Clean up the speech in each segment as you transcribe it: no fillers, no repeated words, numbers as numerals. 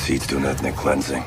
Seeds do an ethnic cleansing.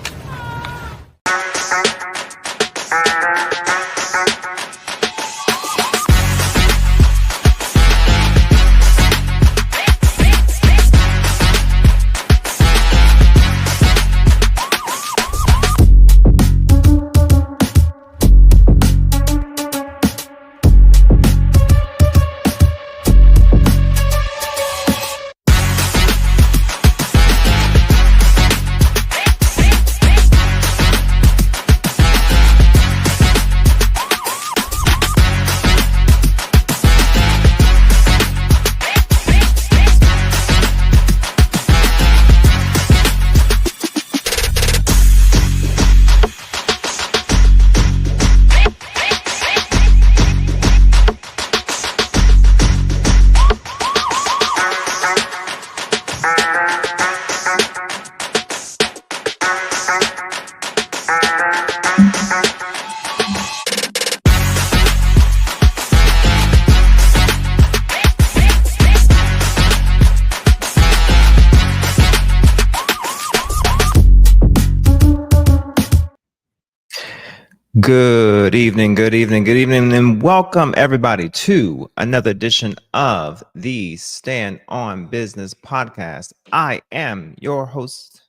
Good evening, and welcome everybody to another edition of the Stand on Business podcast. I am your host,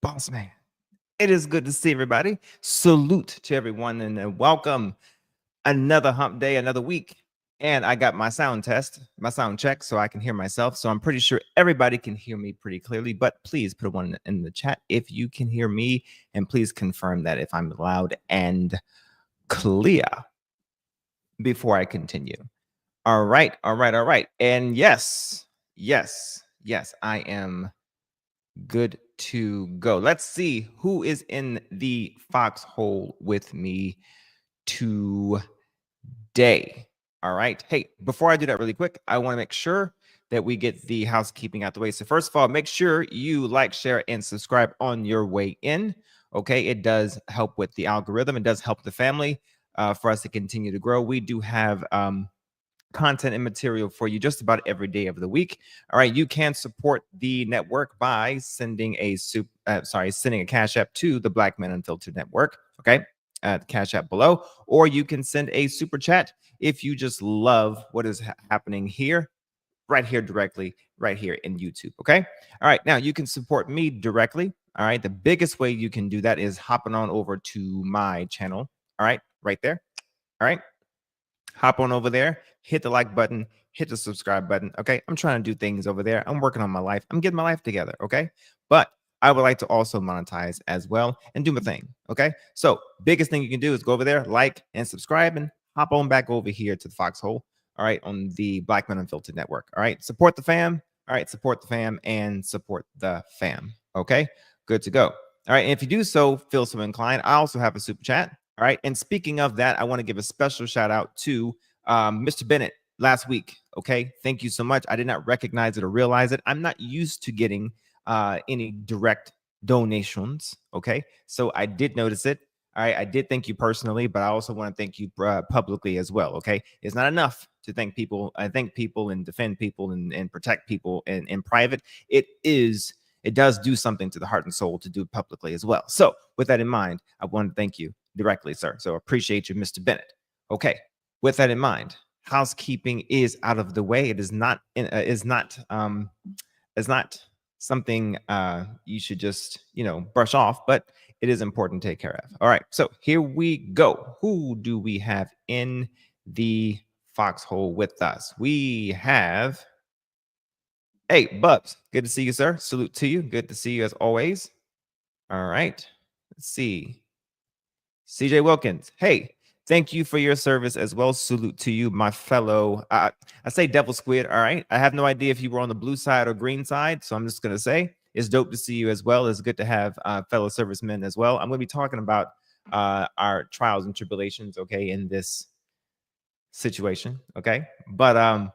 Boss Man. It is good to see everybody. Salute to everyone and welcome another hump day, another week. And I got my sound check, so I can hear myself. So I'm pretty sure everybody can hear me pretty clearly, but please put one in the chat if you can hear me, and please confirm that if I'm loud and clear before I continue. All right. And yes, I am good to go. Let's see who is in the foxhole with me today. All right. Hey, before I do that really quick, I want to make sure that we get the housekeeping out the way. So first of all, make sure you like, share, and subscribe on your way in. Okay. It does help with the algorithm. It does help the family for us to continue to grow. We do have content and material for you just about every day of the week. All right. You can support the network by sending a Cash App to the Black Men Unfiltered Network. Okay. The Cash App below, or you can send a super chat if you just love what is happening here, right here directly, right here in YouTube. Okay. All right. Now you can support me directly. All right. The biggest way you can do that is hopping on over to my channel. All right. Right there. All right. Hop on over there, hit the like button, hit the subscribe button. Okay. I'm trying to do things over there. I'm working on my life. I'm getting my life together. Okay. But I would like to also monetize as well and do my thing. Okay. So biggest thing you can do is go over there, like and subscribe, and hop on back over here to the foxhole. All right. On the Black Men Unfiltered Network. All right. Support the fam. All right. Support the fam and support the fam. Okay. Good to go. All right. And if you do so, feel so inclined, I also have a super chat. All right. And speaking of that, I want to give a special shout out to Mr. Bennett last week. Okay. Thank you so much. I did not recognize it or realize it. I'm not used to getting any direct donations. Okay. So I did notice it. All right. I did thank you personally, but I also want to thank you publicly as well. Okay. It's not enough to thank people. I thank people and defend people and protect people in private. It does do something to the heart and soul to do it publicly as well. So with that in mind, I want to thank you directly, sir. So appreciate you, Mr. Bennett. Okay. With that in mind, housekeeping is out of the way. It is not something you should just, brush off, but it is important to take care of. All right. So here we go. Who do we have in the foxhole with us? We have, hey, Bubs. Good to see you, sir. Salute to you. Good to see you as always. All right. Let's see. CJ Wilkins. Hey, thank you for your service as well. Salute to you, my fellow. I say devil squid. All right. I have no idea if you were on the blue side or green side. So I'm just going to say it's dope to see you as well. It's good to have fellow servicemen as well. I'm going to be talking about our trials and tribulations, okay, in this situation. Okay. But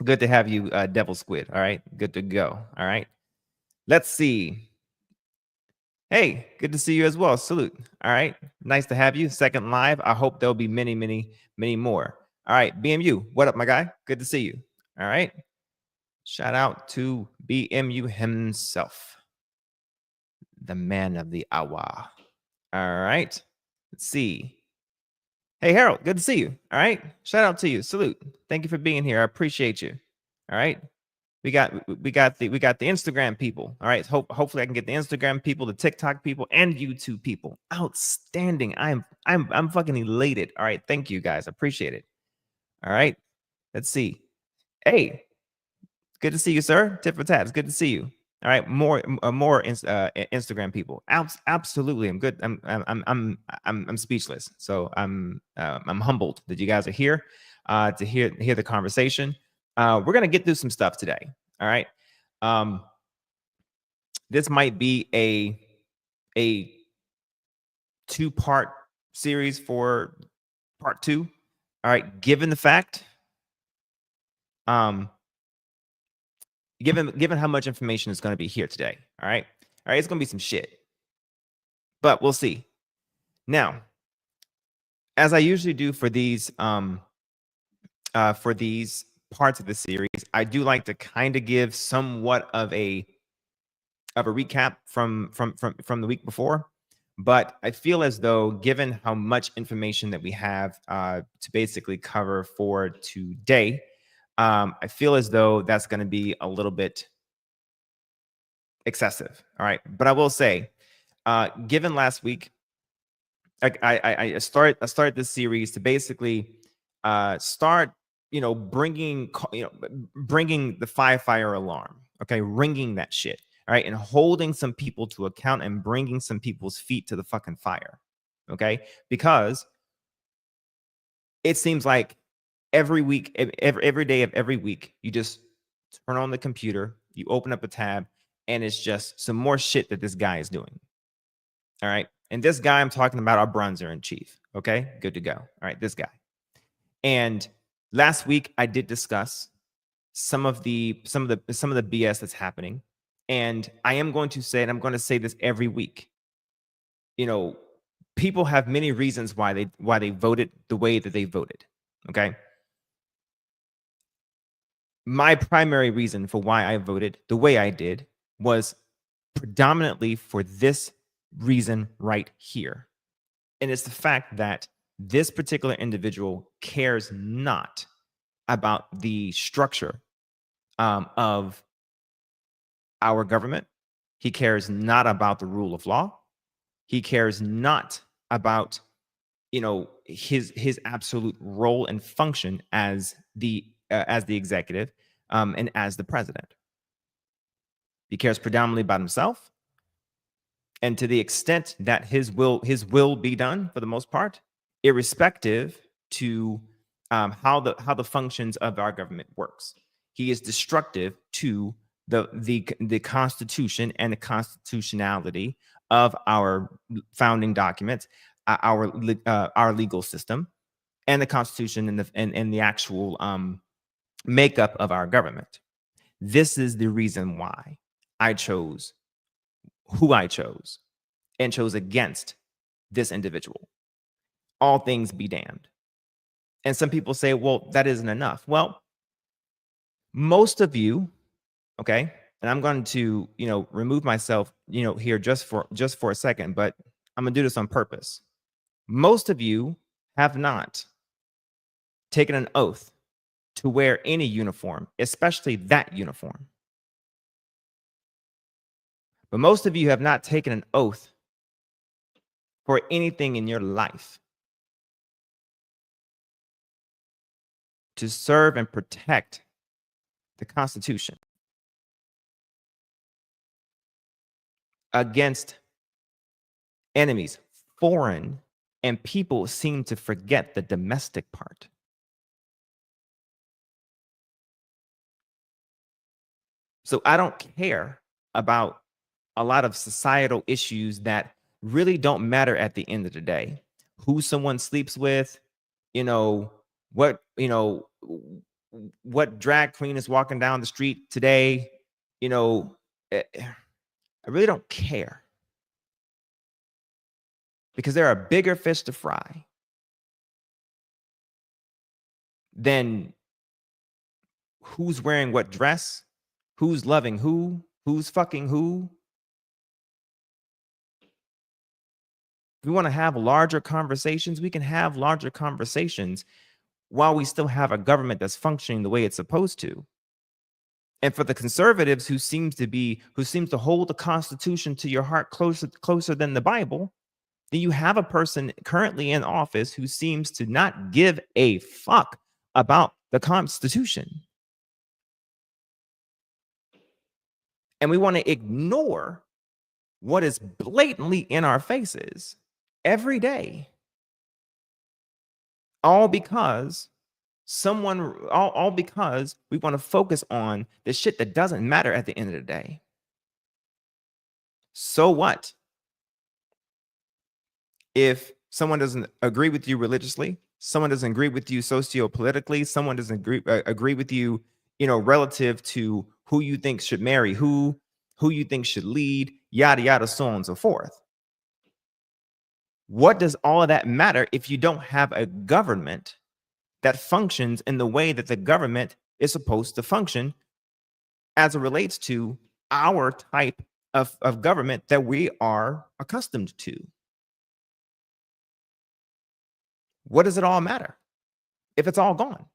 good to have you, devil squid. All right. Good to go. All right. Let's see. Hey, good to see you as well. Salute. All right. Nice to have you. Second live. I hope there'll be many, many, many more. All right. BMU, what up, my guy? Good to see you. All right. Shout out to BMU himself. the man of the hour. All right. Let's see. Hey, Harold, good to see you. All right. Shout out to you. Salute. Thank you for being here. I appreciate you. All right. We got the Instagram people. All right. Hopefully I can get the Instagram people, the TikTok people, and YouTube people. Outstanding. I'm fucking elated. All right. Thank you guys. Appreciate it. All right. Let's see. Hey, good to see you, sir. Tip for tabs. Good to see you. All right, more Instagram people. Absolutely, I'm good. I'm speechless. So I'm humbled that you guys are here to hear the conversation. We're gonna get through some stuff today. All right. This might be a 2-part series for part 2. All right. Given the fact, given how much information is going to be here today. All right. It's going to be some shit, but we'll see. Now, as I usually do for these parts of the series, I do like to kind of give somewhat of a recap from the week before. But I feel as though, given how much information that we have to basically cover for today, I feel as though that's going to be a little bit excessive. All right. But I will say, given last week, I started this series to basically start, bringing the fire alarm. Okay. Ringing that shit. All right. And holding some people to account and bringing some people's feet to the fucking fire. Okay. Because it seems like every week, every day of every week, you just turn on the computer, you open up a tab, and it's just some more shit that this guy is doing. All right. And this guy I'm talking about, our bronzer in chief. Okay. Good to go. All right. This guy. And last week I did discuss some of the BS that's happening. And I am going to say, and I'm going to say this every week, people have many reasons why they voted the way that they voted. Okay. My primary reason for why I voted the way I did was predominantly for this reason right here. And it's the fact that this particular individual cares not about the structure of our government. He cares not about the rule of law. He cares not about his absolute role and function as the executive and as the president. He cares predominantly about himself, and to the extent that his will be done, for the most part, irrespective to how the functions of our government works. He is destructive to the Constitution and the constitutionality of our founding documents, our legal system, and the Constitution and the actual makeup of our government. This is the reason why I chose who I chose and chose against this individual. All things be damned. And some people say, well, that isn't enough. Well, most of you, okay, and I'm going to, remove myself, here just for a second, but I'm going to do this on purpose. Most of you have not taken an oath to wear any uniform, especially that uniform. But most of you have not taken an oath for anything in your life to serve and protect the Constitution against enemies, foreign, and people seem to forget the domestic part. So I don't care about a lot of societal issues that really don't matter at the end of the day. Who someone sleeps with, what drag queen is walking down the street today, I really don't care, because there are bigger fish to fry than who's wearing what dress, who's loving who's fucking who, If we want to have larger conversations, we can have larger conversations while we still have a government that's functioning the way it's supposed to. And for the conservatives who seems to hold the Constitution to your heart closer than the Bible, then you have a person currently in office who seems to not give a fuck about the Constitution. And we want to ignore what is blatantly in our faces every day. All because all because we want to focus on the shit that doesn't matter at the end of the day. So what if someone doesn't agree with you religiously, someone doesn't agree with you socio-politically, someone doesn't agree with you, relative to who you think should marry who you think should lead, yada yada, so on and so forth? What does all of that matter if you don't have a government that functions in the way that the government is supposed to function as it relates to our type of government that we are accustomed to? What does it all matter if it's all gone?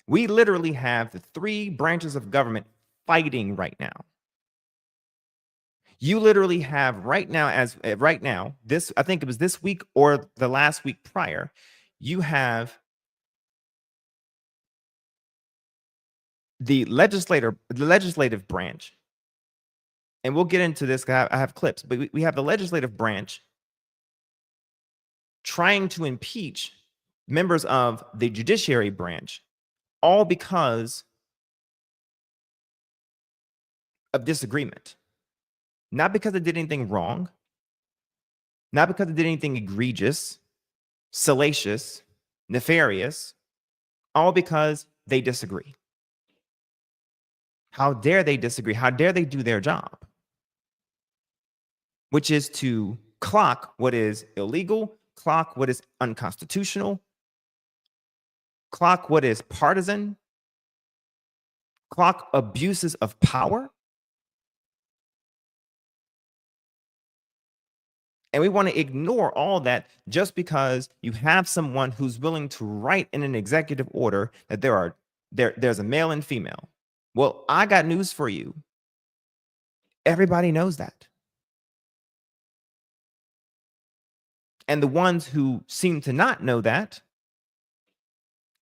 We literally have the three branches of government fighting right now. You literally have right now, this, I think it was this week or the last week prior, you have the legislative branch, and we'll get into this. I have clips, but we have the legislative branch trying to impeach members of the judiciary branch, all because of disagreement. Not because they did anything wrong, not because they did anything egregious, salacious, nefarious, all because they disagree. How dare they disagree? How dare they do their job? Which is to clock what is illegal, clock what is unconstitutional, clock what is partisan, clock abuses of power. And we want to ignore all that just because you have someone who's willing to write in an executive order that there's a male and female. Well, I got news for you. Everybody knows that. And the ones who seem to not know that,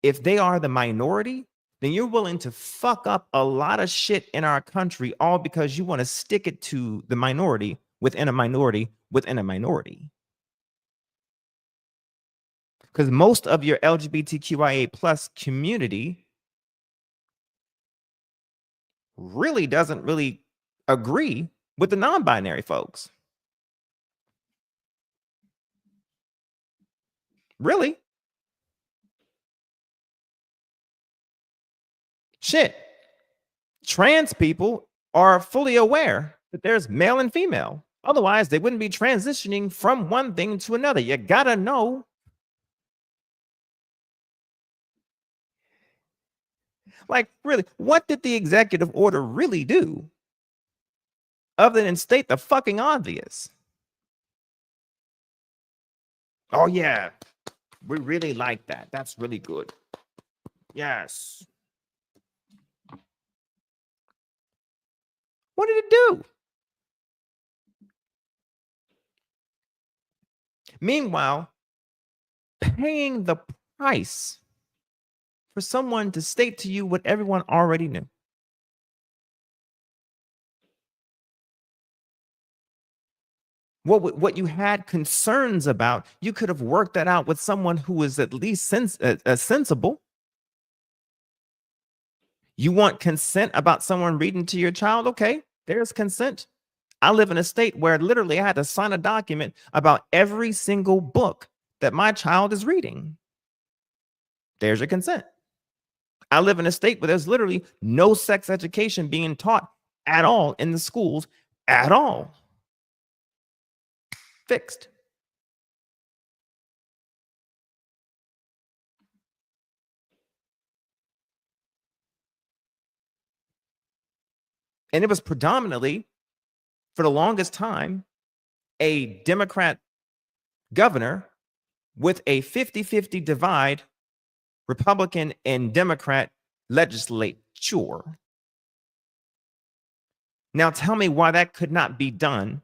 if they are the minority, then you're willing to fuck up a lot of shit in our country, all because you want to stick it to the minority within a minority within a minority. Because most of your LGBTQIA plus community really doesn't really agree with the non-binary folks. Really? Shit. Trans people are fully aware that there's male and female. Otherwise, they wouldn't be transitioning from one thing to another. You gotta know. Like, really, what did the executive order really do other than state the fucking obvious? Oh, yeah, we really like that. That's really good. Yes. What did it do? Meanwhile, paying the price for someone to state to you what everyone already knew. What you had concerns about, you could have worked that out with someone who was at least sensible. You want consent about someone reading to your child? Okay, there's consent. I live in a state where literally I had to sign a document about every single book that my child is reading. There's your consent. I live in a state where there's literally no sex education being taught at all in the schools at all. Fixed. And it was predominantly, for the longest time, a Democrat governor with a 50-50 divide, Republican and Democrat legislature. Now tell me why that could not be done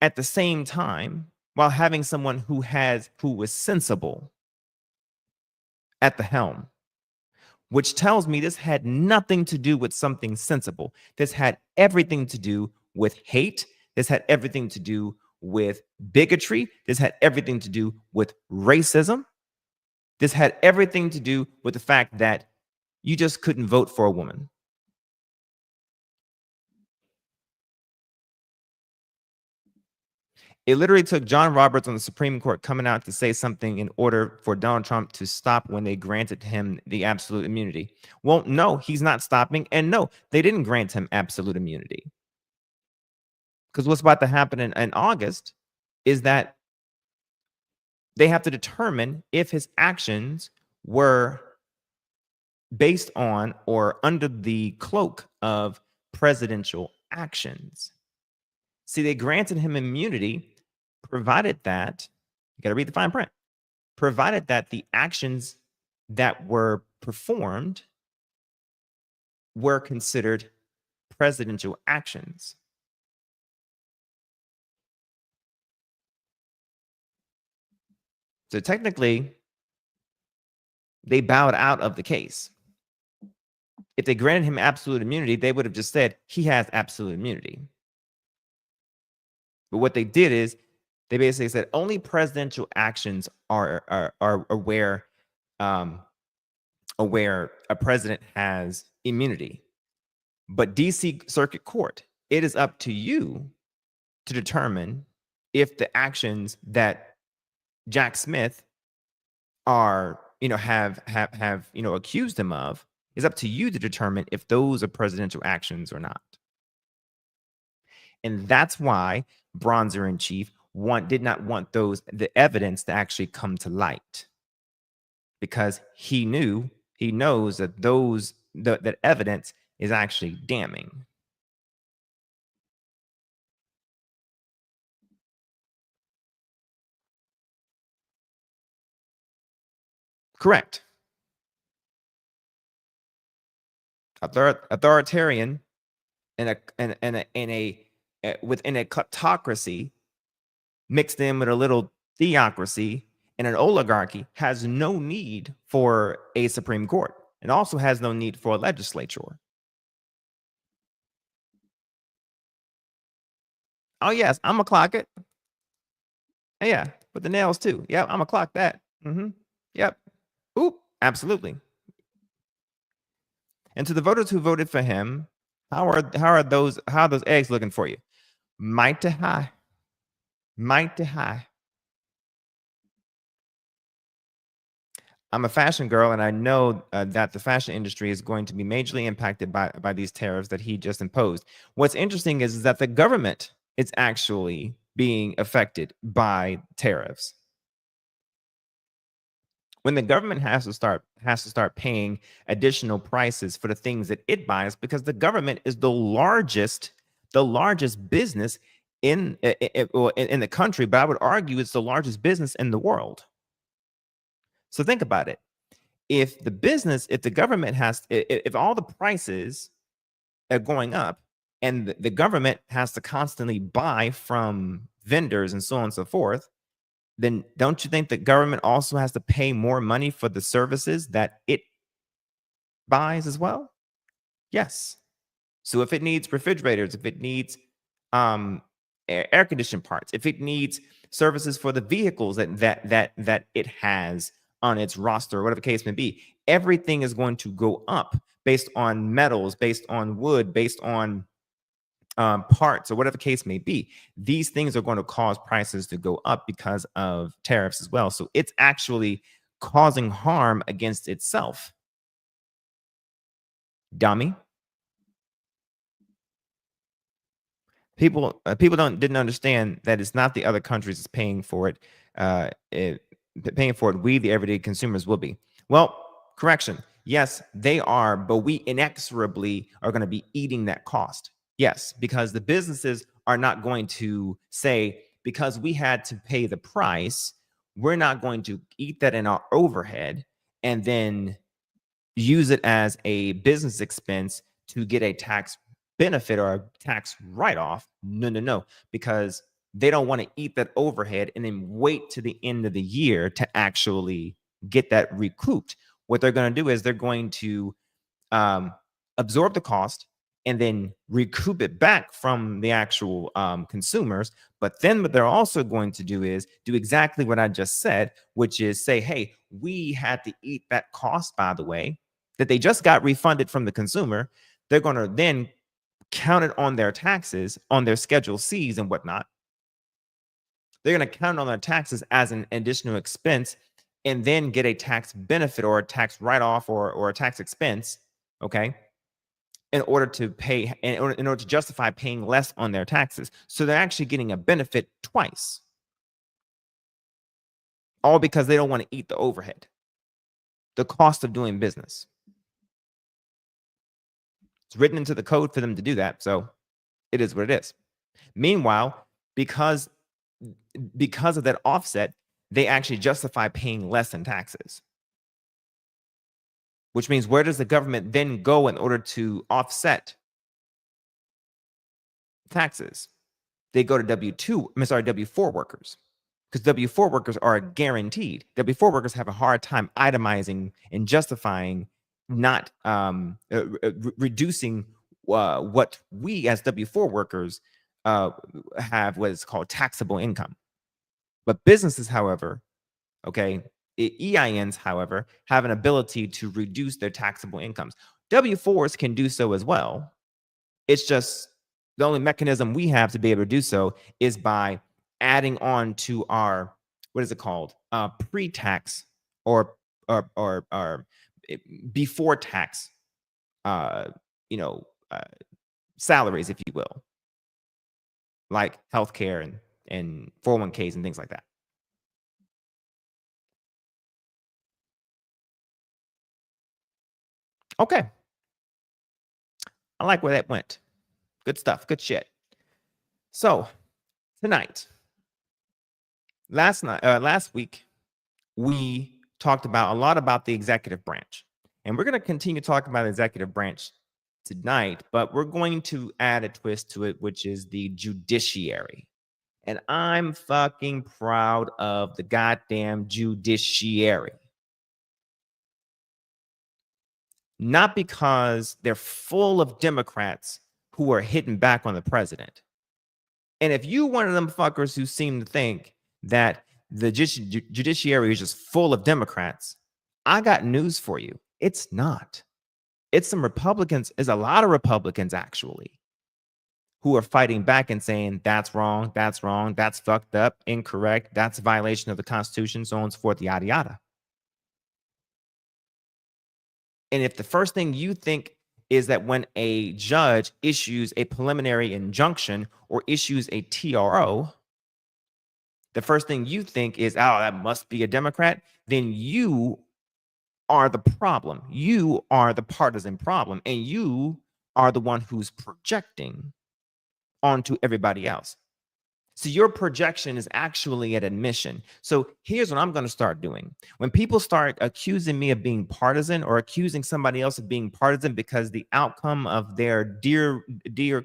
at the same time while having someone who was sensible at the helm, which tells me this had nothing to do with something sensible. This had everything to do with hate. This had everything to do with bigotry. This had everything to do with racism. This had everything to do with the fact that you just couldn't vote for a woman. It literally took John Roberts on the Supreme Court coming out to say something in order for Donald Trump to stop when they granted him the absolute immunity. Well, no, he's not stopping. And no, they didn't grant him absolute immunity. Because what's about to happen in August is that they have to determine if his actions were based on or under the cloak of presidential actions. See, they granted him immunity provided that, you got to read the fine print, provided that the actions that were performed were considered presidential actions. So technically, they bowed out of the case. If they granted him absolute immunity, they would have just said he has absolute immunity. But what they did is they basically said only presidential actions are where a president has immunity. But DC Circuit Court, it is up to you to determine if the actions that Jack Smith are, have accused him of, is up to you to determine if those are presidential actions or not. And that's why Bronzer in Chief did not want the evidence to actually come to light, because he knows that that evidence is actually damning. Correct. Authoritarian within a kleptocracy mixed in with a little theocracy and an oligarchy has no need for a Supreme Court and also has no need for a legislature. Oh, yes, I'm going to clock it. Yeah, with the nails too. Yep, I'm going to clock that. Yep. Oop, absolutely. And to the voters who voted for him, how are those eggs looking for you? Mighty high. Mighty high. I'm a fashion girl, and I know that the fashion industry is going to be majorly impacted by these tariffs that he just imposed. What's interesting is that the government is actually being affected by tariffs. When the government has to start paying additional prices for the things that it buys, because the government is the largest business in the country, but I would argue it's the largest business in the world. So think about it. If the government if all the prices are going up and the government has to constantly buy from vendors and so on and so forth, then don't you think the government also has to pay more money for the services that it buys as well? Yes. So if it needs refrigerators, if it needs air conditioning parts, if it needs services for the vehicles that it has on its roster, or whatever the case may be, everything is going to go up based on metals, based on wood, based on parts, or whatever the case may be. These things are going to cause prices to go up because of tariffs as well. So it's actually causing harm against itself. Dummy. People didn't understand that it's not the other countries that's paying for it. Paying for it, we the everyday consumers will be. Well, correction. Yes, they are, but we inexorably are going to be eating that cost. Yes, because the businesses are not going to say, because we had to pay the price, we're not going to eat that in our overhead and then use it as a business expense to get a tax benefit or a tax write-off. No, because they don't want to eat that overhead and then wait to the end of the year to actually get that recouped. What they're going to do is they're going to absorb the cost and then recoup it back from the actual consumers. But then what they're also going to do is do exactly what I just said, which is say, hey, we had to eat that cost, by the way, that they just got refunded from the consumer. They're going to then count it on their taxes, on their Schedule Cs and whatnot. They're going to count on their taxes as an additional expense and then get a tax benefit or a tax write-off or a tax expense, okay, in order to pay, in order to justify paying less on their taxes. So they're actually getting a benefit twice, all because they don't want to eat the overhead, the cost of doing business. It's written into the code for them to do that, so it is what it is. Meanwhile, because of that offset, they actually justify paying less in taxes. Which means, where does the government then go in order to offset taxes? They go to W4 workers, because W4 workers are guaranteed. W4 workers have a hard time itemizing and justifying not reducing what we as W4 workers have, what is called taxable income. But businesses, however, okay, EINs, however, have an ability to reduce their taxable incomes. W4s can do so as well. It's just the only mechanism we have to be able to do so is by adding on to our, what is it called, pre-tax or before tax, you know, salaries, if you will, like healthcare and 401ks and things like that. Okay, I like where that went. Good stuff. Good shit. So tonight, last week, we talked about a lot about the executive branch, and we're going to continue talking about the executive branch tonight, but we're going to add a twist to it, which is the judiciary. And I'm fucking proud of the goddamn judiciary. Not because they're full of Democrats who are hitting back on the president. And if you one of them fuckers who seem to think that the judiciary is just full of Democrats, I got news for you. It's not. It's some Republicans, is a lot of Republicans actually, who are fighting back and saying that's wrong, that's fucked up, incorrect, that's a violation of the Constitution, so on and so forth, yada yada. And if the first thing you think is that when a judge issues a preliminary injunction or issues a TRO, the first thing you think is, oh, that must be a Democrat, then you are the problem. You are the partisan problem, and you are the one who's projecting onto everybody else. So your projection is actually an admission. So here's what I'm going to start doing. When people start accusing me of being partisan or accusing somebody else of being partisan because the outcome of their dear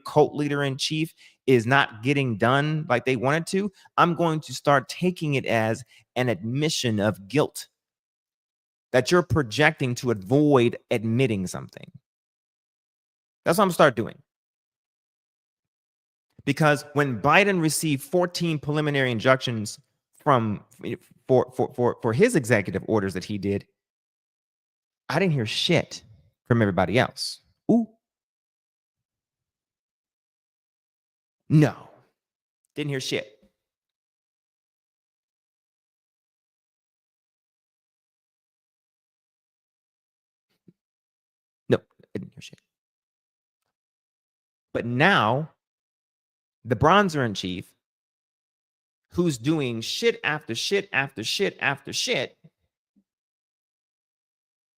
cult leader in chief is not getting done like they wanted to, I'm going to start taking it as an admission of guilt that you're projecting to avoid admitting something. That's what I'm going to start doing. Because when Biden received 14 preliminary injunctions for his executive orders that he did, I didn't hear shit from everybody else. Ooh. No. Didn't hear shit. Nope. I didn't hear shit. But now, the bronzer in chief, who's doing shit after shit after shit after shit,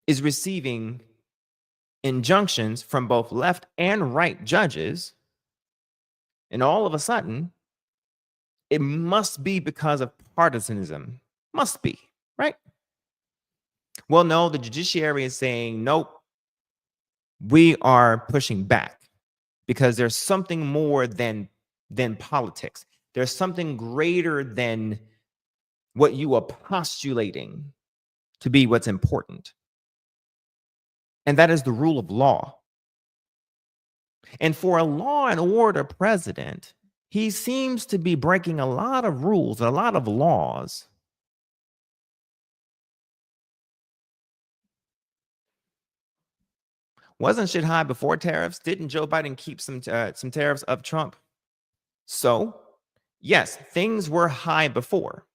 is receiving injunctions from both left and right judges. And all of a sudden, it must be because of partisanism. Must be, right? Well, no, the judiciary is saying, nope, we are pushing back because there's something more than politics. There's something greater than what you are postulating to be what's important. And that is the rule of law. And for a law and order president, he seems to be breaking a lot of rules, a lot of laws. Wasn't shit high before tariffs? Didn't Joe Biden keep some tariffs of Trump? So, yes, things were high before.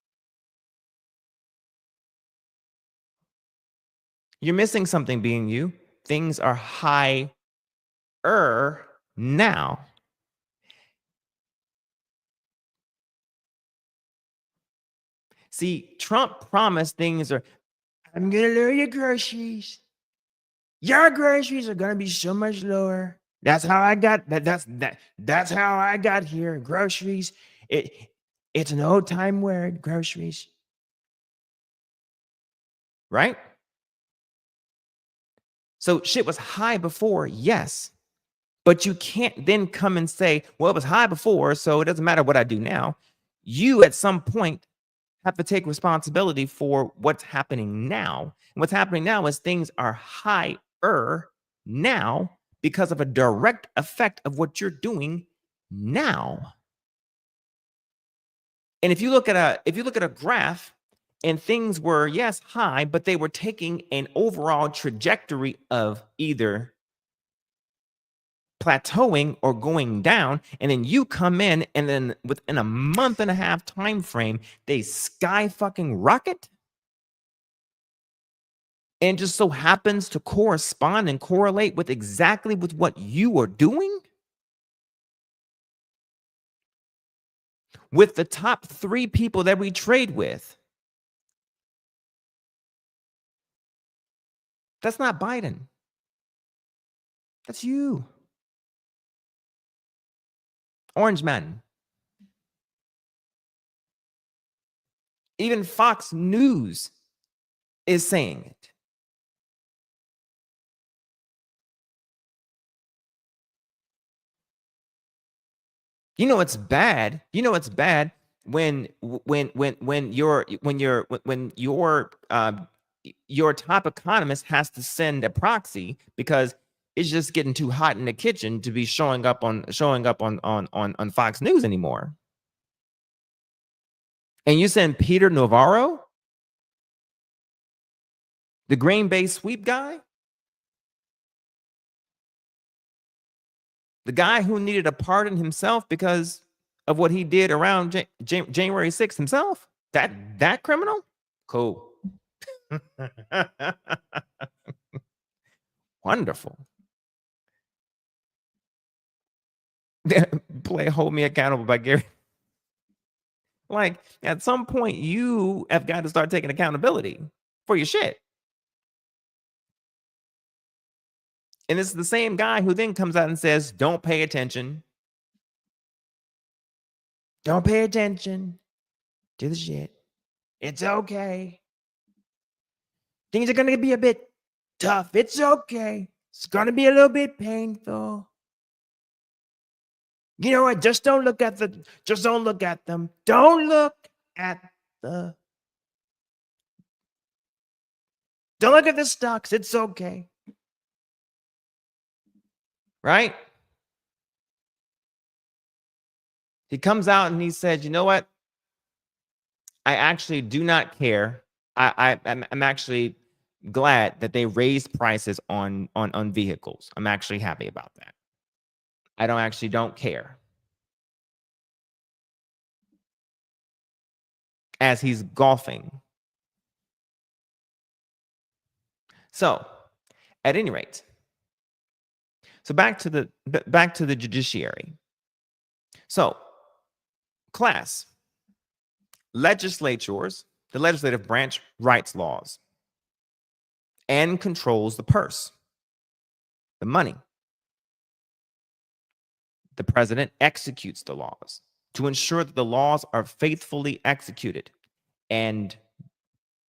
You're missing something, being you. Things are higher now. See, Trump promised things are, I'm going to lower your groceries. Your groceries are going to be so much lower. That's how I got that's how I got here. Groceries. It's an old time word, groceries. Right? So shit was high before, yes. But you can't then come and say, well, it was high before, so it doesn't matter what I do now. You at some point have to take responsibility for what's happening now. And what's happening now is things are higher now because of a direct effect of what you're doing now. And if you look at a graph and things were, yes, high, but they were taking an overall trajectory of either plateauing or going down, and then you come in and then within a month and a half time frame, they sky fucking rocket, and just so happens to correspond and correlate with exactly with what you are doing with the top 3 people that we trade with. That's not Biden. That's you. Orange man. Even Fox News is saying it. You know it's bad. You know it's bad when your top economist has to send a proxy because it's just getting too hot in the kitchen to be showing up on Fox News anymore. And you send Peter Navarro, the Green Bay sweep guy, the guy who needed a pardon himself because of what he did around January 6th himself. That criminal? Cool. Wonderful. Play Hold Me Accountable by Gary. Like, at some point, you have got to start taking accountability for your shit. And it's the same guy who then comes out and says, don't pay attention. Don't pay attention to the shit. It's okay. Things are going to be a bit tough. It's okay. It's going to be a little bit painful. You know what? Just don't look at them. Don't look at the don't look at the stocks. It's okay. Right? He comes out and he said, you know what? I actually do not care. I'm actually glad that they raised prices on vehicles. I'm actually happy about that. I don't care. As he's golfing. So, at any rate, so back to the judiciary. So, class, legislatures, the legislative branch writes laws and controls the purse, the money. The president executes the laws. to ensure that the laws are faithfully executed and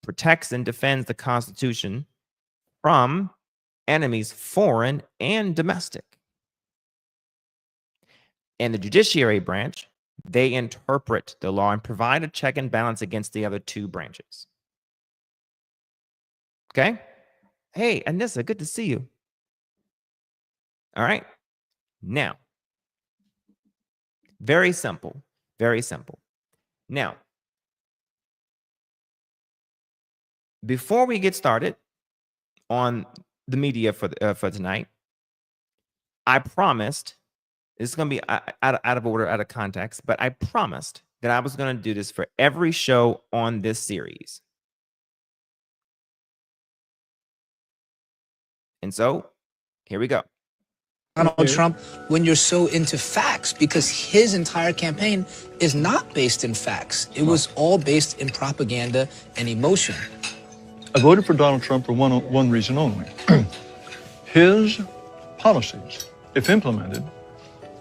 protects and defends the Constitution from enemies, foreign and domestic. And the judiciary branch, they interpret the law and provide a check and balance against the other two branches. Okay? Hey, Anissa, good to see you. All right. Now, very simple. Very simple. Now, before we get started on the media for tonight, I promised, it's going to be out of order, out of context, but I promised that I was going to do this for every show on this series. And so, here we go. Donald Trump, when you're so into facts, because his entire campaign is not based in facts. It was all based in propaganda and emotion. I voted for Donald Trump for one reason only. His policies, if implemented,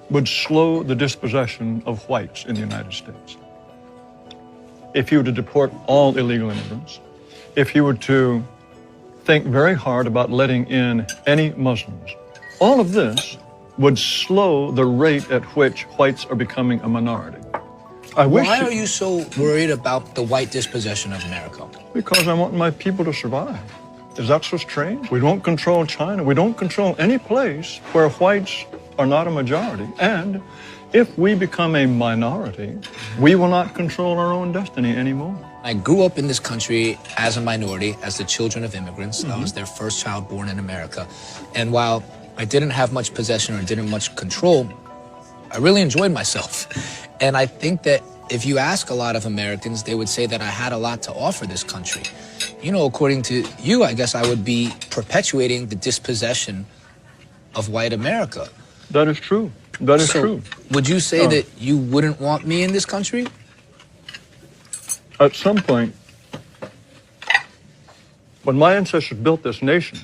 would slow the dispossession of whites in the United States. If he were to deport all illegal immigrants, if he were to think very hard about letting in any Muslims, all of this would slow the rate at which whites are becoming a minority. Why are you so worried about the white dispossession of America? Because I want my people to survive. Is that so strange? We don't control China. We don't control any place where whites are not a majority. And if we become a minority, we will not control our own destiny anymore. I grew up in this country as a minority, as the children of immigrants. I was their first child born in America. And while I didn't have much possession or didn't much control, I really enjoyed myself. And I think that if you ask a lot of Americans, they would say that I had a lot to offer this country. You know, according to you, I guess I would be perpetuating the dispossession of white America. That is true. That is true. Would you say that you wouldn't want me in this country? At some point, when my ancestors built this nation,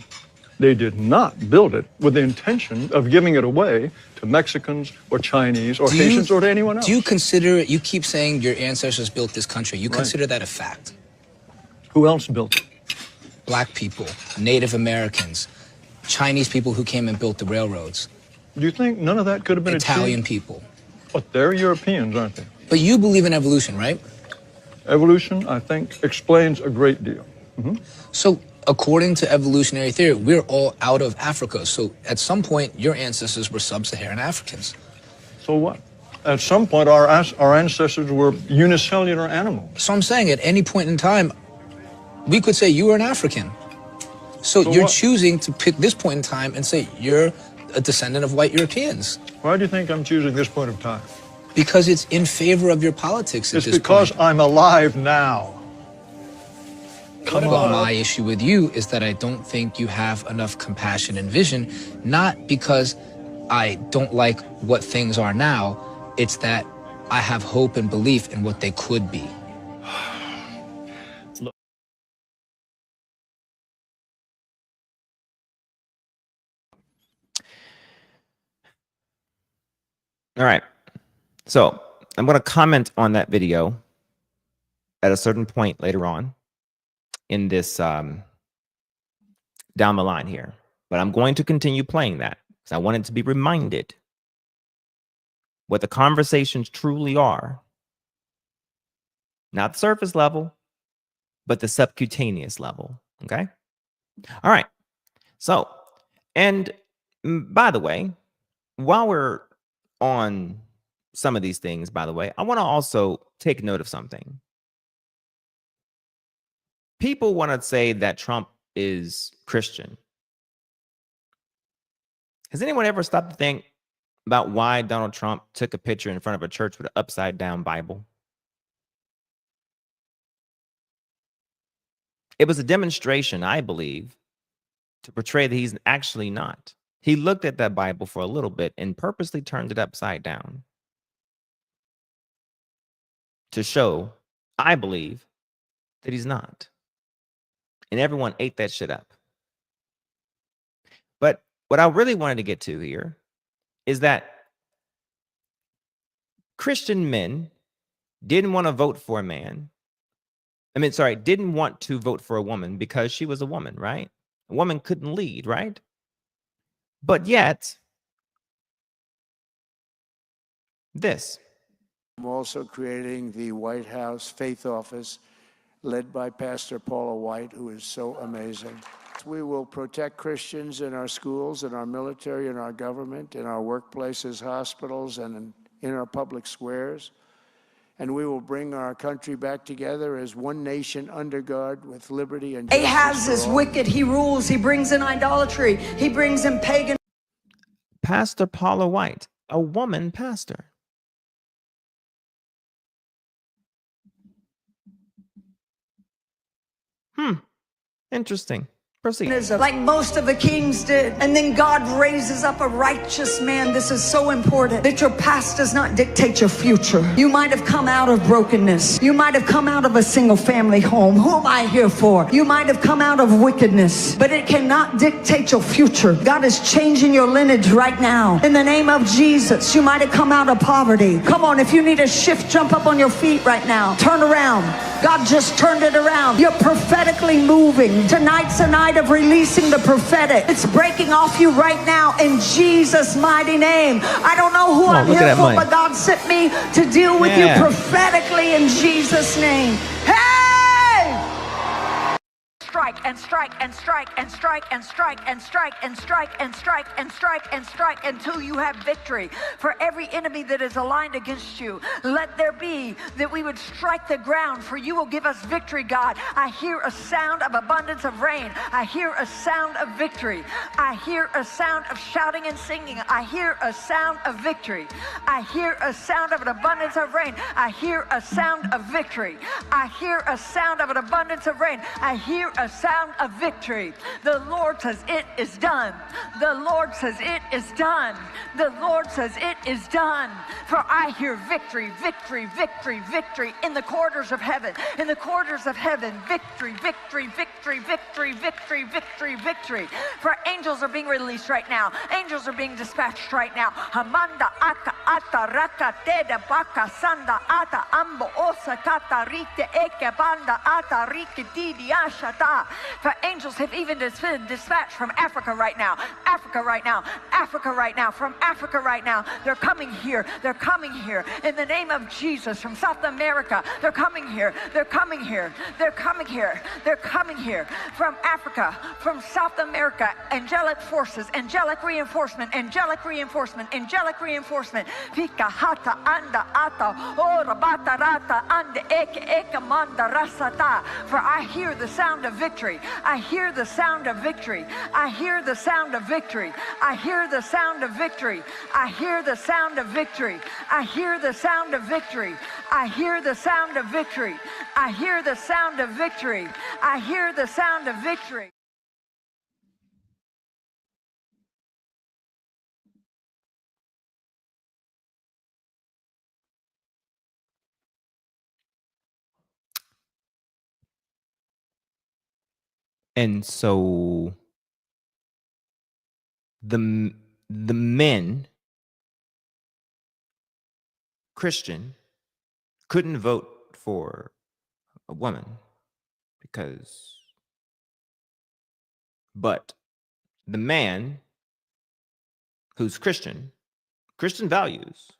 they did not build it with the intention of giving it away to Mexicans or Chinese or Haitians or to anyone else. Do you consider, you keep saying your ancestors built this country, you consider that a fact? Who else built it? Black people, Native Americans, Chinese people who came and built the railroads. Do you think none of that could have been Italian achieved? people. But they're Europeans, aren't they? But you believe in evolution, right? Evolution, I think, explains a great deal. So according to evolutionary theory, we're all out of Africa. So at some point, your ancestors were sub-Saharan Africans. So what? At some point, our ancestors were unicellular animals. So I'm saying at any point in time, we could say you were an African. So you're choosing to pick this point in time and say you're a descendant of white Europeans. Why do you think I'm choosing this point of time? Because it's in favor of your politics at this point. It's because I'm alive now. Come on. My issue with you is that I don't think you have enough compassion and vision, not because I don't like what things are now, it's that I have hope and belief in what they could be. All right. So I'm going to comment on that video at a certain point later on in this down the line here. But I'm going to continue playing that because I wanted to be reminded what the conversations truly are. Not surface level, but the subcutaneous level. Okay. All right. So, and by the way, while we're on some of these things, by the way, I want to also take note of something. People want to say that Trump is Christian. Has anyone ever stopped to think about why Donald Trump took a picture in front of a church with an upside down Bible? It was a demonstration, I believe, to portray that he's actually not. He looked at that Bible for a little bit and purposely turned it upside down to show, I believe, that he's not. And everyone ate that shit up. But what I really wanted to get to here is that Christian men didn't want to vote for a man. Didn't want to vote for a woman because she was a woman, right? A woman couldn't lead, right? But yet, this. I'm also creating the White House Faith Office, led by Pastor Paula White, who is so amazing. We will protect Christians in our schools, in our military, in our government, in our workplaces, hospitals, and in our public squares. And we will bring our country back together as one nation under God with liberty and justice. Ahaz is wicked. He rules. He brings in idolatry. He brings in pagan. Pastor Paula White, a woman pastor. Interesting. Proceed. Like most of the kings did. And then God raises up a righteous man. This is so important, that your past does not dictate your future. You might have come out of brokenness. You might have come out of a single family home. Who am I here for? You might have come out of wickedness, but it cannot dictate your future. God is changing your lineage right now. In the name of Jesus, you might have come out of poverty. Come on, if you need a shift, jump up on your feet right now. Turn around. God just turned it around. You're prophetically moving. Tonight's a night of releasing the prophetic. It's breaking off you right now in Jesus' mighty name. I don't know who I'm here for, but God sent me to deal with you prophetically in Jesus' name. Hey! Strike and strike and strike and strike and strike and strike and strike and strike and strike and strike until you have victory. For every enemy that is aligned against you, let there be that we would strike the ground, for you will give us victory, God. I hear a sound of abundance of rain. I hear a sound of victory. I hear a sound of shouting and singing. I hear a sound of victory. I hear a sound of an abundance of rain. I hear a sound of victory. I hear a sound of an abundance of rain. I hear a sound of victory. The Lord says it is done. The Lord says it is done. The Lord says it is done. For I hear victory, victory, victory, victory in the corridors of heaven. In the corridors of heaven, victory, victory, victory, victory, victory, victory, victory. For angels are being released right now. Angels are being dispatched right now. Hamanda aka ata raka teda baka sanda ata ambo osa kata rite eke banda ata rike didi ashata. For angels have even been dispatched from Africa right now. Africa right now. Africa right now. From Africa right now. They're coming here. They're coming here. In the name of Jesus. From South America. They're coming here. They're coming here. They're coming here. They're coming here. From Africa. From South America. Angelic forces. Angelic reinforcement. Angelic reinforcement. Angelic reinforcement. Pika hata anda ata. Ora bata rata anda eke eke manda rasata. For I hear the sound of victory. I hear the sound of victory. I hear the sound of victory. I hear the sound of victory. I hear the sound of victory. I hear the sound of victory. I hear the sound of victory. I hear the sound of victory. I hear the sound of victory. And so the men, Christian, couldn't vote for a woman but the man who's Christian values,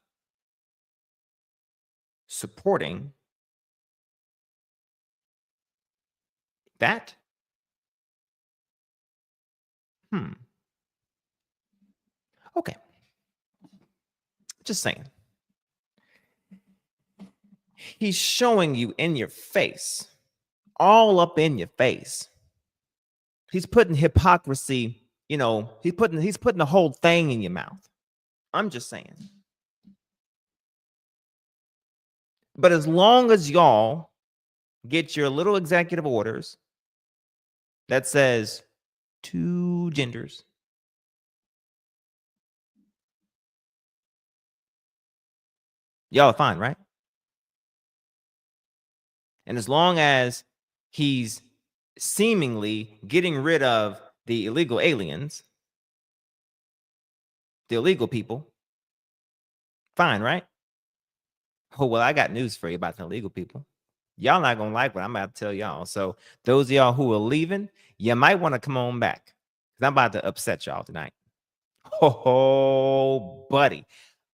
supporting that. Okay. Just saying. He's showing you in your face, all up in your face. He's putting hypocrisy, he's putting the whole thing in your mouth. I'm just saying. But as long as y'all get your little executive orders that says 2 genders, y'all are fine, right? And as long as he's seemingly getting rid of the illegal aliens, the illegal people, fine, right? Oh, well, I got news for you about the illegal people. Y'all not gonna like what I'm about to tell y'all. So those of y'all who are leaving, you might want to come on back, because I'm about to upset y'all tonight. Oh, buddy,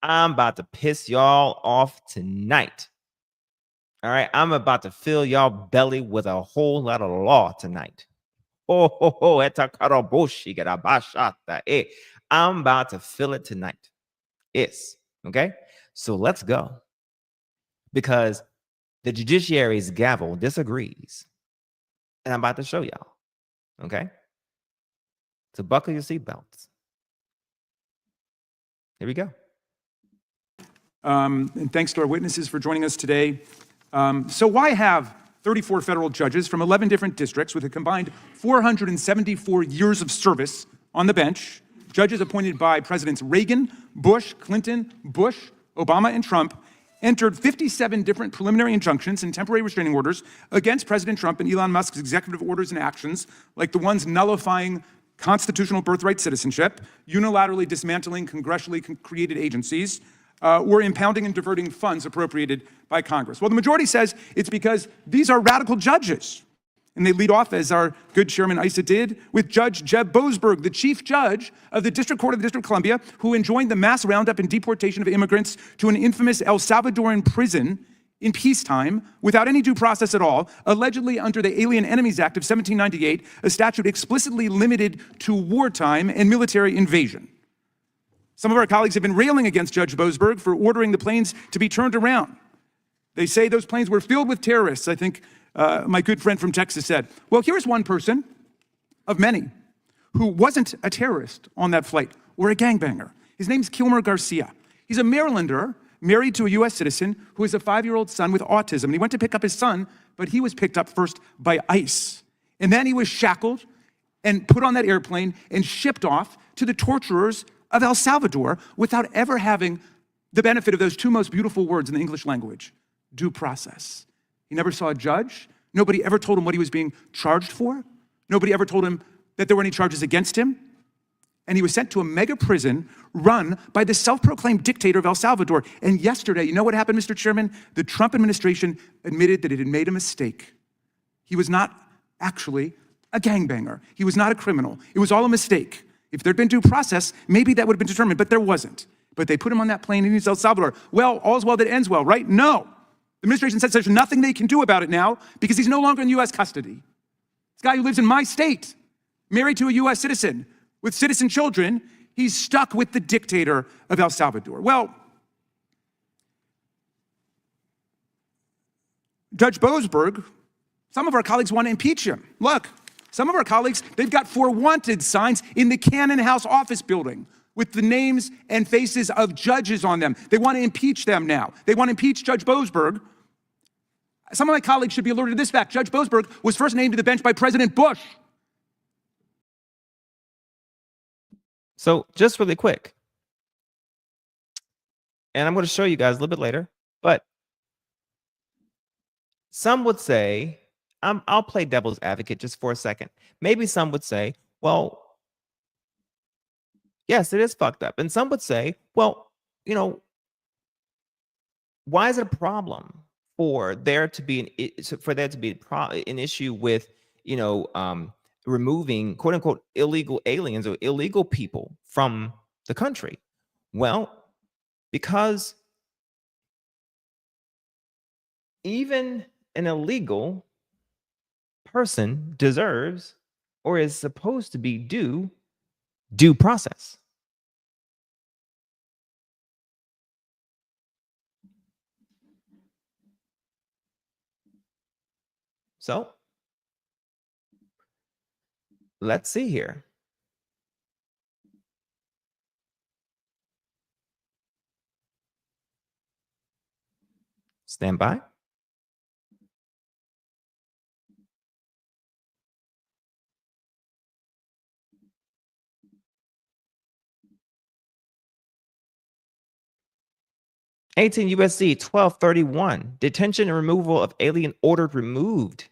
I'm about to piss y'all off tonight. All right, I'm about to fill y'all belly with a whole lot of law tonight. Oh, I'm about to fill it tonight. Okay. So let's go, because the judiciary's gavel disagrees, and I'm about to show y'all. Okay. So buckle your seatbelts. Here we go. And thanks to our witnesses for joining us today. So why have 34 federal judges from 11 different districts with a combined 474 years of service on the bench, judges appointed by Presidents Reagan, Bush, Clinton, Bush, Obama, and Trump, entered 57 different preliminary injunctions and temporary restraining orders against President Trump and Elon Musk's executive orders and actions, like the ones nullifying constitutional birthright citizenship, unilaterally dismantling congressionally created agencies, or impounding and diverting funds appropriated by Congress. Well, the majority says it's because these are radical judges. And they lead off, as our good Chairman Issa did, with Judge Jeb Boasberg, the chief judge of the District Court of the District of Columbia, who enjoined the mass roundup and deportation of immigrants to an infamous El Salvadoran prison in peacetime without any due process at all, allegedly under the Alien Enemies Act of 1798, a statute explicitly limited to wartime and military invasion. Some of our colleagues have been railing against Judge Boasberg for ordering the planes to be turned around. They say those planes were filled with terrorists. I think my good friend from Texas said, well, here's one person of many who wasn't a terrorist on that flight or a gangbanger. His name's Kilmer Garcia. He's a Marylander married to a U.S. citizen who has a 5-year-old son with autism. And he went to pick up his son, but he was picked up first by ICE. And then he was shackled and put on that airplane and shipped off to the torturers of El Salvador without ever having the benefit of those two most beautiful words in the English language, due process. He never saw a judge. Nobody ever told him what he was being charged for. Nobody ever told him that there were any charges against him. And he was sent to a mega prison run by the self-proclaimed dictator of El Salvador. And yesterday, you know what happened, Mr. Chairman? The Trump administration admitted that it had made a mistake. He was not actually a gangbanger. He was not a criminal. It was all a mistake. If there'd been due process, maybe that would have been determined, but there wasn't. But they put him on that plane in El Salvador. Well, all's well that ends well, right? No. The administration says there's nothing they can do about it now because he's no longer in U.S. custody. This guy who lives in my state, married to a U.S. citizen with citizen children, he's stuck with the dictator of El Salvador. Well, Judge Boasberg, some of our colleagues want to impeach him. Look, some of our colleagues, they've got 4 wanted signs in the Cannon House office building with the names and faces of judges on them. They want to impeach them now. They want to impeach Judge Boasberg. Some of my colleagues should be alerted to this fact. Judge Boasberg was first named to the bench by President Bush. So just really quick, and I'm going to show you guys a little bit later, but some would say, I'll play devil's advocate just for a second. Maybe some would say, well, yes, it is fucked up. And some would say, well, you know, why is it a problem for there to be an issue with, you know, removing quote unquote illegal aliens or illegal people from the country? Well, because even an illegal person deserves or is supposed to be due process. So let's see here. Stand by. (18 U.S.C. 1231), detention and removal of alien ordered removed.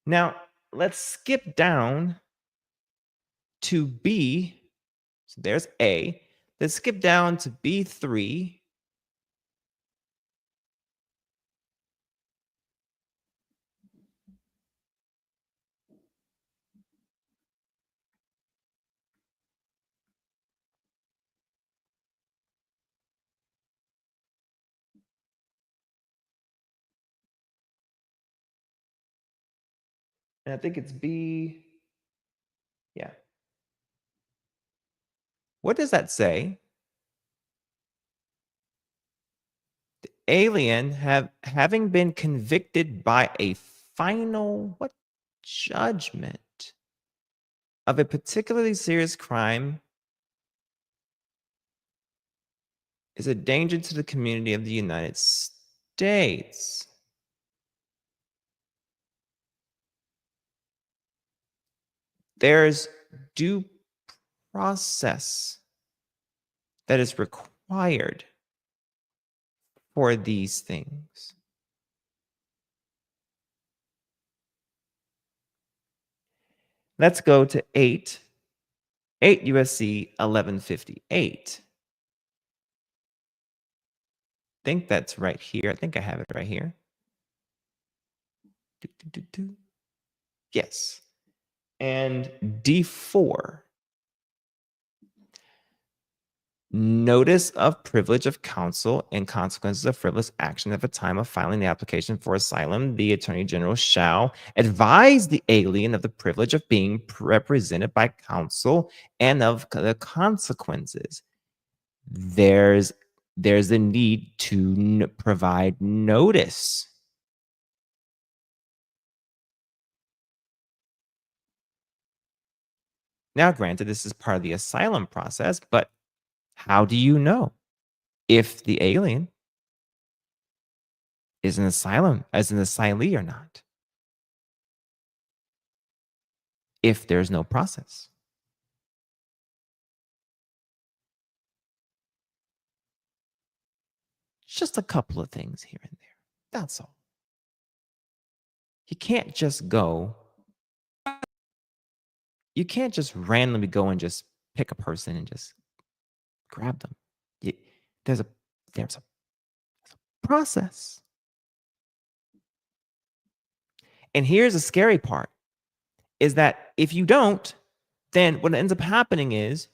Now, let's skip down to B. So there's A. Let's skip down to B3, And I think it's B. Yeah. What does that say? The alien having been convicted by a final judgment of a particularly serious crime is a danger to the community of the United States. There's due process that is required for these things. Let's go to 8 USC 1158. I think that's right here. I think I have it right here. Yes. And D4. Notice of privilege of counsel and consequences of frivolous action at the time of filing the application for asylum. The Attorney General shall advise the alien of the privilege of being represented by counsel and of the consequences. There's a need to provide notice. Now, granted, this is part of the asylum process, but how do you know if the alien is an asylee or not? If there's no process. Just a couple of things here and there. That's all. You can't just go. You can't just randomly go and just pick a person and just grab them. There's a process. And here's the scary part, is that if you don't, then what ends up happening is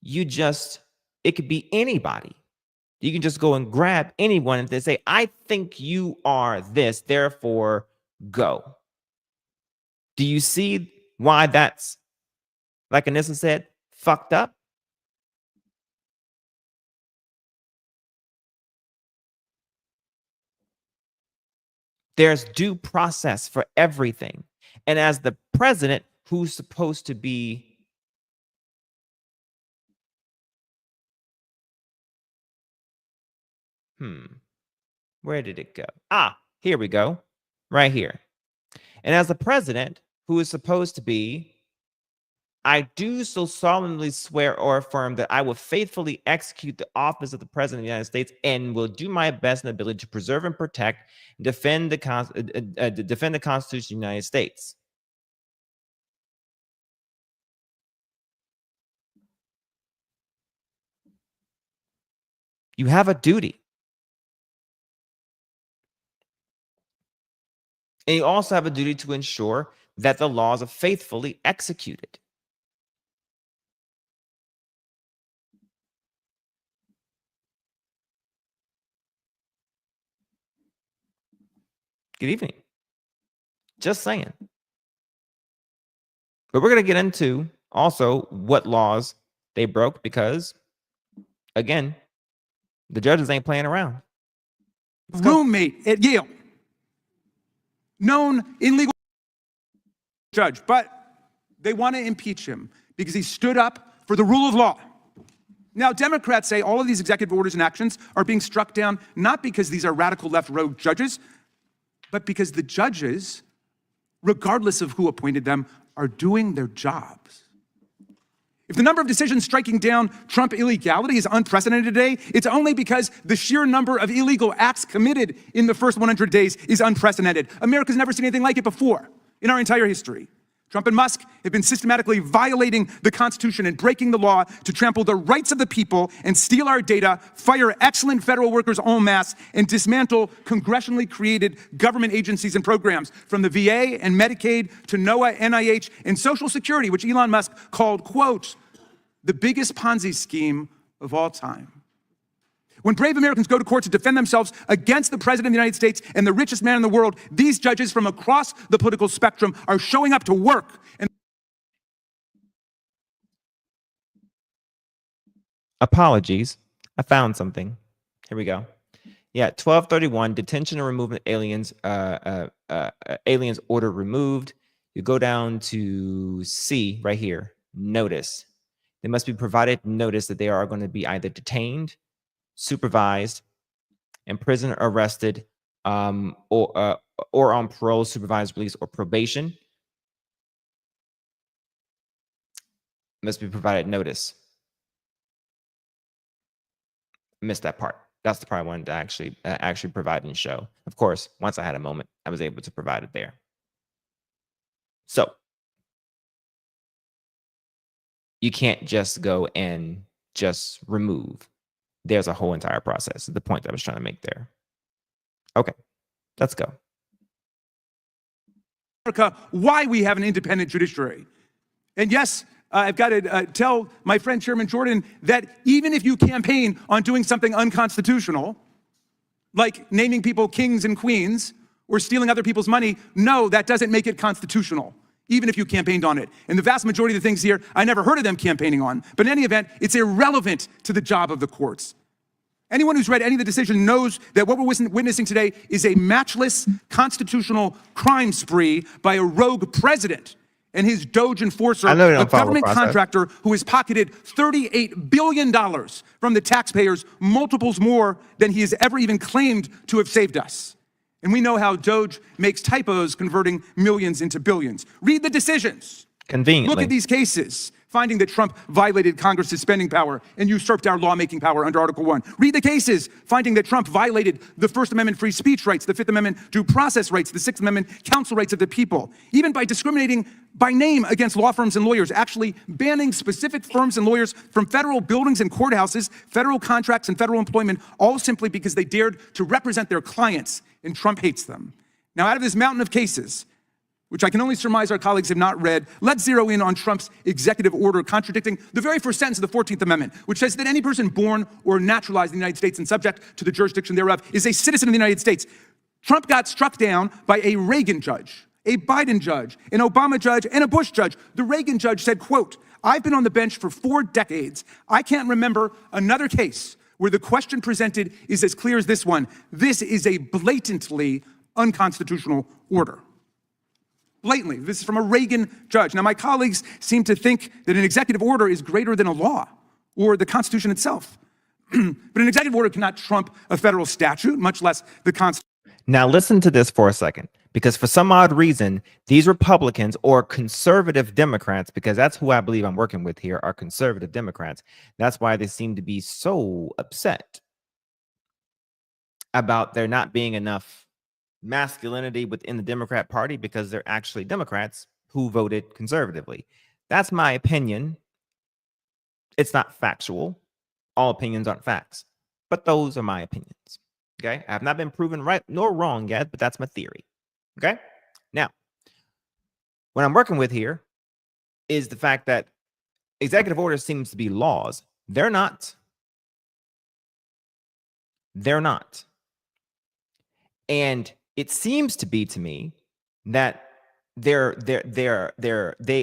it could be anybody. You can just go and grab anyone and they say, I think you are this, therefore go. Do you see why that's, like Anissa said, fucked up? There's due process for everything. And as the president, who's supposed to be where did it go? Here we go. Right here. And as the president, who is supposed to be, I do so solemnly swear or affirm that I will faithfully execute the office of the President of the United States and will do my best and ability to preserve and protect, defend the Constitution of the United States. You have a duty. And you also have a duty to ensure that the laws are faithfully executed. Good evening. Just saying. But we're going to get into also what laws they broke because, again, the judges ain't playing around. Roommate at Yale, known illegal judge, but they want to impeach him because he stood up for the rule of law. Now, Democrats say all of these executive orders and actions are being struck down not because these are radical left rogue judges, but because the judges, regardless of who appointed them, are doing their jobs. If the number of decisions striking down Trump illegality is unprecedented today, it's only because the sheer number of illegal acts committed in the first 100 days is unprecedented. America's never seen anything like it before in our entire history. Trump and Musk have been systematically violating the Constitution and breaking the law to trample the rights of the people and steal our data, fire excellent federal workers en masse, and dismantle congressionally created government agencies and programs, from the VA and Medicaid to NOAA, NIH, and Social Security, which Elon Musk called, quote, the biggest Ponzi scheme of all time. When brave Americans go to court to defend themselves against the president of the United States and the richest man in the world, these judges from across the political spectrum are showing up to work. And Apologies. I found something. Here we go. Yeah, 1231, detention and removal of aliens, aliens order removed. You go down to C right here, notice. They must be provided notice that they are going to be either detained, supervised, imprisoned, arrested, or on parole, supervised release, or probation. Must be provided notice. Missed that part. That's the part I wanted to actually provide and show. Of course, once I had a moment, I was able to provide it there. So you can't just go and just remove. There's a whole entire process. The point that I was trying to make there. Okay, let's go. America, why we have an independent judiciary. And yes, I've got to tell my friend Chairman Jordan that even if you campaign on doing something unconstitutional, like naming people kings and queens or stealing other people's money, no, that doesn't make it constitutional, even if you campaigned on it. And the vast majority of the things here, I never heard of them campaigning on. But in any event, it's irrelevant to the job of the courts. Anyone who's read any of the decision knows that what we're witnessing today is a matchless constitutional crime spree by a rogue president and his Doge enforcer, a government contractor who has pocketed $38 billion from the taxpayers, multiples more than he has ever even claimed to have saved us. And we know how Doge makes typos, converting millions into billions. Read the decisions. Conveniently. Look at these cases, finding that Trump violated Congress's spending power and usurped our lawmaking power under Article 1. Read the cases, finding that Trump violated the First Amendment free speech rights, the Fifth Amendment due process rights, the Sixth Amendment counsel rights of the people, even by discriminating by name against law firms and lawyers, actually banning specific firms and lawyers from federal buildings and courthouses, federal contracts and federal employment, all simply because they dared to represent their clients, and Trump hates them. Now, out of this mountain of cases, which I can only surmise our colleagues have not read, let's zero in on Trump's executive order contradicting the very first sentence of the 14th Amendment, which says that any person born or naturalized in the United States and subject to the jurisdiction thereof is a citizen of the United States. Trump got struck down by a Reagan judge, a Biden judge, an Obama judge, and a Bush judge. The Reagan judge said, quote, "I've been on the bench for 4 decades. I can't remember another case where the question presented is as clear as this one. This is a blatantly unconstitutional order." Blatantly. This is from a Reagan judge. Now, my colleagues seem to think that an executive order is greater than a law or the Constitution itself. But an executive order cannot trump a federal statute, much less the Constitution. Now, listen to this for a second, because for some odd reason, these Republicans or conservative Democrats, because that's who I believe I'm working with here, are conservative Democrats. That's why they seem to be so upset about there not being enough masculinity within the Democrat Party, because they're actually Democrats who voted conservatively. That's my opinion. It's not factual. All opinions aren't facts, but those are my opinions. Okay, I have not been proven right nor wrong yet, but that's my theory. Okay, now what I'm working with here is the fact that executive orders seems to be laws. They're not. They're not. And it seems to be to me that they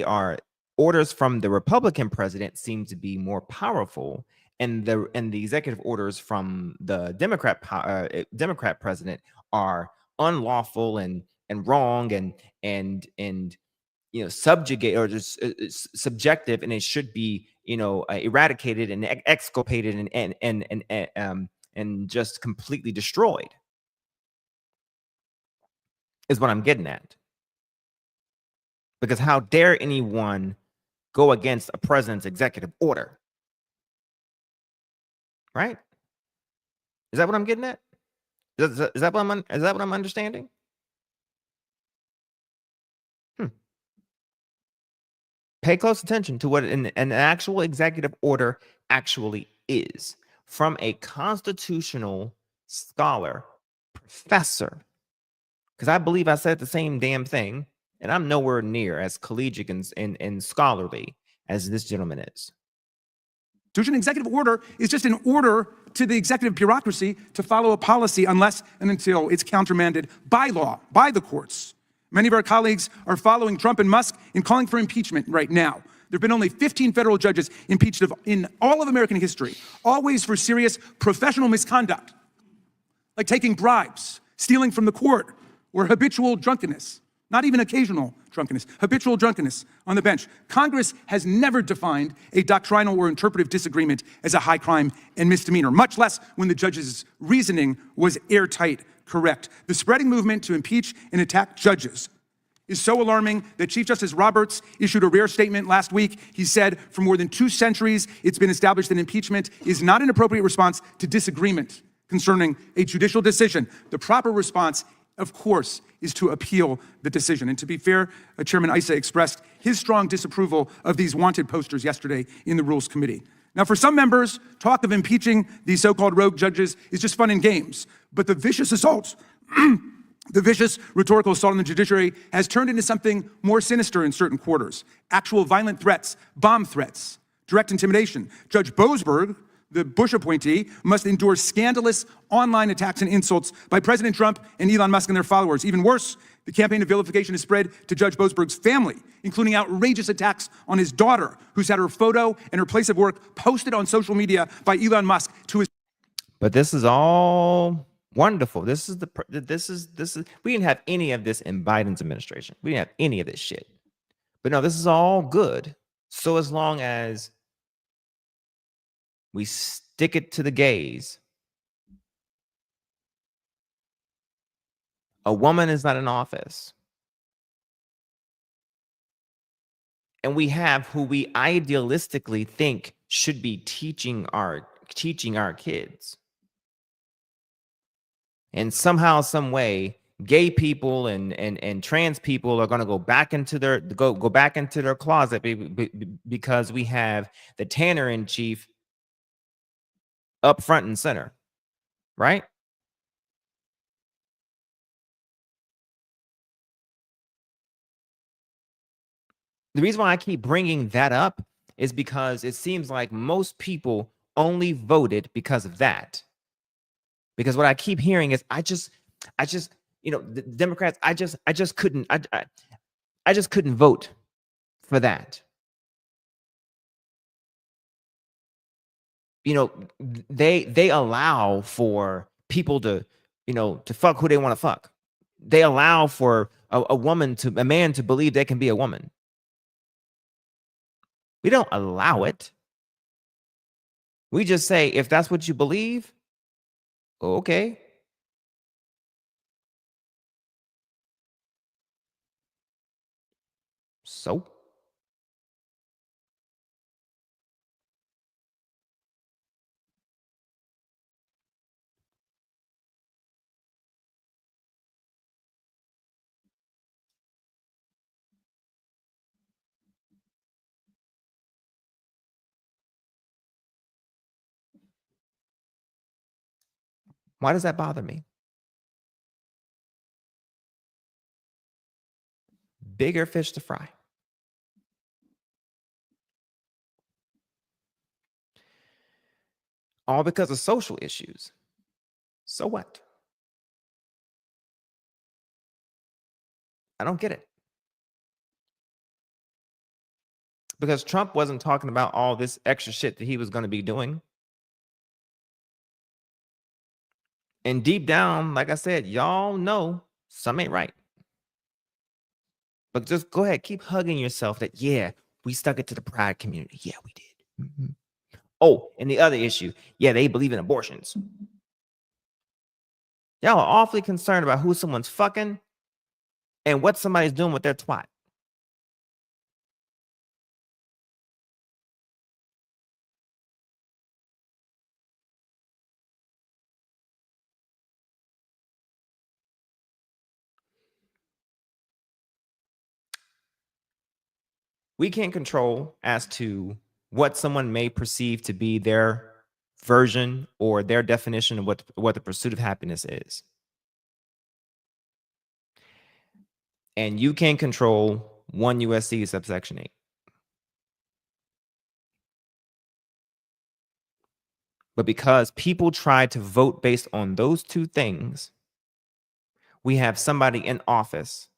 are orders from the Republican president seem to be more powerful, and the executive orders from the Democrat president are unlawful and wrong and you know, subjugate or just subjective, and it should be, you know, eradicated and exculpated and just completely destroyed, is what I'm getting at. Because how dare anyone go against a president's executive order? Right? Is that what I'm getting at? Is that what I'm understanding? Pay close attention to what an actual executive order actually is from a constitutional scholar, professor. Because I believe I said the same damn thing, and I'm nowhere near as collegiate and scholarly as this gentleman is. An executive order is just an order to the executive bureaucracy to follow a policy unless and until it's countermanded by law, by the courts. Many of our colleagues are following Trump and Musk in calling for impeachment right now. There have been only 15 federal judges impeached in all of American history, always for serious professional misconduct, like taking bribes, stealing from the court, or habitual drunkenness. Not even occasional drunkenness, habitual drunkenness on the bench. Congress has never defined a doctrinal or interpretive disagreement as a high crime and misdemeanor, much less when the judge's reasoning was airtight correct. The spreading movement to impeach and attack judges is so alarming that Chief Justice Roberts issued a rare statement last week. He said, for more than 2 centuries, it's been established that impeachment is not an appropriate response to disagreement concerning a judicial decision. The proper response, of course, is to appeal the decision. And to be fair, Chairman Issa expressed his strong disapproval of these wanted posters yesterday in the Rules Committee. Now, for some members, talk of impeaching these so-called rogue judges is just fun and games. But the vicious assaults, the vicious rhetorical assault on the judiciary has turned into something more sinister in certain quarters. Actual violent threats, bomb threats, direct intimidation. Judge Boasberg, the Bush appointee, must endure scandalous online attacks and insults by President Trump and Elon Musk and their followers. Even worse, the campaign of vilification has spread to Judge Boasberg's family, including outrageous attacks on his daughter, who's had her photo and her place of work posted on social media by Elon Musk to his. But this is all wonderful. This is we didn't have any of this in Biden's administration. We didn't have any of this shit. But no, this is all good. So as long as we stick it to the gays, a woman is not in office. And we have who we idealistically think should be teaching our kids. And somehow, some way, gay people and trans people are going to go back into their closet because we have the Tanner in chief up front and center, right? The reason why I keep bringing that up is because it seems like most people only voted because of that. Because what I keep hearing is, I just, the Democrats, I just couldn't vote for that. They allow for people to fuck who they want to fuck. They allow for a man to believe they can be a woman. We don't allow it. We just say, if that's what you believe, okay. So? Why does that bother me? Bigger fish to fry. All because of social issues. So what? I don't get it. Because Trump wasn't talking about all this extra shit that he was going to be doing. And deep down, like I said, y'all know some ain't right. But just go ahead, keep hugging yourself that, yeah, we stuck it to the pride community. Yeah, we did. Mm-hmm. Oh, and the other issue, yeah, they believe in abortions. Y'all are awfully concerned about who someone's fucking and what somebody's doing with their twat. We can't control as to what someone may perceive to be their version or their definition of what the pursuit of happiness is. And you can't control 1 USC subsection 8. But because people tried to vote based on those two things, we have somebody in office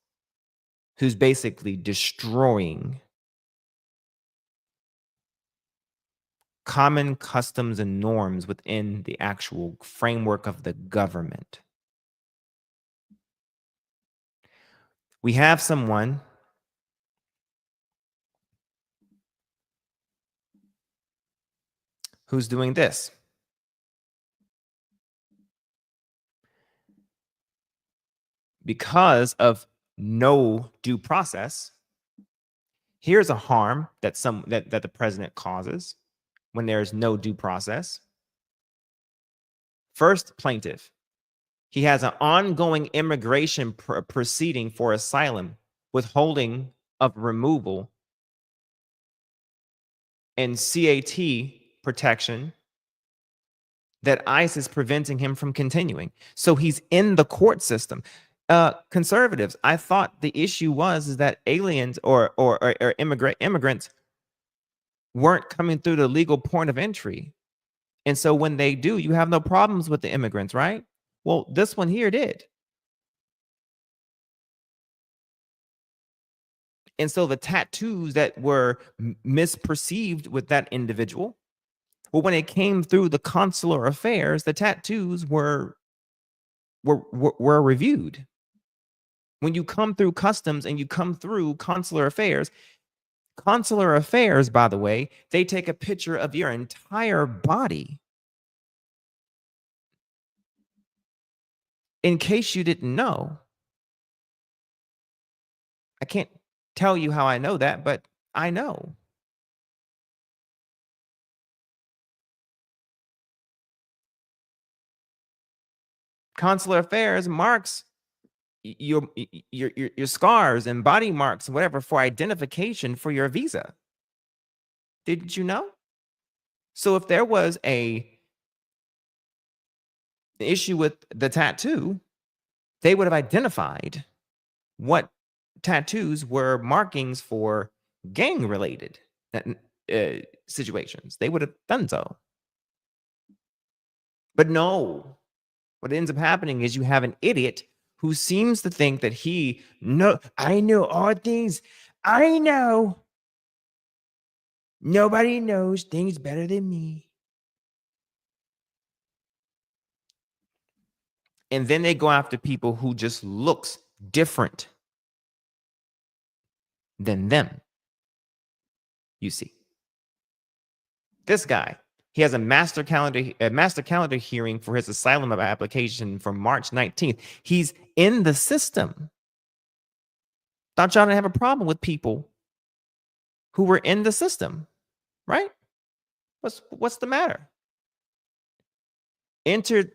who's basically destroying common customs and norms within the actual framework of the government. We have someone who's doing this. Because of no due process, here's a harm that the president causes when there's no due process. First, plaintiff. He has an ongoing immigration proceeding for asylum, withholding of removal, and CAT protection that ICE is preventing him from continuing. So he's in the court system. Conservatives, I thought the issue is that aliens or immigrants weren't coming through the legal point of entry. And so when they do, you have no problems with the immigrants, right? Well, this one here did. And so the tattoos that were misperceived with that individual, well, when it came through the consular affairs, the tattoos were reviewed. When you come through customs and you come through consular affairs, by the way, they take a picture of your entire body. In case you didn't know, I can't tell you how I know that, but I know. Consular affairs marks your scars and body marks and whatever for identification for your visa. Didn't you know? So if there was an issue with the tattoo, they would have identified what tattoos were markings for gang-related situations. They would have done so. But no, what ends up happening is you have an idiot who seems to think that I know all things. I know. Nobody knows things better than me. And then they go after people who just looks different than them. You see. This guy, he has a master calendar hearing for his asylum application for March 19th. He's in the system. Thought y'all didn't have a problem with people who were in the system, right? What's the matter? Entered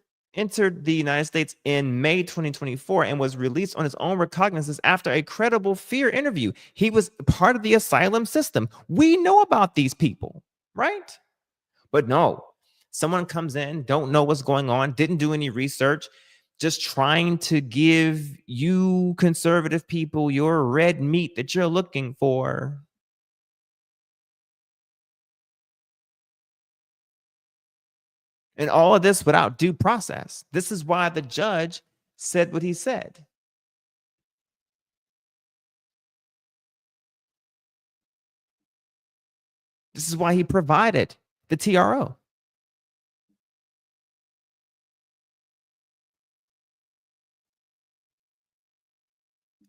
the United States in May 2024 and was released on his own recognizance after a credible fear interview. He was part of the asylum system. We know about these people, right? But no, someone comes in, don't know what's going on, didn't do any research, just trying to give you conservative people your red meat that you're looking for. And all of this without due process. This is why the judge said what he said. This is why he provided the TRO.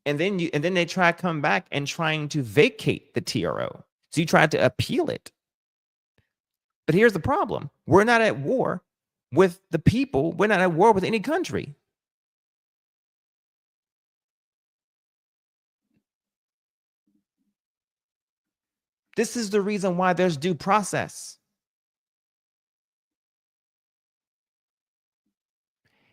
And then they try to come back and trying to vacate the TRO. So you tried to appeal it. But here's the problem. We're not at war with the people. We're not at war with any country. This is the reason why there's due process.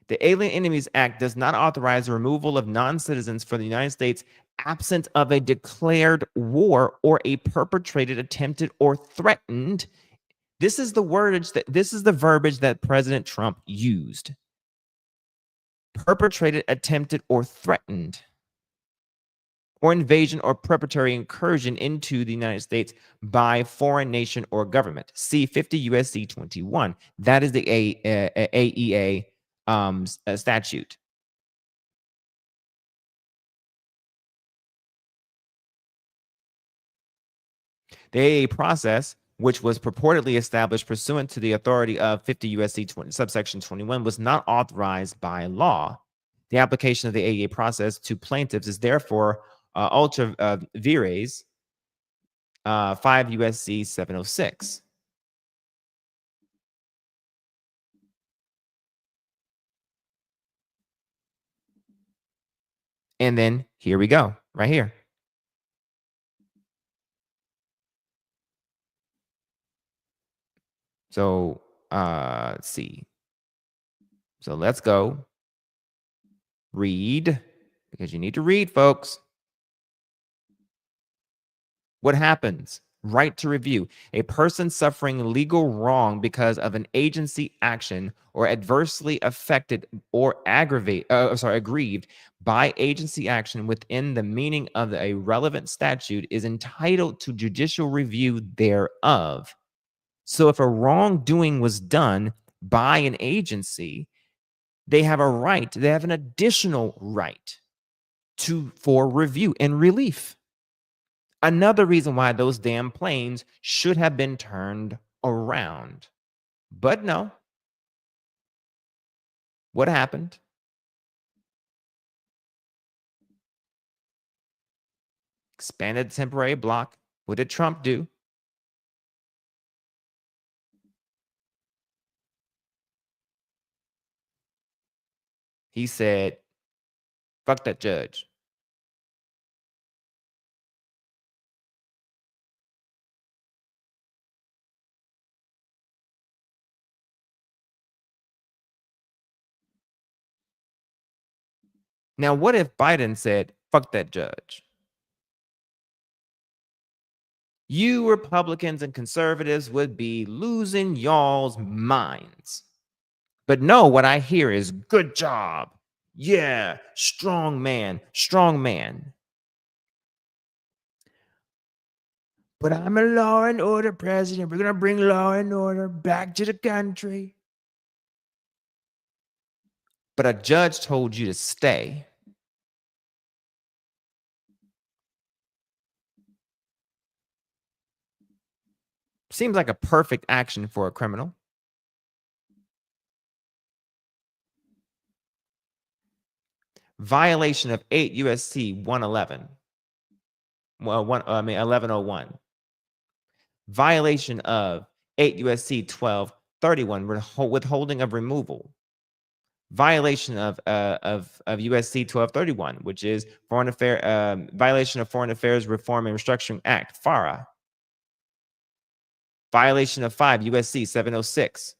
The Alien Enemies Act does not authorize the removal of non-citizens from the United States absent of a declared war or a perpetrated, attempted, or threatened. This is the verbiage that President Trump used. Perpetrated, attempted, or threatened. or invasion or preparatory incursion into the United States by foreign nation or government. See 50 U.S.C. 21. That is the AEA statute. The AEA process, which was purportedly established pursuant to the authority of 50 U.S.C. subsection 21, was not authorized by law. The application of the AEA process to plaintiffs is therefore ultra vires 5 U.S.C. 706. And then here we go, right here. So let's see. So let's go read, because you need to read, folks. What happens? Right to review. A person suffering legal wrong because of an agency action or adversely affected or aggrieved by agency action within the meaning of a relevant statute is entitled to judicial review thereof. So if a wrongdoing was done by an agency, they have a right, they have an additional right for review and relief. Another reason why those damn planes should have been turned around. But no. What happened? Expanded the temporary block. What did Trump do? He said, fuck that judge. Now, what if Biden said, fuck that judge? You Republicans and conservatives would be losing y'all's minds. But no, what I hear is good job. Yeah, strong man, strong man. But I'm a law and order president. We're going to bring law and order back to the country. But a judge told you to stay. Seems like a perfect action for a criminal. Violation of 8 U.S.C. 111. Well, 1101. Violation of 8 U.S.C. 1231, withholding of removal. Violation of USC 1231, which is violation of Foreign Affairs Reform and Restructuring Act, FARA. Violation of 5 USC 706.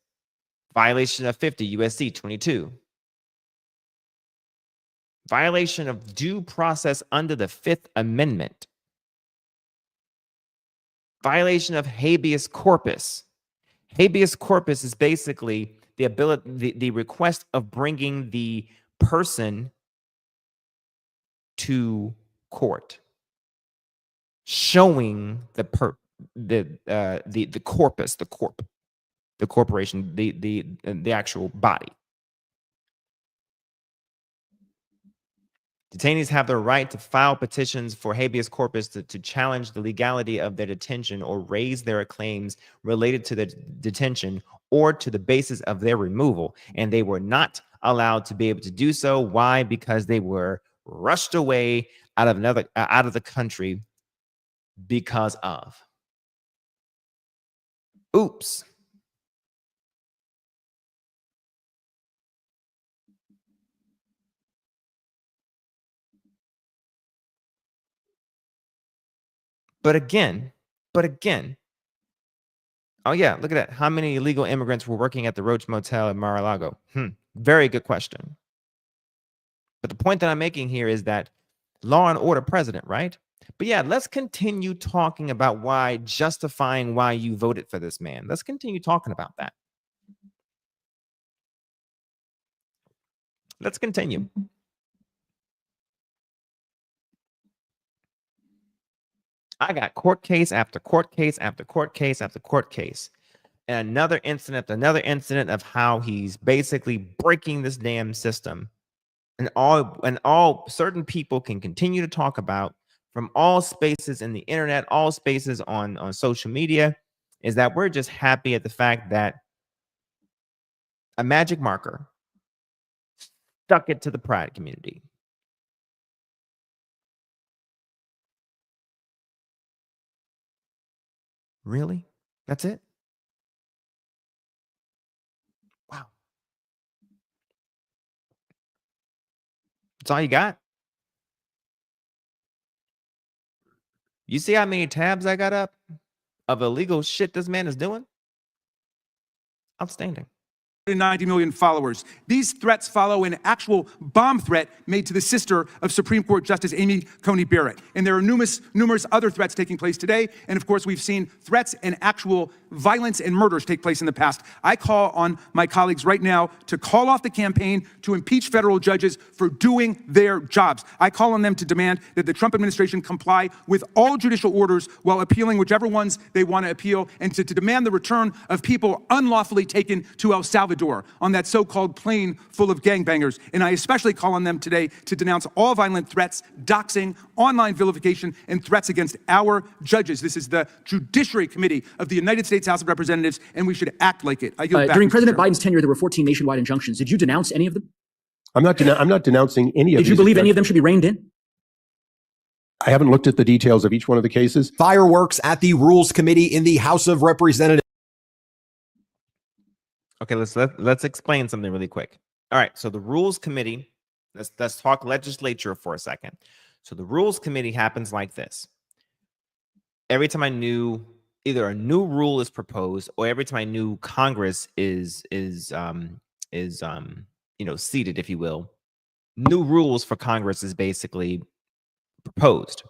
Violation of 50 USC 22. Violation of due process under the Fifth Amendment. Violation of habeas corpus. Habeas corpus is basically the request of bringing the person to court, showing the corpus, the corporation, the actual body. Detainees have the right to file petitions for habeas corpus to challenge the legality of their detention or raise their claims related to the detention or to the basis of their removal. And they were not allowed to be able to do so. Why? Because they were rushed away out of the country because of. Oops. But again, oh yeah, look at that. How many illegal immigrants were working at the Roach Motel in Mar-a-Lago? Very good question. But the point that I'm making here is that law and order president, right? But yeah, let's continue talking about justifying why you voted for this man. Let's continue talking about that. Let's continue. I got court case after court case after court case after court case. And another incident of how he's basically breaking this damn system. And all certain people can continue to talk about from all spaces in the internet, all spaces on social media, is that we're just happy at the fact that a magic marker stuck it to the pride community. Really? That's it? Wow. That's all you got? You see how many tabs I got up of illegal shit this man is doing? Outstanding. 90 million followers. These threats follow an actual bomb threat made to the sister of Supreme Court Justice Amy Coney Barrett. And there are numerous other threats taking place today. And of course, we've seen threats and actual violence and murders take place in the past. I call on my colleagues right now to call off the campaign to impeach federal judges for doing their jobs. I call on them to demand that the Trump administration comply with all judicial orders while appealing whichever ones they want to appeal, and to demand the return of people unlawfully taken to El Salvador on that so-called plane full of gangbangers. And I especially call on them today to denounce all violent threats, doxing, online vilification, and threats against our judges. This is the Judiciary Committee of the United States House of Representatives, and we should act like it. I yield back, during Mr. President Chairman. Biden's tenure, there were 14 nationwide injunctions. Did you denounce any of them? I'm not denouncing any of these. Did you believe any of them should be reined in? I haven't looked at the details of each one of the cases. Fireworks at the Rules Committee in the House of Representatives. Okay, let's explain something really quick. All right, so the Rules Committee, let's talk legislature for a second. So the Rules Committee happens like this. Every time either a new rule is proposed, or every time a new Congress is seated, if you will, new rules for Congress is basically proposed.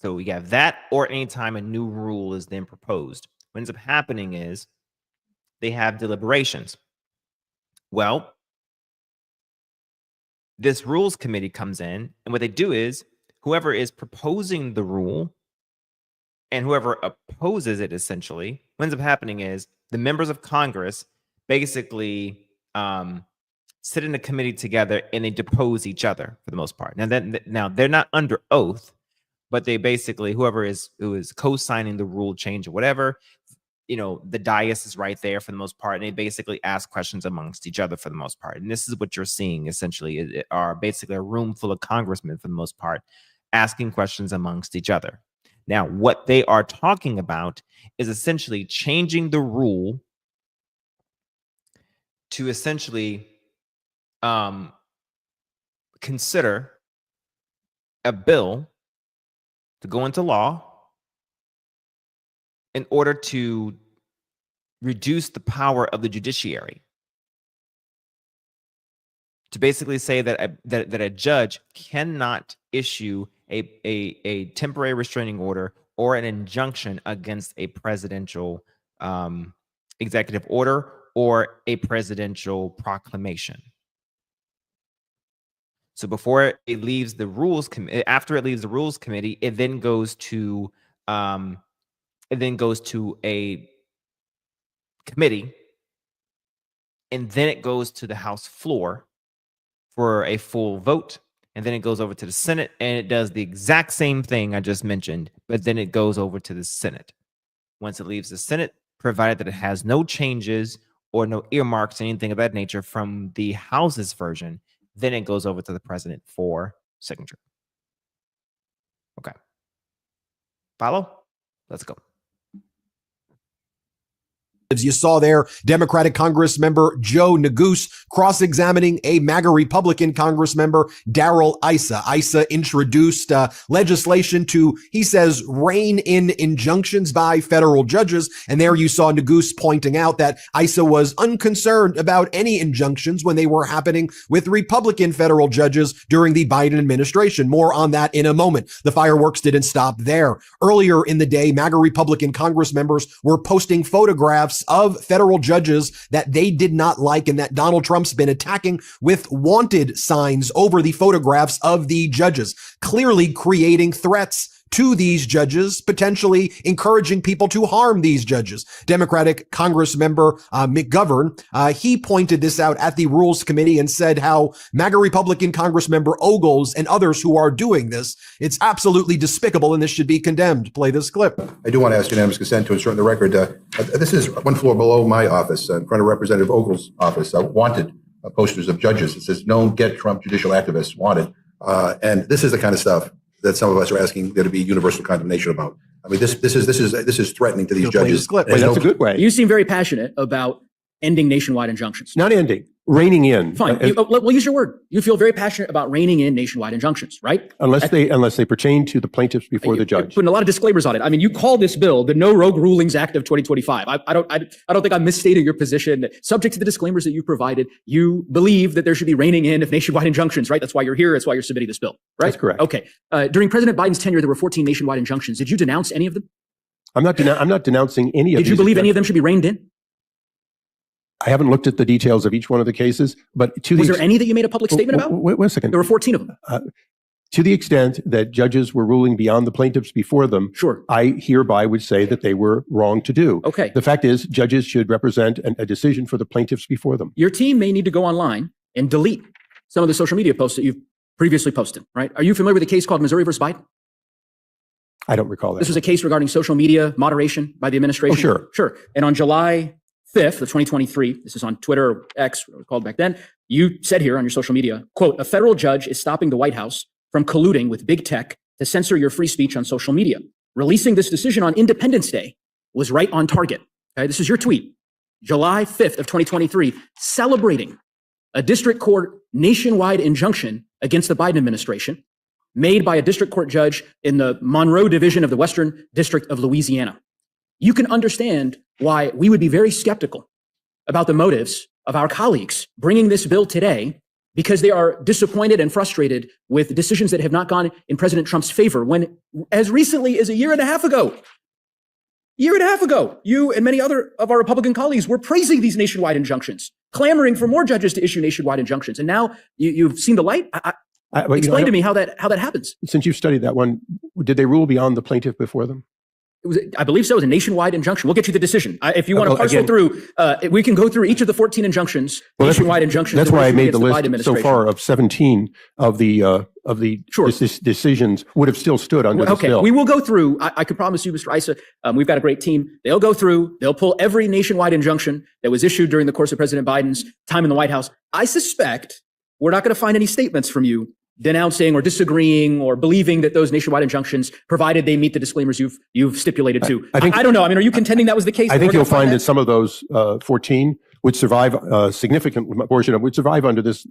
So we have that, or anytime a new rule is then proposed. What ends up happening is they have deliberations. Well, this Rules Committee comes in, and what they do is whoever is proposing the rule and whoever opposes it, essentially, what ends up happening is the members of Congress basically sit in a committee together and they depose each other for the most part. Now they're not under oath, but they basically, who is co-signing the rule change or whatever, the dais is right there for the most part, and they basically ask questions amongst each other for the most part. And this is what you're seeing, essentially, are basically a room full of congressmen for the most part, asking questions amongst each other. Now, what they are talking about is essentially changing the rule to essentially consider a bill to go into law in order to reduce the power of the judiciary. To basically say that a judge cannot issue a temporary restraining order or an injunction against a presidential executive order or a presidential proclamation. So before it leaves the Rules Committee, after it leaves the Rules Committee, it then goes to a committee, and then it goes to the House floor for a full vote, and then it goes over to the Senate, and it does the exact same thing I just mentioned, but then it goes over to the Senate. Once it leaves the Senate, provided that it has no changes or no earmarks, anything of that nature from the House's version, then it goes over to the president for signature. Okay. Follow? Let's go. You saw there Democratic Congress member Joe Neguse cross-examining a MAGA Republican Congress member, Darrell Issa. Issa introduced legislation to, he says, rein in injunctions by federal judges. And there you saw Neguse pointing out that Issa was unconcerned about any injunctions when they were happening with Republican federal judges during the Biden administration. More on that in a moment. The fireworks didn't stop there. Earlier in the day, MAGA Republican Congress members were posting photographs of federal judges that they did not like and that Donald Trump's been attacking with wanted signs over the photographs of the judges, clearly creating threats to these judges, potentially encouraging people to harm these judges. Democratic Congress member McGovern, he pointed this out at the Rules Committee and said how MAGA Republican Congress member Ogles and others who are doing this, it's absolutely despicable and this should be condemned. Play this clip. I do want to ask unanimous consent to insert in the record. This is one floor below my office, in front of Representative Ogles' office. Wanted posters of judges. It says, "Known Get Trump judicial activists wanted." And this is the kind of stuff that some of us are asking there to be universal condemnation about. I mean, this is threatening to these judges. Wait, that's a good way. You seem very passionate about ending nationwide injunctions. Not ending, reining in. Fine. We'll use your word. You feel very passionate about reining in nationwide injunctions, right? Unless they pertain to the plaintiffs before the judge. Putting a lot of disclaimers on it. I mean, you call this bill the No Rogue Rulings Act of 2025. I don't think I'm misstating your position. Subject to the disclaimers that you provided, you believe that there should be reining in of nationwide injunctions, right? That's why you're here. That's why you're submitting this bill, right? That's correct. Okay. During President Biden's tenure, there were 14 nationwide injunctions. Did you denounce any of them? I'm not denouncing any of these. Did you believe any of them should be reined in? I haven't looked at the details of each one of the cases, but was there any that you made a public statement about? Wait a second. There were 14 of them. To the extent that judges were ruling beyond the plaintiffs before them, sure, I hereby would say that they were wrong to do. Okay. The fact is, judges should represent a decision for the plaintiffs before them. Your team may need to go online and delete some of the social media posts that you've previously posted, right? Are you familiar with a case called Missouri versus Biden? I don't recall that. This was a case regarding social media moderation by the administration. Oh, sure. Sure. And on July 5th of 2023, this is on Twitter or X, what it was called back then, you said here on your social media, quote, "A federal judge is stopping the White House from colluding with big tech to censor your free speech on social media. Releasing this decision on Independence Day was right on target." Okay, this is your tweet. July 5th of 2023, celebrating a district court nationwide injunction against the Biden administration made by a district court judge in the Monroe Division of the Western District of Louisiana. You can understand why we would be very skeptical about the motives of our colleagues bringing this bill today, because they are disappointed and frustrated with decisions that have not gone in President Trump's favor, when as recently as a year and a half ago, you and many other of our Republican colleagues were praising these nationwide injunctions, clamoring for more judges to issue nationwide injunctions. And now you've seen the light. Explain to me how that happens. Since you've studied that one, did they rule beyond the plaintiff before them? I believe so. It was a nationwide injunction. We'll get you the decision. If you want to parcel through, we can go through each of the 14 injunctions, nationwide injunctions. That's why I made the list so far of 17 of the decisions would have still stood under this bill. We will go through. I can promise you, Mr. Issa, we've got a great team. They'll go through. They'll pull every nationwide injunction that was issued during the course of President Biden's time in the White House. I suspect we're not going to find any statements from you denouncing or disagreeing or believing that those nationwide injunctions, provided they meet the disclaimers you've stipulated to. I don't know. I mean, are you contending that was the case? I think you'll find that some of those 14 would survive, a significant portion of would survive under this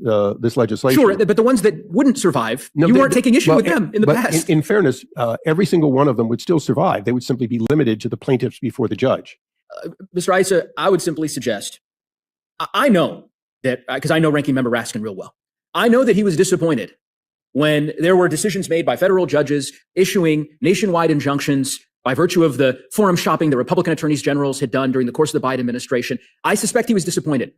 legislation. Sure, but the ones that wouldn't survive, you weren't taking issue with them in the past. In fairness, every single one of them would still survive. They would simply be limited to the plaintiffs before the judge. Mr. Issa, I would simply suggest, I know that, because I know Ranking Member Raskin real well, I know that he was disappointed when there were decisions made by federal judges issuing nationwide injunctions by virtue of the forum shopping that Republican attorneys generals had done during the course of the Biden administration. I suspect he was disappointed.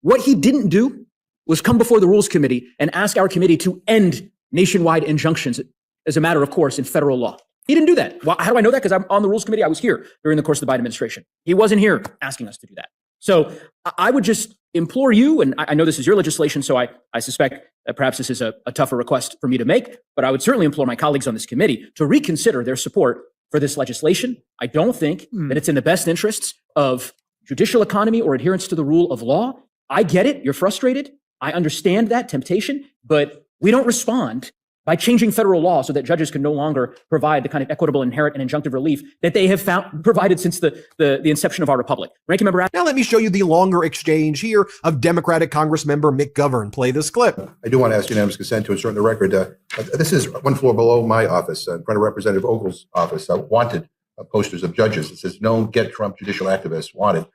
What he didn't do was come before the Rules Committee and ask our committee to end nationwide injunctions as a matter of course in federal law. He didn't do that. Well, how do I know that? Because I'm on the Rules Committee. I was here during the course of the Biden administration. He wasn't here asking us to do that. So I would just implore you, and I know this is your legislation, so I suspect that perhaps this is a tougher request for me to make, but I would certainly implore my colleagues on this committee to reconsider their support for this legislation. I don't think that it's in the best interests of judicial economy or adherence to the rule of law. I get it. You're frustrated. I understand that temptation, but we don't respond by changing federal law so that judges can no longer provide the kind of equitable, inherent, and injunctive relief that they have provided since the inception of our republic. Ranking Member. Now let me show you the longer exchange here of Democratic Congress member McGovern. Play this clip. I do want to ask unanimous consent to insert in the record. This is one floor below my office, in front of Representative Ogles' office. Wanted posters of judges. It says, "Known Get Trump judicial activists wanted."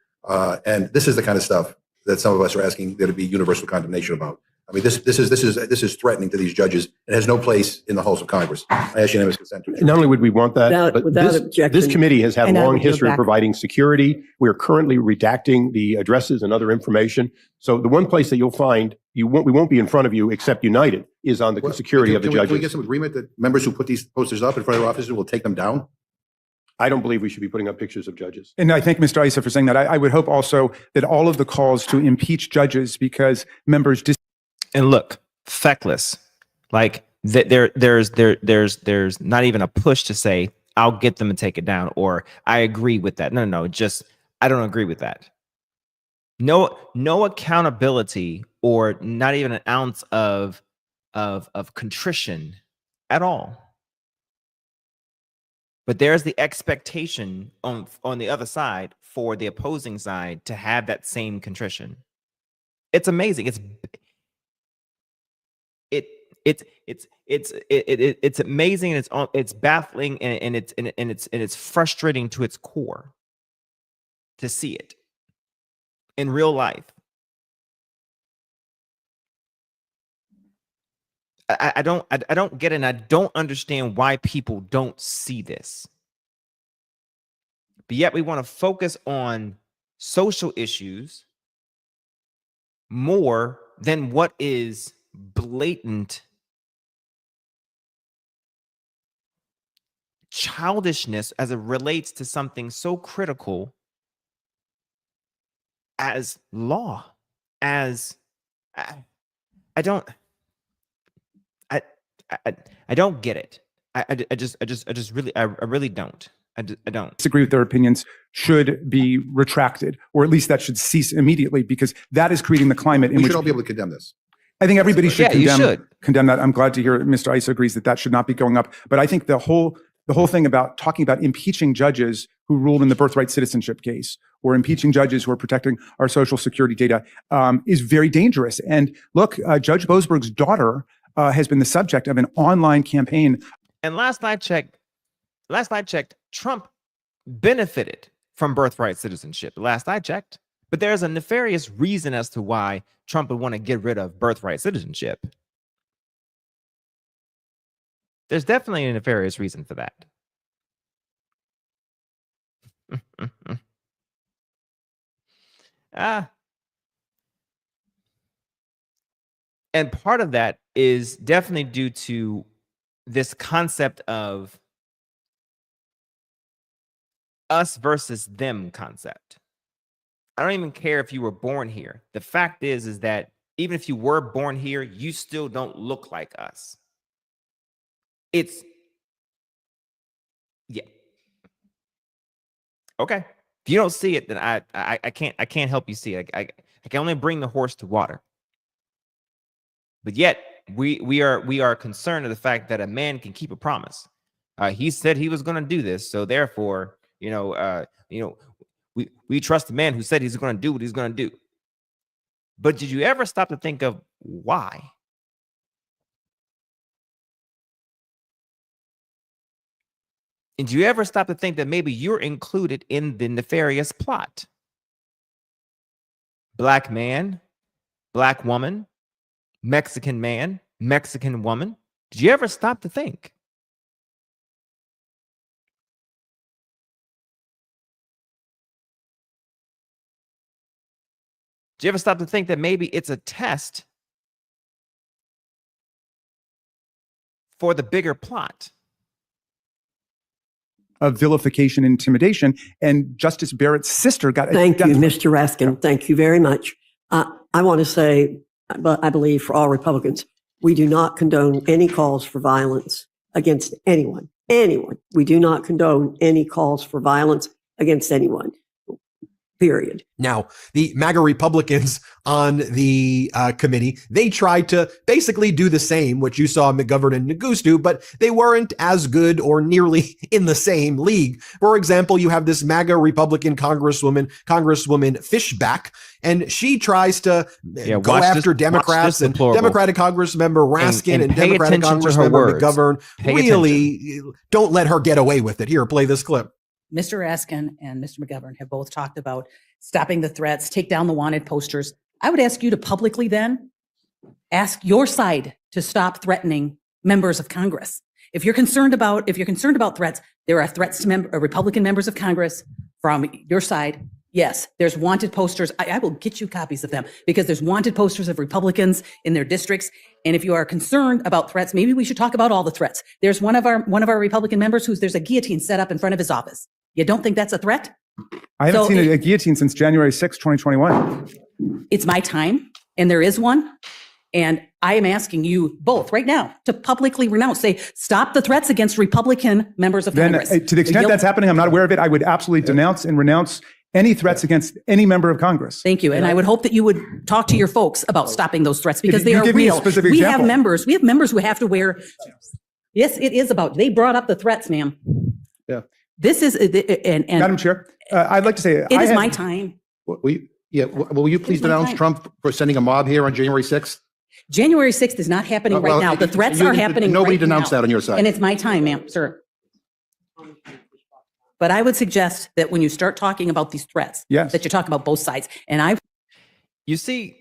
And this is the kind of stuff that some of us are asking there to be universal condemnation about. I mean, this is threatening to these judges. It has no place in the halls of Congress. I ask unanimous consent. Not only would we want that, but this committee has had a long history of providing security. We are currently redacting the addresses and other information. So the one place that you'll find we won't be in front of you except united, is on the security of the judges. Can we get some agreement that members who put these posters up in front of their offices will take them down? I don't believe we should be putting up pictures of judges. And I thank Mr. Issa for saying that. I would hope also that all of the calls to impeach judges because members And look, feckless. Like there's not even a push to say I'll get them to take it down or I agree with that. No, just I don't agree with that. No accountability or not even an ounce of contrition at all. But there's the expectation on the other side for the opposing side to have that same contrition. It's amazing. It's amazing. And it's baffling and it's frustrating to its core to see it in real life. I don't get it, and I don't understand why people don't see this. But yet we want to focus on social issues more than what is blatant childishness as it relates to something so critical as law. As I don't get it. I really don't. I don't disagree with their opinions should be retracted, or at least that should cease immediately, because that is creating the climate in We which should all be able to condemn this. I think everybody should Yeah, condemn that. I'm glad to hear Mr. Issa agrees that should not be going up. But I think the whole thing about talking about impeaching judges who ruled in the birthright citizenship case or impeaching judges who are protecting our social security data is very dangerous. And look, Judge Boasberg's daughter has been the subject of an online campaign. And last I checked, Trump benefited from birthright citizenship. Last I checked. But there's a nefarious reason as to why Trump would want to get rid of birthright citizenship. There's definitely a nefarious reason for that. And part of that is definitely due to this concept of us versus them concept. I don't even care if you were born here. The fact is that even if you were born here, you still don't look like us. It's, yeah. Okay. If you don't see it, then I can't help you see it. I can only bring the horse to water. But yet we are concerned of the fact that a man can keep a promise. He said he was going to do this, so therefore, we trust the man who said he's going to do what he's going to do. But did you ever stop to think of why? And do you ever stop to think that maybe you're included in the nefarious plot? Black man, black woman, Mexican man, Mexican woman. Did you ever stop to think? Did you ever stop to think that maybe it's a test for the bigger plot? Of vilification, intimidation, and Justice Barrett's sister got. Thank you, Mr. Raskin. Thank you very much. I want to say, but I believe for all Republicans, we do not condone any calls for violence against anyone. Anyone. We do not condone any calls for violence against anyone. Period. Now, the MAGA Republicans on the committee, they tried to basically do the same, what you saw McGovern and Neguse do, but they weren't as good or nearly in the same league. For example, you have this MAGA Republican Congresswoman Fishback, and she tries to go after Democrats and Democratic Congressmember Raskin and Democratic Congressmember McGovern. Really, don't let her get away with it. Here, play this clip. Mr. Raskin and Mr. McGovern have both talked about stopping the threats, take down the wanted posters. I would ask you to publicly then ask your side to stop threatening members of Congress. If you're concerned about threats, there are threats to Republican members of Congress from your side. Yes, there's wanted posters. I will get you copies of them because there's wanted posters of Republicans in their districts. And if you are concerned about threats, maybe we should talk about all the threats. There's one of our Republican members there's a guillotine set up in front of his office. You don't think that's a threat? I haven't seen a guillotine since January 6, 2021. It's my time, and there is one. And I am asking you both right now to publicly renounce, say, stop the threats against Republican members of Congress. To the extent that's happening, I'm not aware of it. I would absolutely denounce and renounce any threats against any member of Congress. Thank you. And I would hope that you would talk to your folks about stopping those threats because they You are give me a real. specific We example. have members who have to wear. Yes, it is about, they brought up the threats, ma'am. Yeah. This is, and Madam Chair, I'd like to say it is my time. Will you please my denounce time. Trump for sending a mob here on January 6th? January 6th is not happening right now. The threats are happening Nobody right denounced now. that on your side. And it's my time, ma'am, sir. But I would suggest that when you start talking about these threats, Yes. that you talk about both sides. And You see,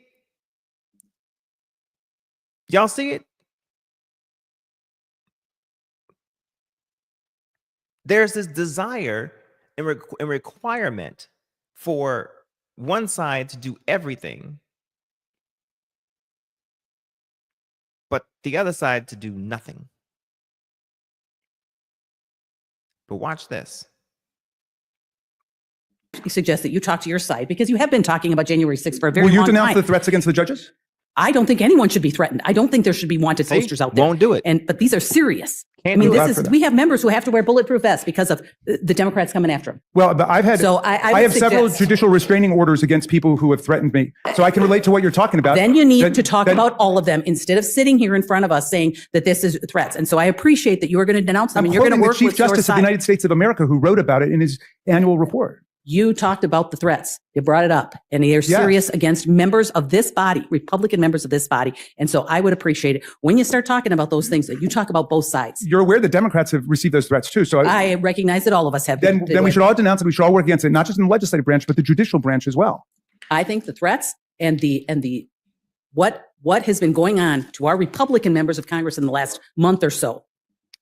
y'all see it? There's this desire and requirement for one side to do everything, but the other side to do nothing. But watch this. suggest that you talk to your side because you have been talking about January 6th for a very Will you long denounce time. the threats against the judges? I don't think anyone should be threatened. I don't think there should be wanted See? posters out there. Won't do it. But these are serious. Can't do it. We have members who have to wear bulletproof vests because of the Democrats coming after them. Well, but I've had, So I would have several suggest- judicial restraining orders against people who have threatened me. So I can relate to what you're talking about. Then you need Then- to talk then- about all of them instead of sitting here in front of us saying that this is threats. And so I appreciate that you are going to denounce them I'm and you're going to quoting the work Chief with your Justice of the side. United States of America who wrote about it in his annual report. You talked about the threats. You brought it up. And they are serious against members of this body, Republican members of this body. And so I would appreciate it when you start talking about those things that you talk about both sides. You're aware that Democrats have received those threats too. So I recognize that all of us have. then we should all denounce it. We should all work against it, not just in the legislative branch, but the judicial branch as well. I think the threats and what has been going on to our Republican members of Congress in the last month or so.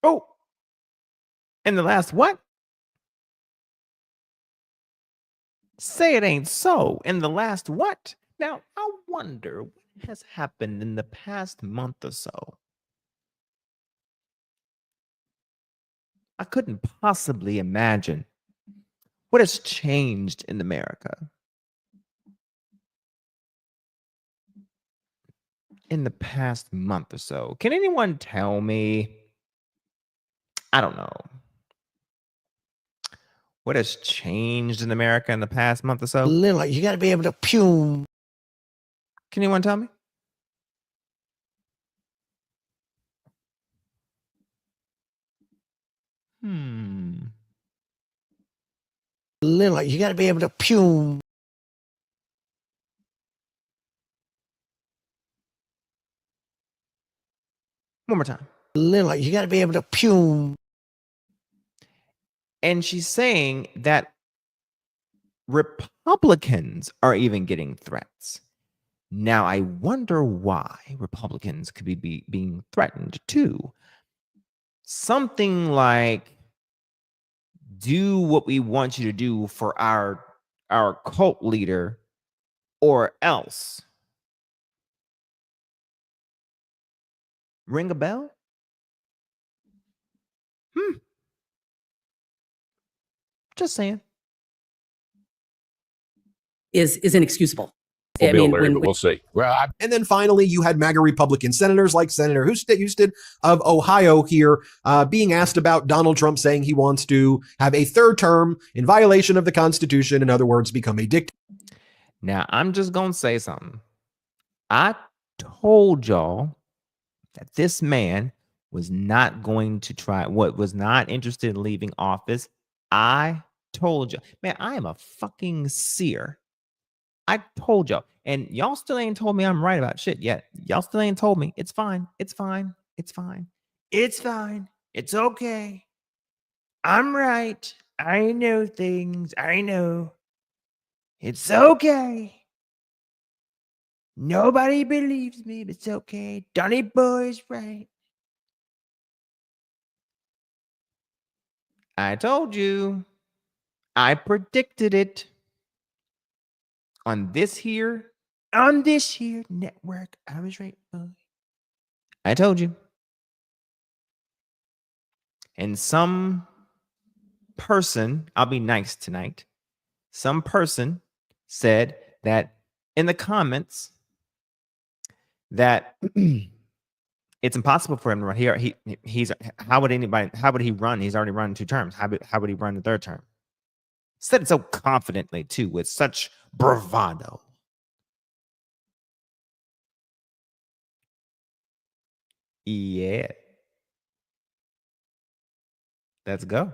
Oh, in the last what? Say it ain't so. In the last what? Now, I wonder what has happened in the past month or so. I couldn't possibly imagine what has changed in America in the past month or so. Can anyone tell me? I don't know. What has changed in America in the past month or so? Little, you got to be able to pew. Can anyone tell me? Little, you got to be able to pew. One more time. Little, you got to be able to pew. And she's saying that Republicans are even getting threats. Now, I wonder why Republicans could be being threatened too. Something like, do what we want you to do for our cult leader, or else. Ring a bell? Just saying. Is inexcusable. We'll see. And then finally, you had MAGA Republican senators like Senator Houston of Ohio here being asked about Donald Trump saying he wants to have a third term in violation of the Constitution. In other words, become a dictator. Now, I'm just going to say something. I told y'all that this man was not going to was not interested in leaving office. I told you. Man, I am a fucking seer. I told y'all. And y'all still ain't told me I'm right about shit yet. Y'all still ain't told me. It's fine. It's fine. It's fine. It's fine. It's okay. I'm right. I know things. I know. It's okay. Nobody believes me, but it's okay. Donny Boy's right. I told you. I predicted it. on this here network. I was right, boy. I told you. And some person, I'll be nice tonight. Some person said that in the comments that it's impossible for him to run. He's how would he run? He's already run 2 terms. How would he run the 3rd term? Said it so confidently too, with such bravado. Yeah. Let's go.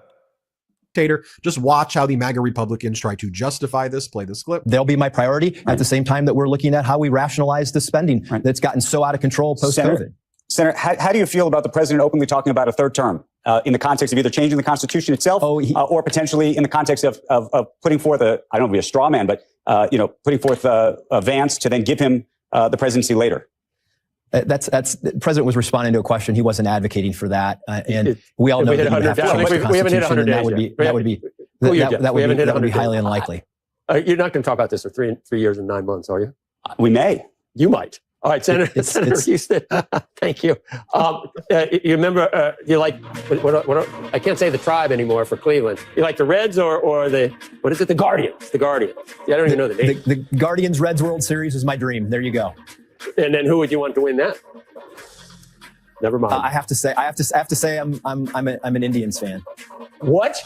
Just watch how the MAGA Republicans try to justify this. Play this clip. They'll be my priority at the same time that we're looking at how we rationalize the spending that's gotten so out of control post-COVID. Senator, how do you feel about the president openly talking about a 3rd term in the context of either changing the Constitution itself or potentially in the context of putting forth I don't know if it'd be a straw man, but putting forth a Vance to then give him the presidency later? The president was responding to a question. He wasn't advocating for that, and we all know that we have to change the Constitution, and that would be highly unlikely. You're not going to talk about this for 3 years and 9 months, are you? We may. You might. All right, Senator Houston. Thank you. You remember? You like? I can't say the Tribe anymore for Cleveland. You like the Reds or the what is it? The Guardians. The Guardians. Yeah, I don't even know the name. The Guardians Reds World Series is my dream. There you go. And then who would you want to win that? Never mind. I have to say I'm an Indians fan. What?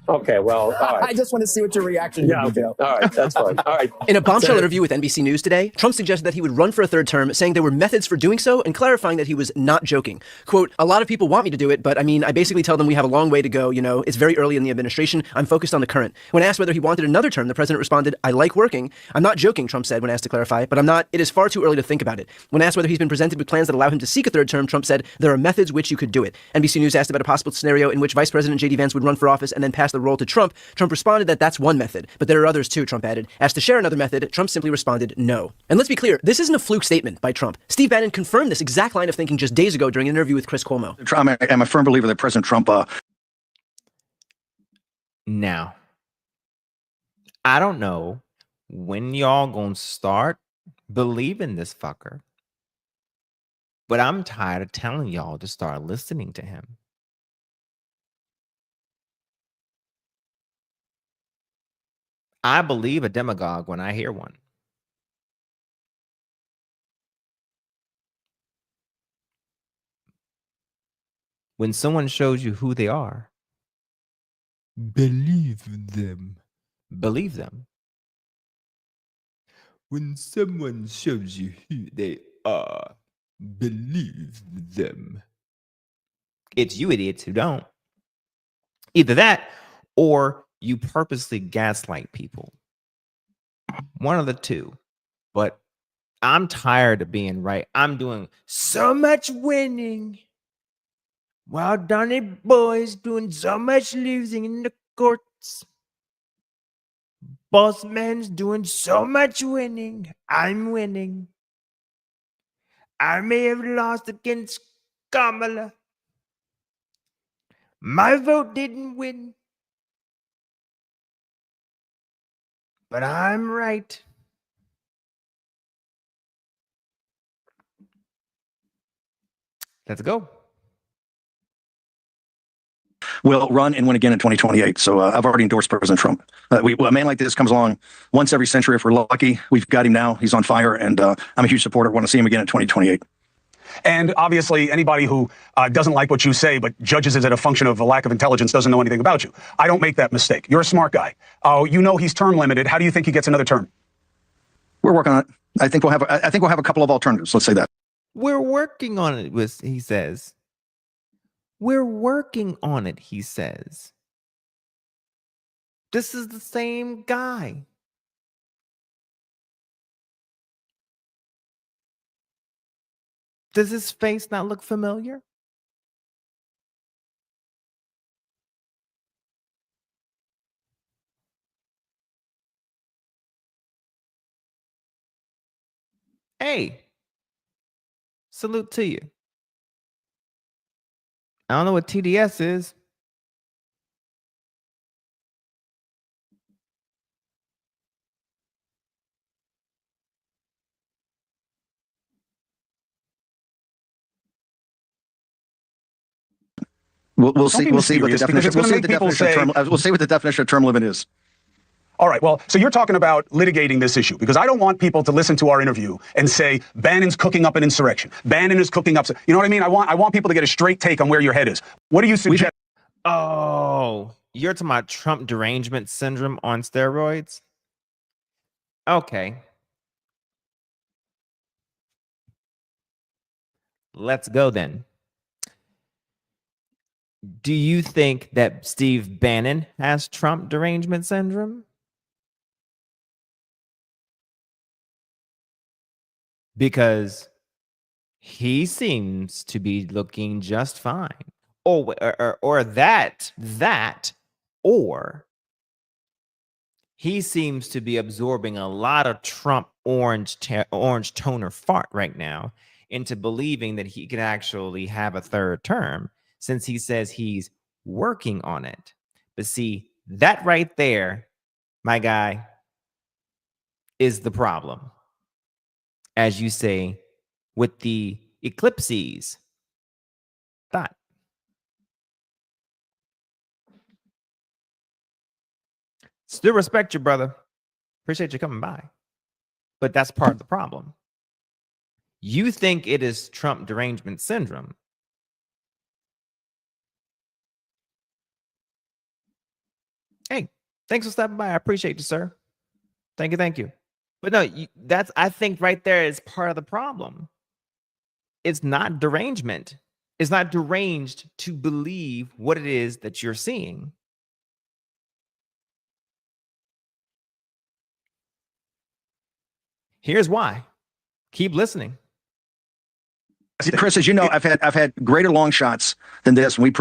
Okay, well, all right. I just want to see what your reaction would be, Joe. All right, that's fine. All right. In a bombshell interview with NBC News today, Trump suggested that he would run for a 3rd term, saying there were methods for doing so and clarifying that he was not joking. Quote, "A lot of people want me to do it, but I mean, I basically tell them we have a long way to go. You know, it's very early in the administration. I'm focused on the current." When asked whether he wanted another term, the president responded, "I like working. I'm not joking," Trump said when asked to clarify, "but I'm not. It is far too early to think about it." When asked whether he's been presented with plans that allow him to seek a 3rd term, Trump said, "There are methods which you could do it." NBC News asked about a possible scenario in which Vice President J.D. Vance would run for office and then pass the role to Trump. Trump responded that that's one method, but there are others too, Trump added. Asked to share another method, Trump simply responded no. And let's be clear, this isn't a fluke statement by Trump. Steve Bannon confirmed this exact line of thinking just days ago during an interview with Chris Cuomo. I'm a firm believer that President Trump... Now, I don't know when y'all gonna start believing this fucker, but I'm tired of telling y'all to start listening to him. I believe a demagogue when I hear one. When someone shows you who they are, believe them. Believe them. When someone shows you who they are, believe them. It's you idiots who don't. Either that or you purposely gaslight people. One of the two. But I'm tired of being right. I'm doing so much winning while Donny Boy's doing so much losing in the courts. Boss man's doing so much winning. I'm winning. I may have lost against Kamala. My vote didn't win. But I'm right. Let's go. Will run and win again in 2028. So I've already endorsed President Trump. A man like this comes along once every century if we're lucky. We've got him now. He's on fire, and I'm a huge supporter. Want to see him again in 2028. And obviously, anybody who doesn't like what you say but judges it as a function of a lack of intelligence doesn't know anything about you. I don't make that mistake. You're a smart guy. You know he's term limited. How do you think he gets another term? We're working on it. I think we'll have a couple of alternatives. Let's say that. We're working on it, he says. We're working on it, he says. This is the same guy. Does his face not look familiar? Hey, salute to you. I don't know what TDS is. We'll see. We'll see what the definition. We'll see what the definition of term limit is. All right. Well, so you're talking about litigating this issue because I don't want people to listen to our interview and say Bannon's cooking up an insurrection. Bannon is cooking up. You know what I mean? I want people to get a straight take on where your head is. What do you suggest? Oh, you're talking about Trump derangement syndrome on steroids? Okay. Let's go then. Do you think that Steve Bannon has Trump derangement syndrome? Because he seems to be looking just fine. Or he seems to be absorbing a lot of Trump orange toner fart right now into believing that he can actually have a third term, since he says he's working on it. But see, that right there, my guy, is the problem. As you say, with the eclipses. Thought. Still respect you, brother. Appreciate you coming by. But that's part of the problem. You think it is Trump derangement syndrome. Hey, thanks for stopping by. I appreciate you, sir. Thank you. But no, that's, I think right there is part of the problem. It's not derangement. It's not deranged to believe what it is that you're seeing. Here's why. Keep listening. Chris, as you know, I've had greater long shots than this. We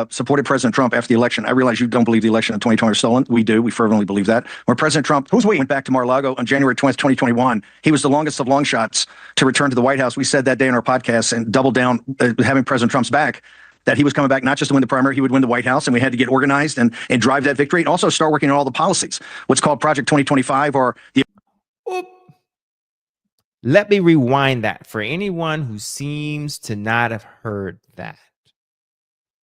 supported President Trump after the election. I realize you don't believe the election of 2020 was stolen. We do. We fervently believe that. When President Trump went back to Mar-a-Lago on January 20th, 2021, he was the longest of long shots to return to the White House. We said that day in our podcast and doubled down, having President Trump's back, that he was coming back not just to win the primary, he would win the White House, and we had to get organized and drive that victory, and also start working on all the policies. What's called Project 2025 or the... Let me rewind that for anyone who seems to not have heard that.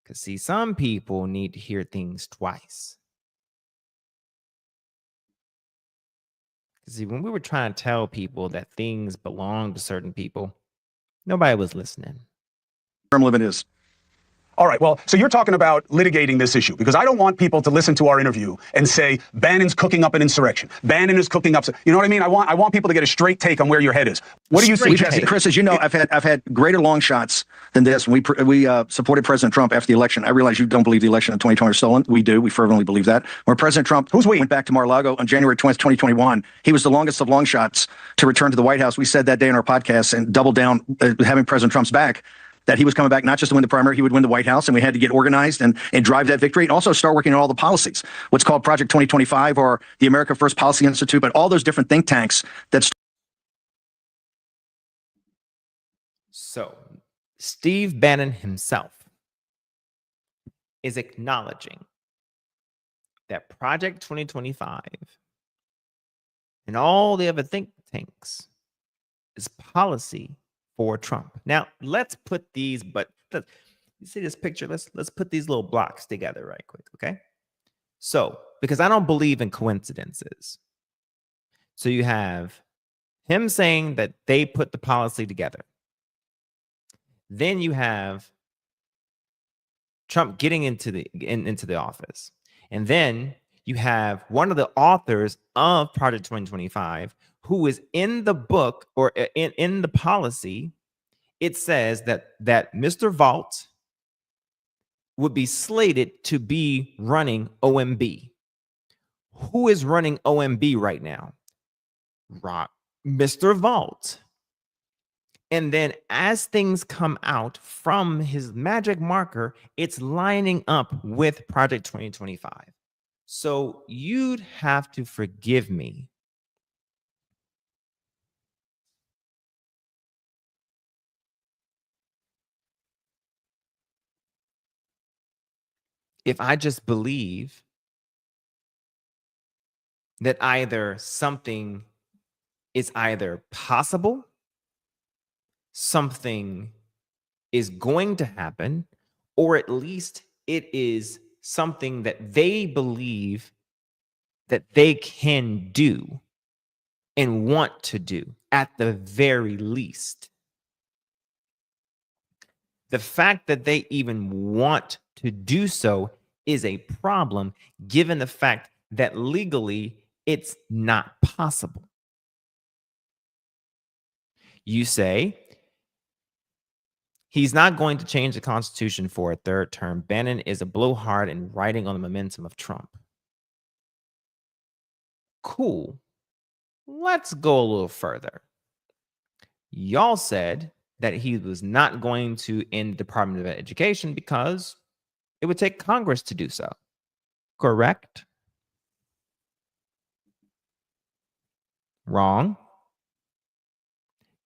Because, see, some people need to hear things twice. See, when we were trying to tell people that things belong to certain people, nobody was listening. Term limit is. All right. Well, so you're talking about litigating this issue because I don't want people to listen to our interview and say Bannon's cooking up an insurrection. Bannon is cooking up. You know what I mean? I want people to get a straight take on where your head is. What do you suggest? Chris, as you know, I've had greater long shots than this. We supported President Trump after the election. I realize you don't believe the election of 2020 was stolen. We do. We fervently believe that. When President Trump went back to Mar-a-Lago on January 20th, 2021, he was the longest of long shots to return to the White House. We said that day in our podcast and doubled down, having President Trump's back, that he was coming back not just to win the primary, he would win the White House, and we had to get organized and drive that victory, and also start working on all the policies. What's called Project 2025 or the America First Policy Institute, but all those different think tanks that's... So, Steve Bannon himself is acknowledging that Project 2025 and all the other think tanks is policy for Trump. Now, let's put these, you see this picture? Let's put these little blocks together right quick, okay? So, because I don't believe in coincidences. So you have him saying that they put the policy together. Then you have Trump getting into the office. And then you have one of the authors of Project 2025 who is in the book or in the policy. It says that Mr. Vault would be slated to be running OMB. Who is running OMB right now? Mr. Vault. And then as things come out from his magic marker, it's lining up with Project 2025. So you'd have to forgive me if I just believe that either something is either possible, something is going to happen, or at least It is something that they believe that they can do and want to do at the very least. The fact that they even want to do so is a problem, given the fact that legally it's not possible. You say he's not going to change the Constitution for a third term. Bannon is a blowhard and riding on the momentum of Trump. Cool. Let's go a little further. Y'all said that he was not going to end the Department of Education because it would take Congress to do so. Correct? Wrong.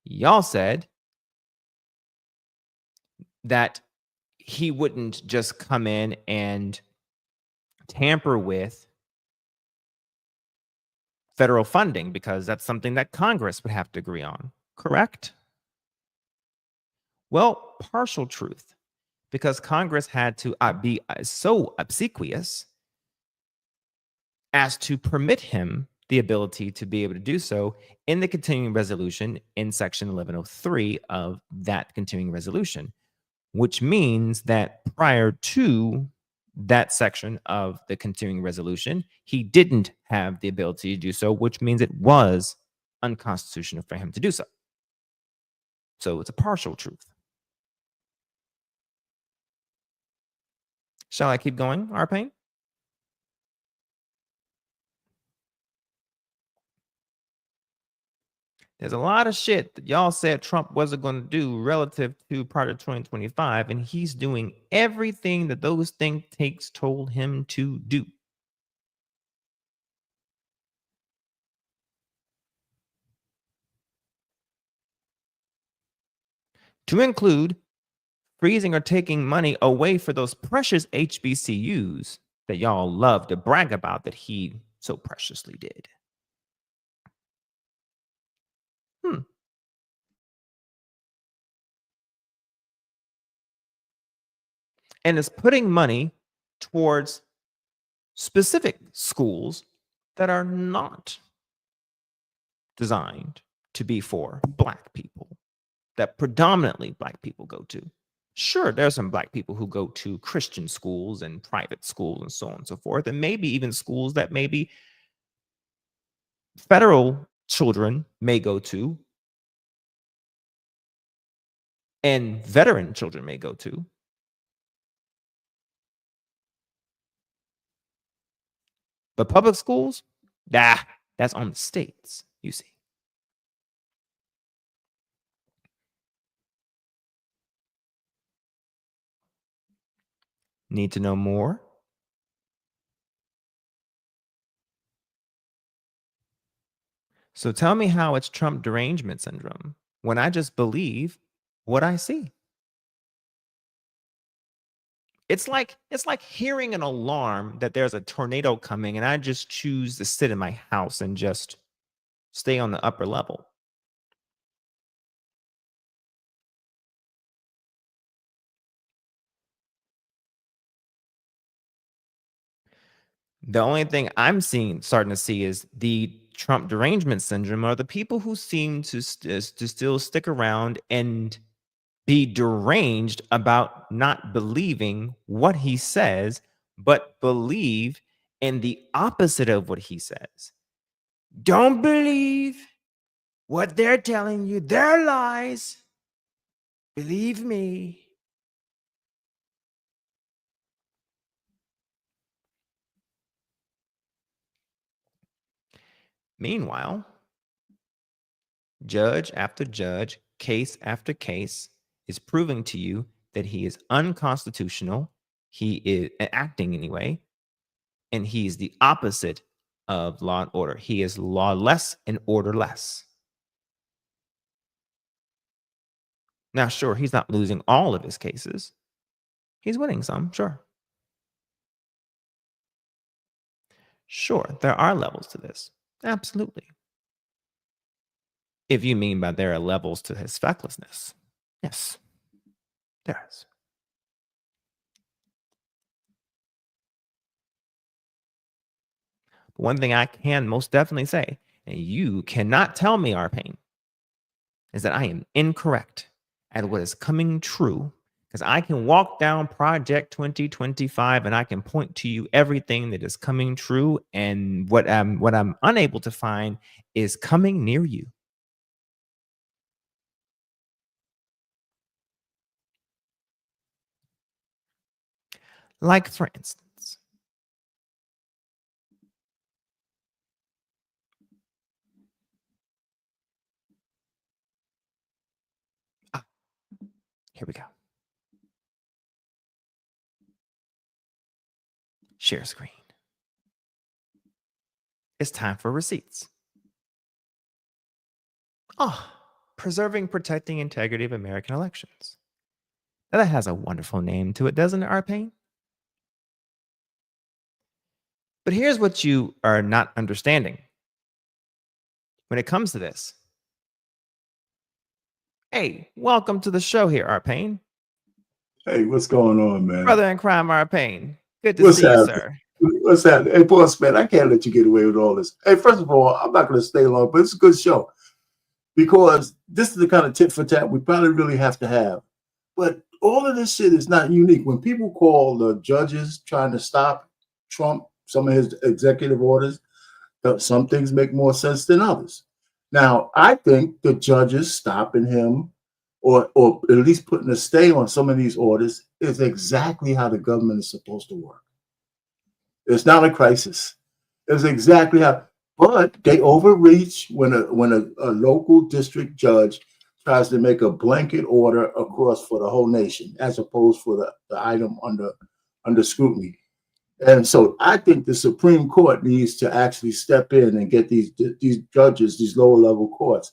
Y'all said that he wouldn't just come in and tamper with federal funding because that's something that Congress would have to agree on. Correct? Well, partial truth, because Congress had to be so obsequious as to permit him the ability to be able to do so in the continuing resolution in section 1103 of that continuing resolution, which means that prior to that section of the continuing resolution, he didn't have the ability to do so, which means it was unconstitutional for him to do so. So it's a partial truth. Shall I keep going, Arpain? There's a lot of shit that y'all said Trump wasn't going to do relative to prior to 2025, and he's doing everything that those think tanks told him to do. To include freezing or taking money away for those precious HBCUs that y'all love to brag about that he so preciously did. And is putting money towards specific schools that are not designed to be for Black people, that predominantly Black people go to. Sure, there are some Black people who go to Christian schools and private schools and so on and so forth, and maybe even schools that maybe federal children may go to and veteran children may go to. But public schools, that's on the states, you see. Need to know more? So tell me how it's Trump derangement syndrome when I just believe what I see. It's like hearing an alarm that there's a tornado coming and I just choose to sit in my house and just stay on the upper level. The only thing I'm starting to see is the Trump derangement syndrome are the people who seem to still stick around and be deranged about not believing what he says, but believe in the opposite of what he says. Don't believe what they're telling you. They're lies. Believe me. Meanwhile, judge after judge, case after case is proving to you that he is unconstitutional. He is acting anyway, and he is the opposite of law and order. He is lawless and orderless. Now, sure, he's not losing all of his cases. He's winning some, sure. Sure, there are levels to this. Absolutely. If you mean by there are levels to his fecklessness, yes, there is. But one thing I can most definitely say, and you cannot tell me, Arpain, is that I am incorrect at what is coming true, because I can walk down Project 2025 and I can point to you everything that is coming true, and what I'm unable to find is coming near you. Like, for instance, here we go. Share screen. It's time for receipts. Oh, preserving, protecting integrity of American elections. Now, that has a wonderful name to it, doesn't it, Arpain? But here's what you are not understanding when it comes to this. Hey, welcome to the show here, Arpain. Hey, what's going on, man? Brother in crime, Arpain. Good to see you, sir. What's happening? Hey, boss, man, I can't let you get away with all this. Hey, first of all, I'm not going to stay long, but it's a good show because this is the kind of tit for tat we probably really have to have. But all of this shit is not unique. When people call the judges trying to stop Trump, some of his executive orders, some things make more sense than others. Now, I think the judges stopping him or at least putting a stay on some of these orders is exactly how the government is supposed to work. It's not a crisis. It's exactly how, but they overreach when a local district judge tries to make a blanket order across for the whole nation, as opposed for the item under scrutiny. And so I think the Supreme Court needs to actually step in and get these judges, these lower level courts,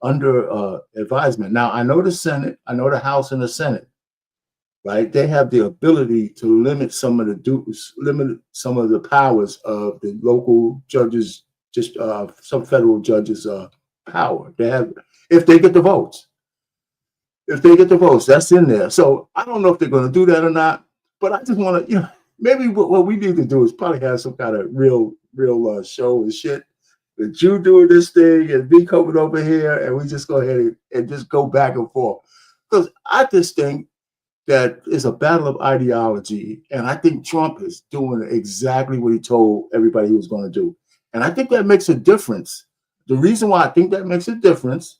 under advisement. Now, I know the Senate, I know the House and the Senate, right? They have the ability to limit some of the duties, limit some of the powers of the local judges, just some federal judges' power. They have, if they get the votes. If they get the votes, that's in there. So I don't know if they're going to do that or not, but I just want to, maybe what we need to do is probably have some kind of real show and shit. That you doing this thing and me coming over here, and we just go ahead and just go back and forth. Because I just think that it's a battle of ideology, and I think Trump is doing exactly what he told everybody he was going to do. And I think that makes a difference. The reason why I think that makes a difference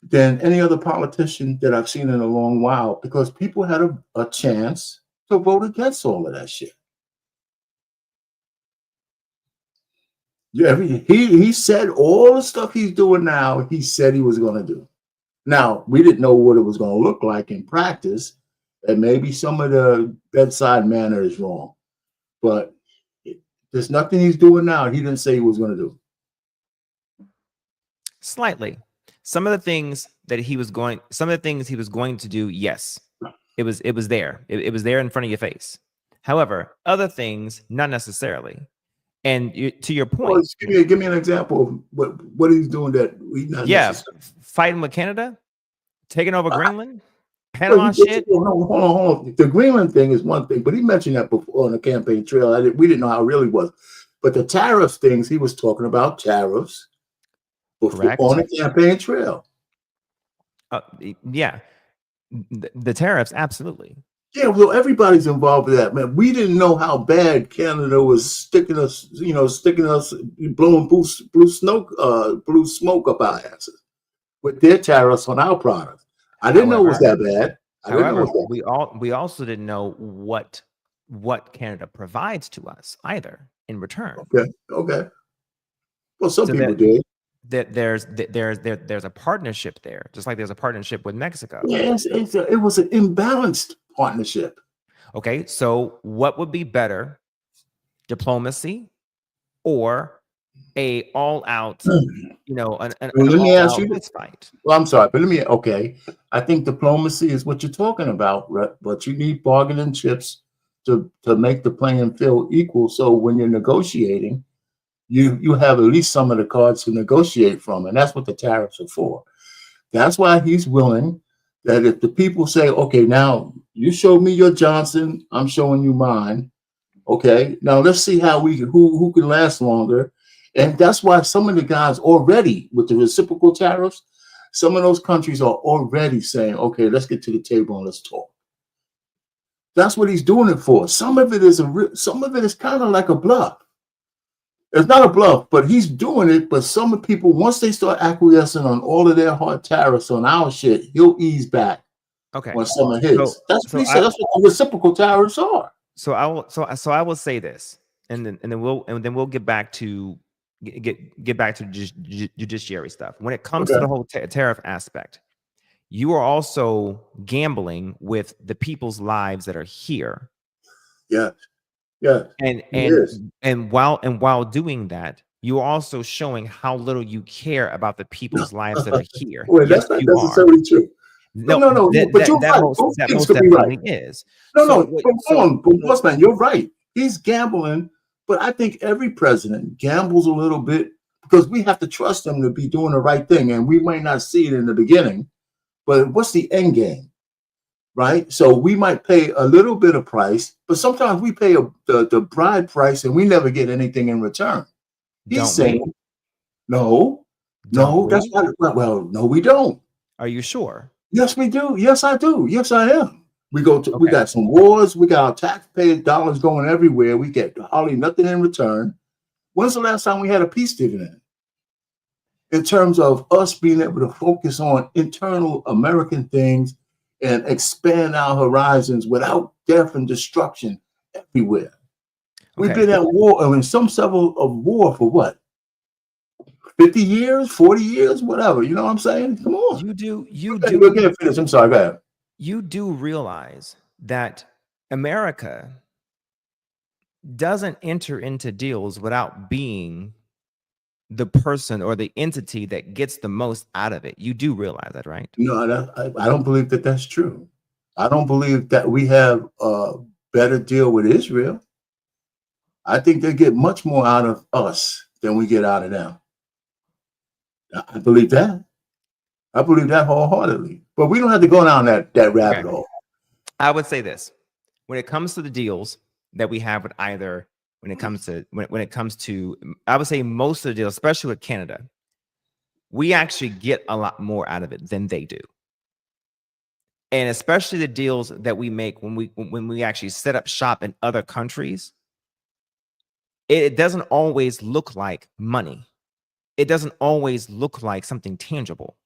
than any other politician that I've seen in a long while, because people had a chance to vote against all of that shit. Yeah, he said all the stuff he's doing now, he said he was going to do. Now, we didn't know what it was going to look like in practice, and maybe some of the bedside manner is wrong. But there's nothing he's doing now he didn't say he was going to do. Slightly. Some of the things he was going to do, yes, it was there. It was there in front of your face. However, other things, not necessarily. And to your point, give me an example of what he's doing that we not. Yeah, fighting with Canada, taking over Greenland, Panama shit. Hold on. The Greenland thing is one thing, but he mentioned that before on the campaign trail. We didn't know how it really was. But the tariffs things, he was talking about tariffs before, on the campaign trail. Yeah, the tariffs, absolutely. Yeah, well, everybody's involved with that, man. We didn't know how bad Canada was sticking us, blowing blue smoke up our asses with their tariffs on our products. I didn't know it was that bad. However, we also didn't know what Canada provides to us either in return. Okay. Well, some people did. There's a partnership there, just like there's a partnership with Mexico. Yes, it was an imbalanced partnership. Okay, so what would be better, diplomacy or a all-out, let me ask you this fight? Well, I'm sorry, but I think diplomacy is what you're talking about, right? But you need bargaining chips to make the playing field equal. So when you're negotiating, you have at least some of the cards to negotiate from, and that's what the tariffs are for. That's why he's willing that if the people say, okay, now you show me your Johnson, I'm showing you mine, Okay, now let's see how who can last longer. And that's why some of the guys already with the reciprocal tariffs, some of those countries are already saying, okay, let's get to the table and let's talk. That's what he's doing it for. Some of it is kind of like a bluff. It's not a bluff, but he's doing it. But some of the people, once they start acquiescing on all of their hard tariffs on our shit, he'll ease back on some of his. That's what he said. That's what the reciprocal tariffs are. So I will say this, and then we'll get back to judiciary stuff. When it comes to the whole tariff aspect, you are also gambling with the people's lives that are here. Yeah. Yeah. And while doing that, you're also showing how little you care about the people's lives that are here. Well, yes, that's not necessarily true. No. But you're right. Both things could be right. But man, you're right. He's gambling, but I think every president gambles a little bit because we have to trust him to be doing the right thing, and we might not see it in the beginning. But what's the end game, right? So we might pay a little bit of price, but sometimes we pay the bride price and we never get anything in return. He's saying, no, that's not. Well, no, we don't. Are you sure? Yes, we do. Yes, I do. Yes, I am. We got some wars. We got our taxpayer dollars going everywhere. We get hardly nothing in return. When's the last time we had a peace dividend? In terms of us being able to focus on internal American things and expand our horizons without death and destruction everywhere. We've been at war, in some level of war for what? 50 years, 40 years, whatever. You know what I'm saying? Come on. You do. Finish. I'm sorry, go ahead. You do realize that America doesn't enter into deals without being the person or the entity that gets the most out of it. You do realize that, right? No, I don't believe that that's true. I don't believe that we have a better deal with Israel. I think they get much more out of us than we get out of them. I believe that. I believe that wholeheartedly. But we don't have to go down that rabbit hole. I would say this. When it comes to the deals that we have with either, when it comes to, I would say most of the deals, especially with Canada, we actually get a lot more out of it than they do. And especially the deals that we make when we actually set up shop in other countries, it doesn't always look like money. It doesn't always look like something tangible.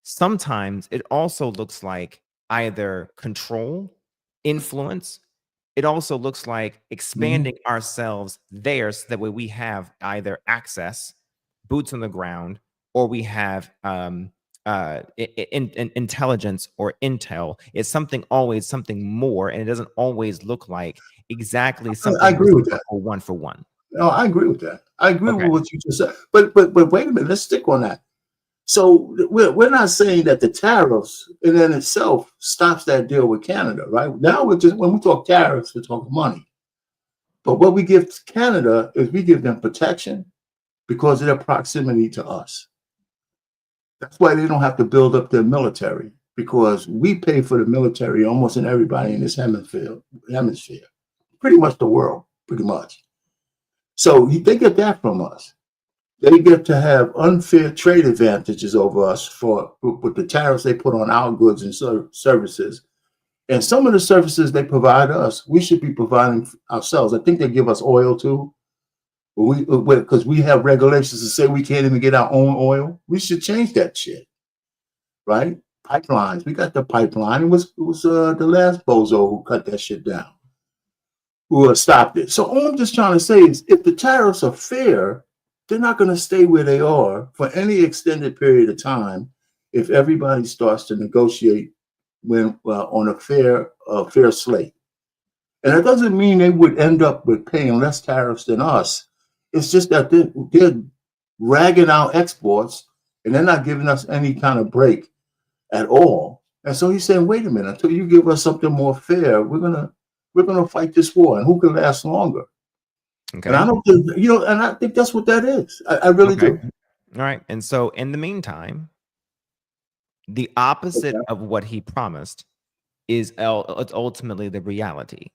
Sometimes it also looks like either control, influence. It also looks like expanding ourselves there so that way we have either access, boots on the ground, or we have intelligence or intel. It's always something more, and it doesn't always look like exactly something. I agree with that. One for one. No, I agree with that. I agree with what you just said. But wait a minute. Let's stick on that. So we're not saying that the tariffs in and itself stops that deal with Canada, right? Now when we talk tariffs, we're talking money. But what we give to Canada is we give them protection because of their proximity to us. That's why they don't have to build up their military, because we pay for the military almost in everybody in this hemisphere, pretty much the world, pretty much. So they get that from us. They get to have unfair trade advantages over us with the tariffs they put on our goods and services. And some of the services they provide us, we should be providing ourselves. I think they give us oil too. Because we have regulations to say we can't even get our own oil. We should change that shit, right? Pipelines. We got the pipeline. It was the last bozo who cut that shit down, who stopped it. So all I'm just trying to say is if the tariffs are fair, they're not going to stay where they are for any extended period of time if everybody starts to negotiate on a fair slate. And it doesn't mean they would end up with paying less tariffs than us. It's just that they're ragging our exports and they're not giving us any kind of break at all. And so he's saying, wait a minute, until you give us something more fair, we're gonna fight this war, and who can last longer? Okay. And I don't think, and I think that's what that is. I really do. All right. And so in the meantime, the opposite of what he promised is ultimately the reality.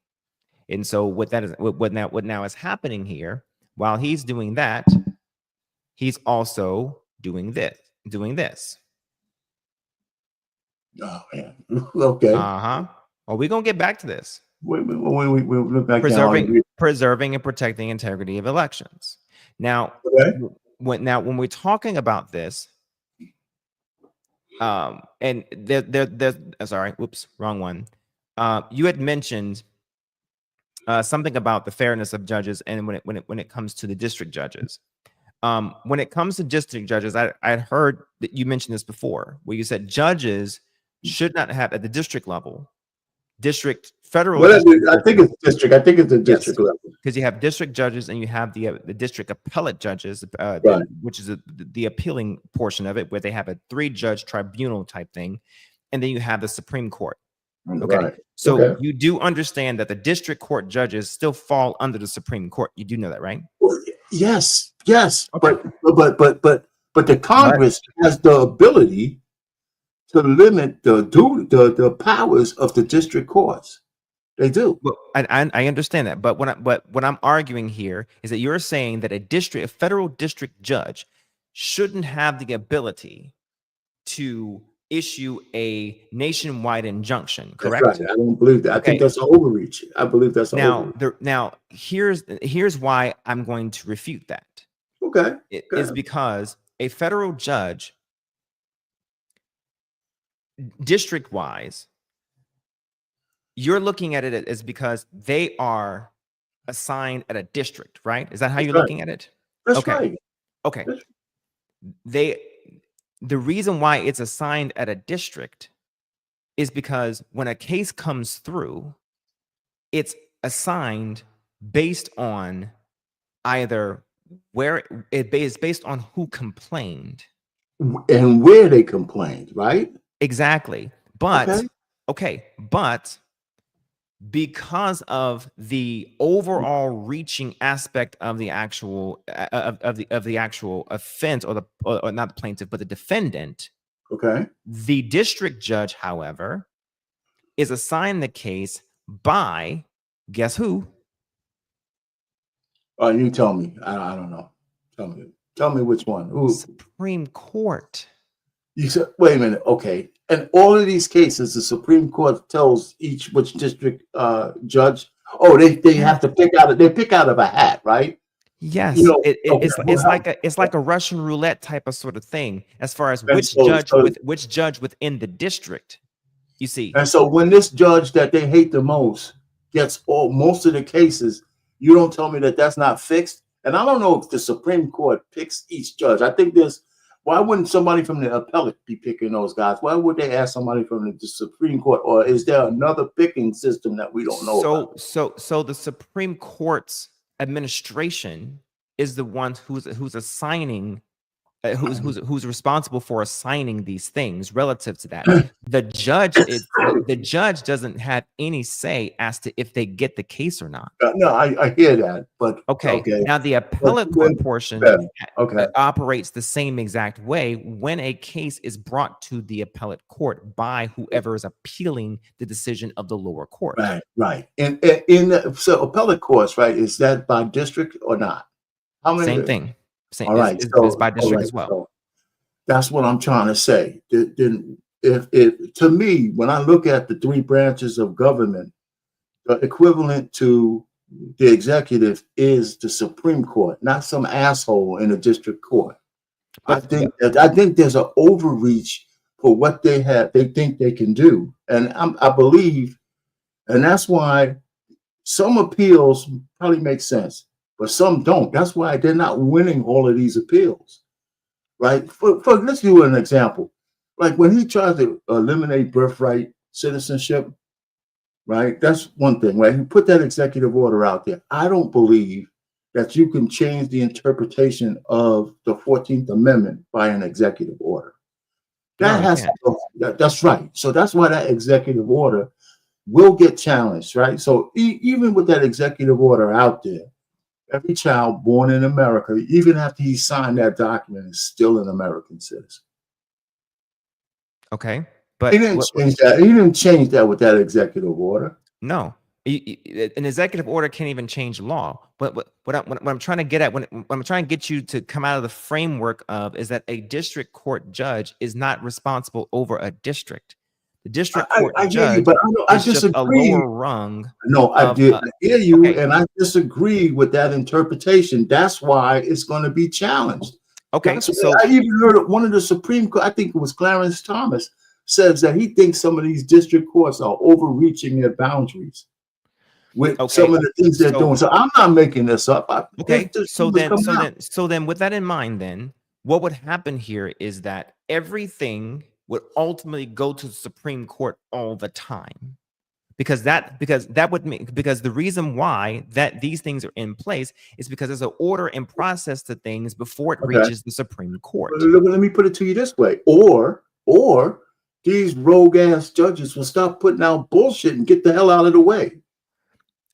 And so what now is happening here, while he's doing that, he's also doing this. Oh man. Okay. Uh-huh. Oh, we're gonna get back to this. We look back Preserving and protecting integrity of elections. Now, when we're talking about this, and there's sorry, whoops, wrong one. You had mentioned something about the fairness of judges, and when it comes to the district judges. When it comes to district judges, I heard that you mentioned this before, where you said judges should not have at the district level, federal. Well, I think it's district. I think it's the district level. Because you have district judges and you have the district appellate judges, which is the appealing portion of it, where they have a 3-judge tribunal type thing, and then you have the Supreme Court. Okay, right. So you do understand that the district court judges still fall under the Supreme Court. You do know that, right? Well, yes. Okay. But the Congress has the ability to limit the powers of the district courts. They do. Well, I understand that, but what I'm arguing here is that you're saying that a federal district judge shouldn't have the ability to issue a nationwide injunction, correct? That's right. I don't believe that. I think that's an overreach. I believe that's an overreach. Now here's why I'm going to refute that. Okay. It is because a federal judge, district-wise, you're looking at it as because they are assigned at a district, right? Is that how you're looking at it? That's right. Okay. The reason why it's assigned at a district is because when a case comes through, it's assigned based on either where it is based on who complained and where they complained, right? Exactly. But but because of the overall reaching aspect of the actual of the actual offense, or not the plaintiff but the defendant, the district judge, however, is assigned the case by, guess who? You tell me. I don't know. Tell me which one. Who? Supreme Court. You said, wait a minute. Okay. And all of these cases, the Supreme Court tells which district judge. Oh, they have to pick out. They pick out of a hat, right? Yes. It's like a Russian roulette type of sort of thing, as far as which judge within the district. You see. And so when this judge that they hate the most gets most of the cases, you don't tell me that that's not fixed. And I don't know if the Supreme Court picks each judge. I think why wouldn't somebody from the appellate be picking those guys? Why would they ask somebody from the Supreme Court? Or is there another picking system that we don't know about? So the Supreme Court's administration is the one who's assigning, who's responsible for assigning these things relative to that. The judge doesn't have any say as to if they get the case or not. No, I hear that, but now the appellate court portion operates the same exact way when a case is brought to the appellate court by whoever is appealing the decision of the lower court. Right. And so appellate courts, right? Is that by district or not? How many? Same thing. All right, it's by district as well. So that's what I'm trying to say. Then, if to me, when I look at the 3 branches of government, the equivalent to the executive is the Supreme Court, not some asshole in a district court. I think there's an overreach for what they think they can do, and I believe, and that's why some appeals probably make sense, but some don't. That's why they're not winning all of these appeals, right? Let's do an example. Like when he tries to eliminate birthright citizenship, right? That's one thing, right? He put that executive order out there. I don't believe that you can change the interpretation of the 14th Amendment by an executive order. That's right. So that's why that executive order will get challenged, right? So even with that executive order out there, every child born in America, even after he signed that document, is still an American citizen. Okay, but he didn't change that. He didn't change that with that executive order. No, An executive order can't even change law. But what I'm trying to get at, what I'm trying to get you to come out of the framework of, is that a district court judge is not responsible over a district. The district court I hear you, judge but I is just disagree. a lower rung. No, I hear you, okay. and I disagree with that interpretation. That's why it's going to be challenged. Okay, so I even heard one of the Supreme Court, I think it was Clarence Thomas, says that he thinks some of these district courts are overreaching their boundaries with some of the things they're doing. So I'm not making this up. So then with that in mind, then what would happen here is that everything would ultimately go to the Supreme Court all the time. Because the reason why that these things are in place is because there's an order and process to things before it reaches the Supreme Court. Let me put it to you this way. Or these rogue ass judges will stop putting out bullshit and get the hell out of the way.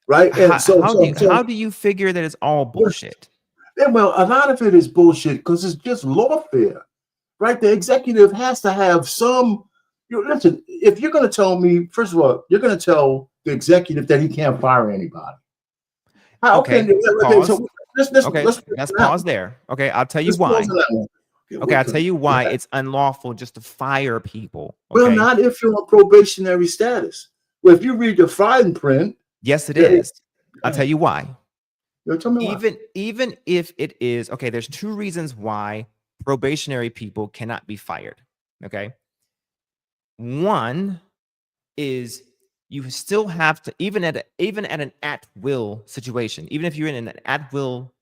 Right? And how do you figure that it's all bullshit? Well, a lot of it is bullshit because it's just lawfare. Right? The executive has to have some. Listen, if you're going to tell me, first of all, you're going to tell the executive that he can't fire anybody. Let's pause there. Okay, I'll tell you why. I'll tell you why it's unlawful just to fire people. Okay? Well, not if you're on probationary status. Well, if you read the fine print. Yes, it is. I'll tell you why. Tell me why. Even if it is, okay, there's two reasons why probationary people cannot be fired. Okay. One is you still have to, even at an at-will situation, even if you're in an at-will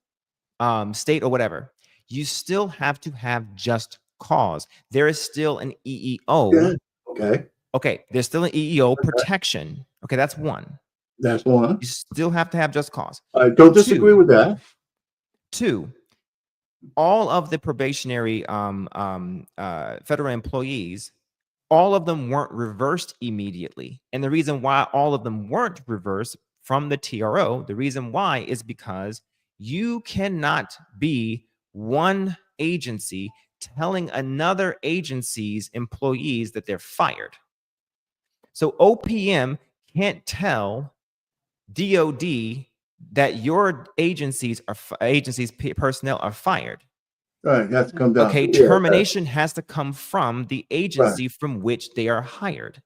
state or whatever, you still have to have just cause. There is still an EEO. Yeah. Okay. There's still an EEO protection. Okay, that's one. That's one. You still have to have just cause. I don't disagree with that. Two, all of the probationary federal employees, all of them weren't reversed immediately. And the reason why all of them weren't reversed from the TRO, the reason why is because you cannot be one agency telling another agency's employees that they're fired. So OPM can't tell DOD that your agency's personnel are fired. Right, has to come down. Okay, termination has to come from the agency from which they are hired.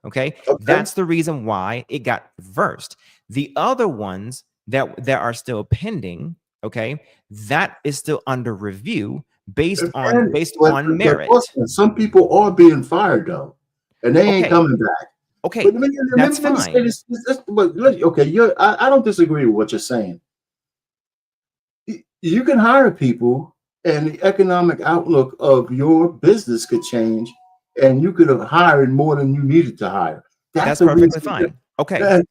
Okay, that's the reason why it got reversed. The other ones that are still pending, okay, that is still under review based on merit. Some people are being fired though, and they ain't coming back. Okay, that's fine. I don't disagree with what you're saying. You can hire people, and the economic outlook of your business could change, and you could have hired more than you needed to hire. That's perfectly fine. Okay.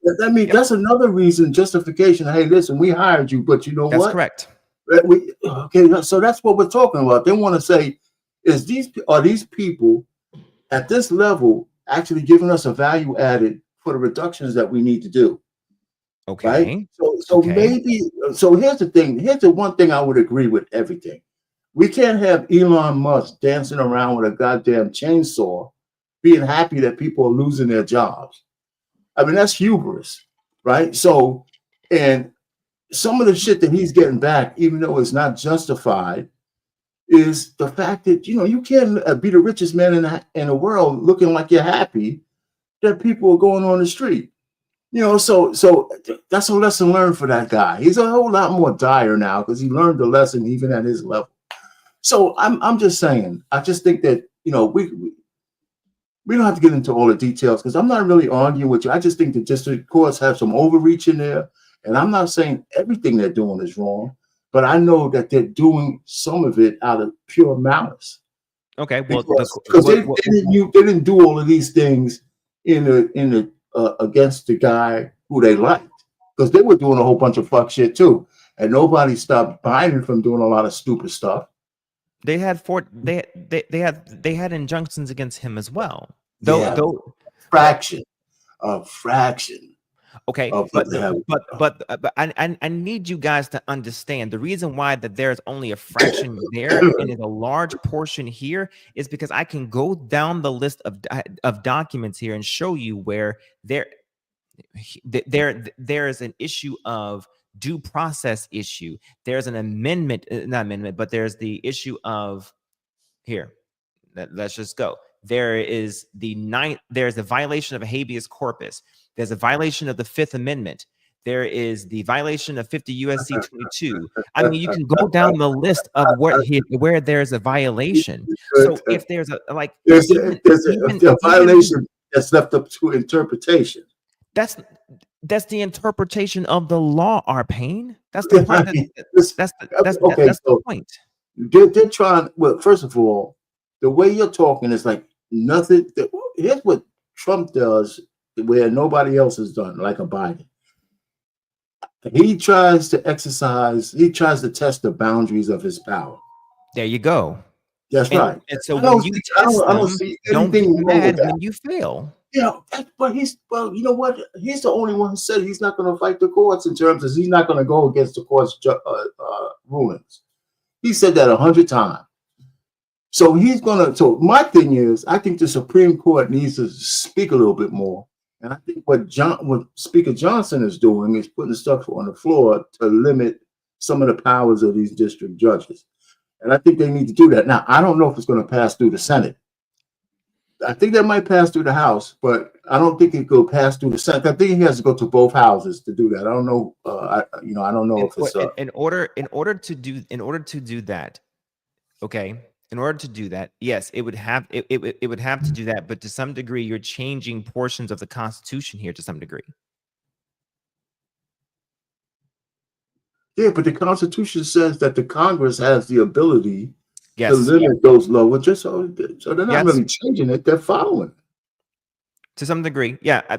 That's another reason, justification. Hey, listen, we hired you, but you know what? That's correct. So that's what we're talking about. They want to say, are these people at this level actually giving us a value added for the reductions that we need to do? Okay. Right? Maybe, here's the thing. Here's the one thing I would agree with everything. We can't have Elon Musk dancing around with a goddamn chainsaw, being happy that people are losing their jobs. I mean, that's hubris, right? So, and some of the shit that he's getting back, even though it's not justified, is the fact that, you can't be the richest man in the world looking like you're happy that people are going on the street. So that's a lesson learned for that guy. He's a whole lot more dire now because he learned the lesson even at his level. So I'm just saying, I just think that, we don't have to get into all the details because I'm not really arguing with you. I just think the district courts have some overreach in there. And I'm not saying everything they're doing is wrong, but I know that they're doing some of it out of pure malice. Okay, well, because they didn't do all of these things against the guy who they liked, because they were doing a whole bunch of fuck shit too, and nobody stopped Biden from doing a lot of stupid stuff. They had they had injunctions against him as well. Fraction. Okay, but I need you guys to understand the reason why that there's only a fraction there and is a large portion here is because I can go down the list of documents here and show you where there. there is an issue of due process issue. There's an amendment, not amendment, but there's the issue of here. Let's just go. There's a violation of habeas corpus. There's a violation of the Fifth Amendment. There is the violation of 50 USC 22. I mean, you can go down the list of where there's a violation. So if there's there's a violation that's left up to interpretation. That's the interpretation of the law, Arpane. That's the point. That's the point. They're trying. Well, first of all, the way you're talking is like nothing. Here's what Trump does, where nobody else has done, like a Biden. He tries to test the boundaries of his power. There you go. That's right. And so when you test them, don't be mad when you fail. Yeah, but you know what? He's the only one who said he's not going to fight the courts in terms of he's not going to go against the court's rulings. He said that 100 times. So he's going to. So my thing is, I think the Supreme Court needs to speak a little bit more. And I think what Speaker Johnson is doing is putting stuff on the floor to limit some of the powers of these district judges. And I think they need to do that. Now, I don't know if it's going to pass through the Senate. I think that might pass through the House, but I don't think it will pass through the Senate. I think he has to go to both houses to do that. I don't know. I don't know if it's in order to do that. Okay. In order to do that, yes, it would have to do that, but to some degree, you're changing portions of the Constitution here to some degree. Yeah, but the Constitution says that the Congress has the ability to limit those laws. Just so they're not really changing it; they're following it. To some degree, yeah.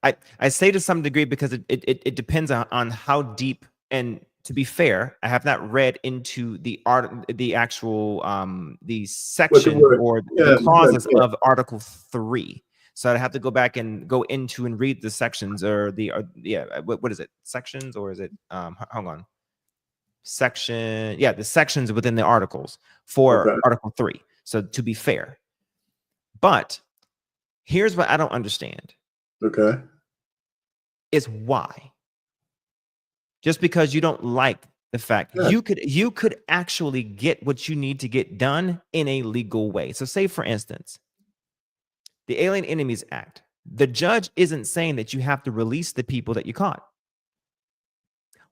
I say to some degree because it depends on how deep. And to be fair, I have not read into the actual the section or the clauses of Article 3. So I'd have to go back and go into and read the sections or what is it? Sections or is it hang on. Section, the sections within the articles for Article 3. So to be fair. But here's what I don't understand. Okay. Is why. Just because you don't like the fact you could actually get what you need to get done in a legal way. So say, for instance, the Alien Enemies Act, the judge isn't saying that you have to release the people that you caught.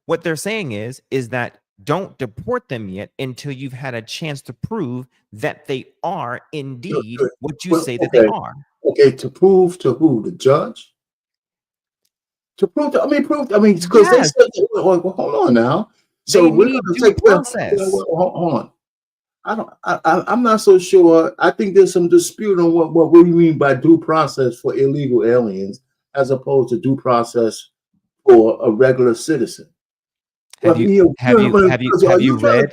What they're saying is that don't deport them yet until you've had a chance to prove that they are indeed what you say that they are. Okay, to prove to who? The judge? To prove, because they said, well, hold on now. So we're going to take process. Hold on. I'm not so sure. I think there's some dispute on what we mean by due process for illegal aliens, as opposed to due process for a regular citizen. Have you read?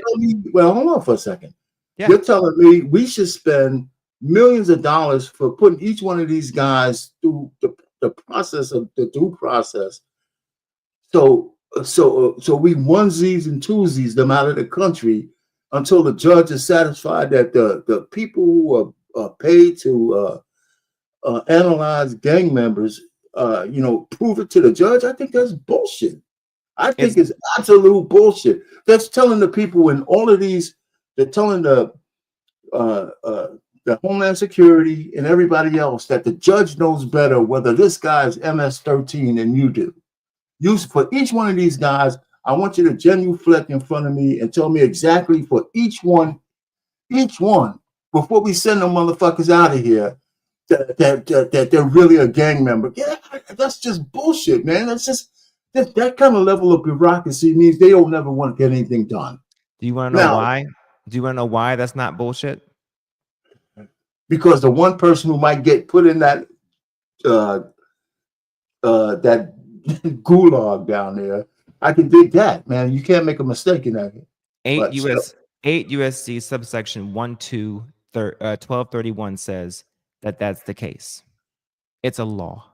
Well, hold on for a second. Yeah. You're telling me we should spend millions of dollars for putting each one of these guys through the process of the due process. So we onesies and twosies them out of the country until the judge is satisfied that the people who are paid to analyze gang members, prove it to the judge. I think that's bullshit. I think it's absolute bullshit. That's telling the people in all of these, they're telling the Homeland Security and everybody else that the judge knows better whether this guy is MS-13 than you do. For each one of these guys, I want you to genuflect in front of me and tell me exactly for each one, before we send them motherfuckers out of here, that they're really a gang member. Yeah, that's just bullshit, man. That's just that kind of level of bureaucracy means they don't never want to get anything done. Do you want to know why? Do you want to know why that's not bullshit? Because the one person who might get put in that that gulag down there, I can dig that, man. You can't make a mistake in that. 8 USC subsection 1231 says that that's the case. It's a law.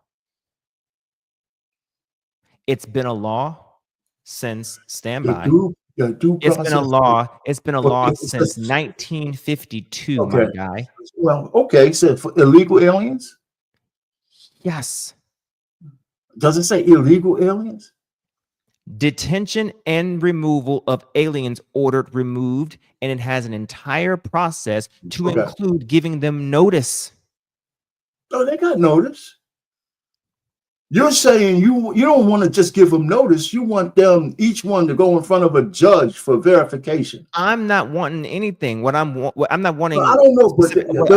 It's been a law since standby. It's been a law. It's been a law since 1952, my guy. Well, okay. So for illegal aliens? Yes. Does it say illegal aliens? Detention and removal of aliens ordered removed, and it has an entire process to include giving them notice. Oh, they got notice. You're saying you don't want to just give them notice. You want them, each one, to go in front of a judge for verification. I'm not wanting anything. I'm not wanting. Well, I don't know, but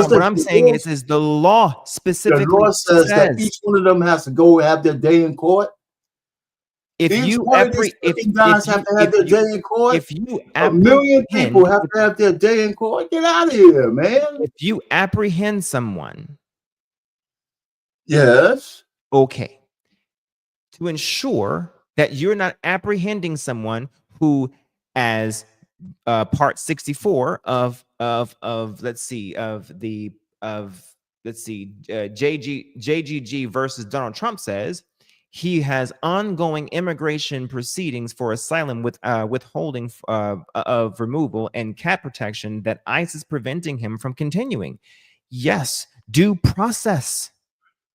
what I'm saying is the law specifically the law says that each one of them has to go have their day in court. If Each you one of these guys have to have their day in court. If you a million people have to have their day in court. Get out of here, man. If you apprehend someone, yes, okay, to ensure that you're not apprehending someone who, as part 64 of JGG versus Donald Trump says, he has ongoing immigration proceedings for asylum with withholding of removal and cat protection that ICE is preventing him from continuing. Yes, due process.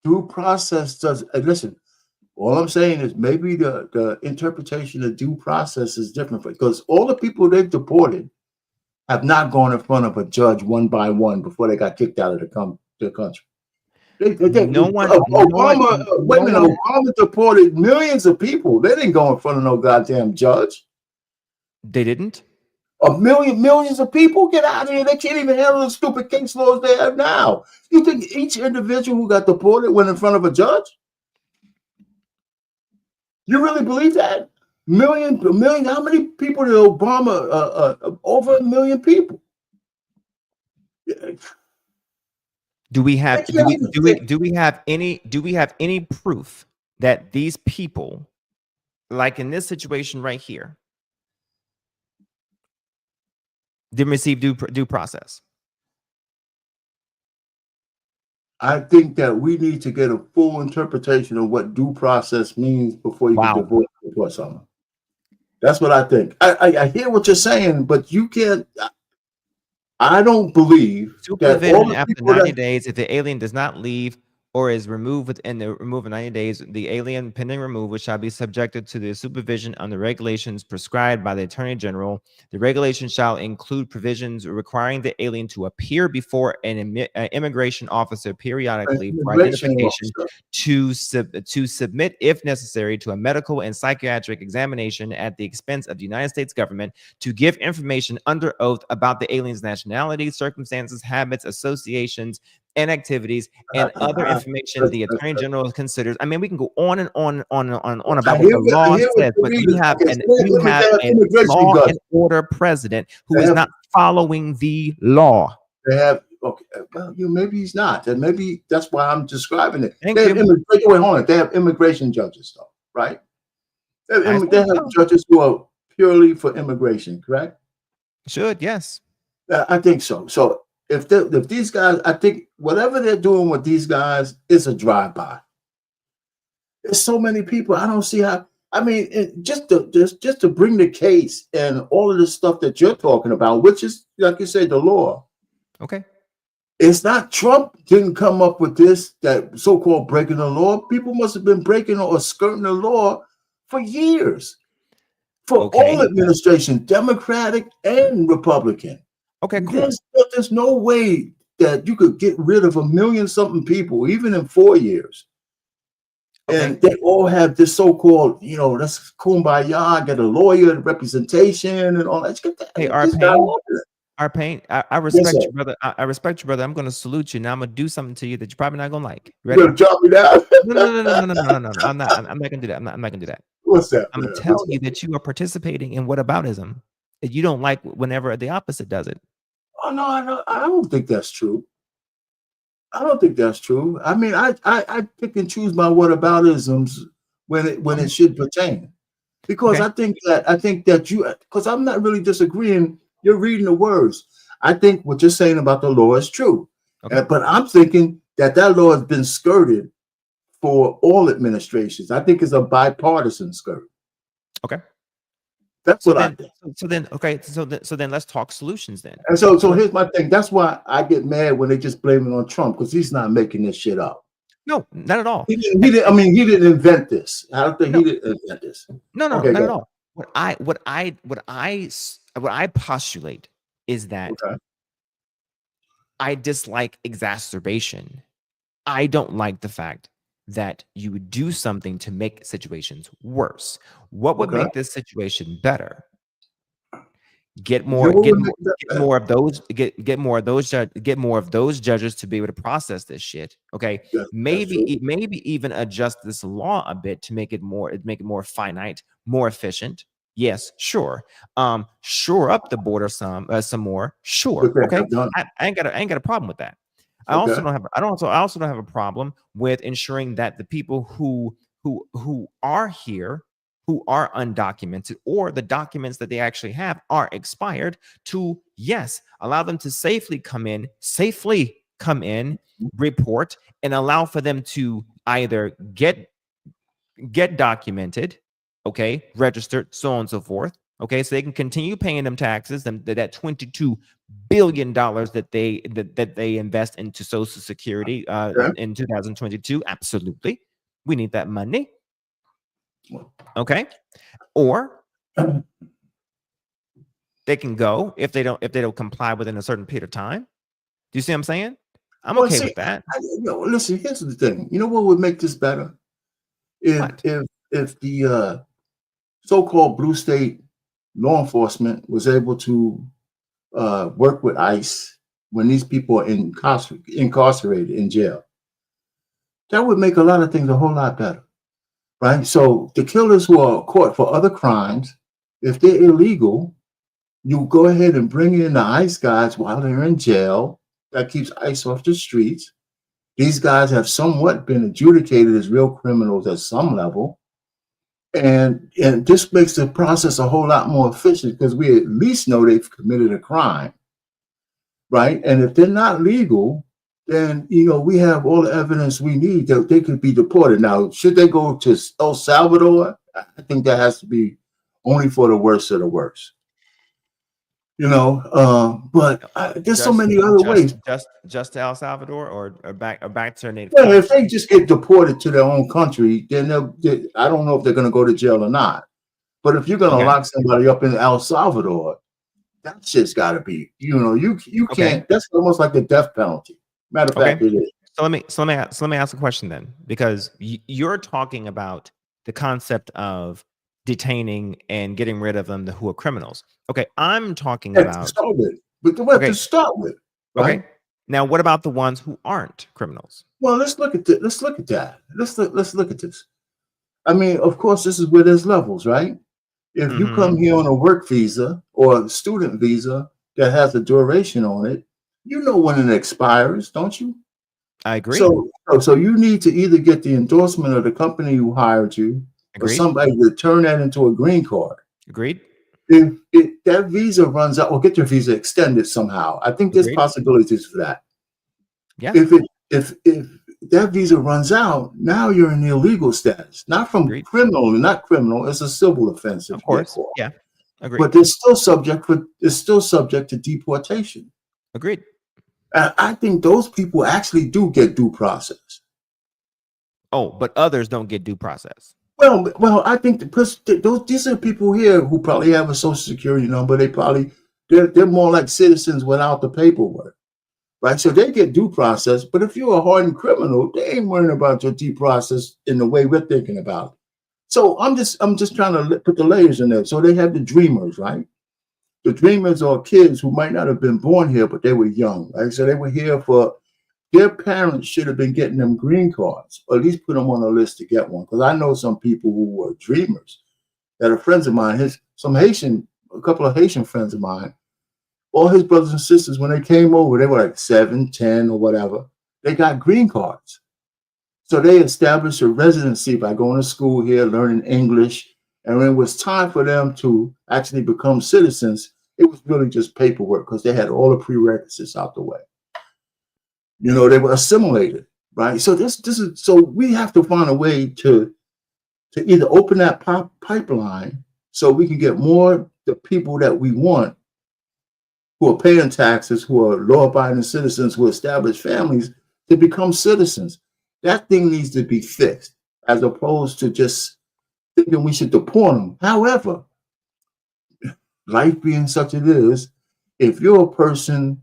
Due process does. Listen, all I'm saying is maybe the interpretation of due process is different, because all the people they've deported have not gone in front of a judge one by one before they got kicked out of the country. Obama deported millions of people. They didn't go in front of no goddamn judge. They didn't? Millions of people? Get out of here. They can't even handle the stupid case laws they have now. You think each individual who got deported went in front of a judge? You really believe that? Million, how many people did Obama, over 1 million people? Do we have any proof that these people, like in this situation right here, didn't receive due process? I think that we need to get a full interpretation of what due process means before you can divorce someone. That's what I think. I hear what you're saying, but you can't. I don't believe that all the after people 90 days, if the alien does not leave or is removed within the removal of 90 days, the alien pending removal shall be subjected to the supervision on the regulations prescribed by the Attorney General. The regulation shall include provisions requiring the alien to appear before an immigration officer periodically for identification, to submit, if necessary, to a medical and psychiatric examination at the expense of the United States government, to give information under oath about the alien's nationality, circumstances, habits, associations, and activities, and other information the Attorney General considers. I mean, we can go on and on about what the law says, but you have a law and order president who is not following the law. They have, okay, well, maybe he's not, and maybe that's why I'm describing it. They have immigration judges, though, right? They have judges who are purely for immigration, correct? Should, yes. I think so. So if these guys, I think whatever they're doing with these guys is a drive-by. There's so many people. I don't see how. I mean, just to bring the case and all of this stuff that you're talking about, which is, like you say, the law. Okay. It's not Trump didn't come up with this, that so-called breaking the law. People must have been breaking or skirting the law for years. For all administrations, Democratic and Republican. Okay, cool. There's no way that you could get rid of 1 million something people, even in 4 years. And they all have this so-called, that's kumbaya, get a lawyer, representation, and all that. Hey, Arpain, I respect you, brother. I respect you, brother. I'm going to salute you. Now I'm going to do something to you that you're probably not going to like. Ready? You're going to drop me down? No. I'm not going to do that. I'm not going to do that. What's that? I'm going to tell you that you are participating in whataboutism. That you don't like whenever the opposite does it. Oh, no, I don't think that's true. I don't think that's true. I mean, I pick and choose my whataboutisms when it should pertain, because I think that you, because I'm not really disagreeing. You're reading the words. I think what you're saying about the law is true, but I'm thinking that law has been skirted for all administrations. I think it's a bipartisan skirt. Okay. That's what I think. So then let's talk solutions then. And so here's my thing. That's why I get mad when they just blame it on Trump, because he's not making this shit up. No, not at all. He didn't, I mean, he didn't invent this. I don't think he didn't invent this. No, Okay, not go at all. What I postulate is that Okay. I dislike exacerbation. I don't like the fact that you would do something to make situations worse. What would Okay. make this situation better? Get You know more what would make that get more of those get more of those judges to be able to process this shit. Okay. That's Maybe true. maybe even adjust this law a bit to make it more finite, more efficient. Yes, sure. Shore up the border some more. Sure. But that's Okay. not done. I ain't got a problem with that. I Okay. also don't have a problem with ensuring that the people who are here, who are undocumented, or the documents that they actually have are expired, to, yes, allow them to safely come in, report, and allow for them to either get documented, okay, registered, so on and so forth. Okay, so they can continue paying them taxes, that $22 billion that they invest into Social Security in 2022. Absolutely, we need that money. Okay, or they can go if they don't comply within a certain period of time. Do you see what I'm saying? I'm okay with that. Listen, here's the thing. You know what would make this better? If the so-called blue state law enforcement was able to work with ICE when these people are incarcerated in jail, that would make a lot of things a whole lot better, right? So the killers who are caught for other crimes, if they're illegal, you go ahead and bring in the ICE guys while they're in jail. That keeps ICE off the streets. These guys have somewhat been adjudicated as real criminals at some level. And this makes the process a whole lot more efficient because we at least know they've committed a crime, right? And if they're not legal, then, we have all the evidence we need that they could be deported. Now, should they go to El Salvador? I think that has to be only for the worst of the worst. But there's so many other ways. Just to El Salvador or back to their native. Well, if they just get deported to their own country, then I don't know if they're going to go to jail or not. But if you're going to lock somebody up in El Salvador, that shit's got to be, you can't. That's almost like the death penalty. Matter of fact, it is. So let me ask a question then, because you're talking about the concept of detaining and getting rid of them who are criminals. Okay, I'm talking about to start with, but the way to start with. Right? Okay. Now, what about the ones who aren't criminals? Well, let's look at that. Let's look at this. I mean, of course, this is where there's levels, right? If you come here on a work visa or a student visa that has a duration on it, you know when it expires, don't you? I agree. So you need to either get the endorsement of the company who hired you, or somebody to turn that into a green card. Agreed. If that visa runs out, or get your visa extended somehow, I think there's possibilities for that. Yeah. If that visa runs out, now you're in the illegal status, not from not criminal. It's a civil offense. Of course. Yeah. Agreed. But it's still subject to deportation. Agreed. I think those people actually do get due process. Oh, but others don't get due process. Well, I think these are people here who probably have a social security number. They're more like citizens without the paperwork, right? So they get due process. But if you're a hardened criminal, they ain't worrying about your due process in the way we're thinking about it. So I'm just trying to put the layers in there. So they have the dreamers, right? The dreamers are kids who might not have been born here, but they were young, right? So they were here for. Their parents should have been getting them green cards, or at least put them on a list to get one. Because I know some people who were dreamers that are friends of mine. A couple of Haitian friends of mine, all his brothers and sisters, when they came over, they were like 7, 10, or whatever. They got green cards. So they established a residency by going to school here, learning English. And when it was time for them to actually become citizens, it was really just paperwork because they had all the prerequisites out the way. They were assimilated, right? So so we have to find a way to either open that pipeline so we can get more the people that we want who are paying taxes, who are law-abiding citizens, who establish families to become citizens. That thing needs to be fixed, as opposed to just thinking we should deport them. However, life being such it is, if you're a person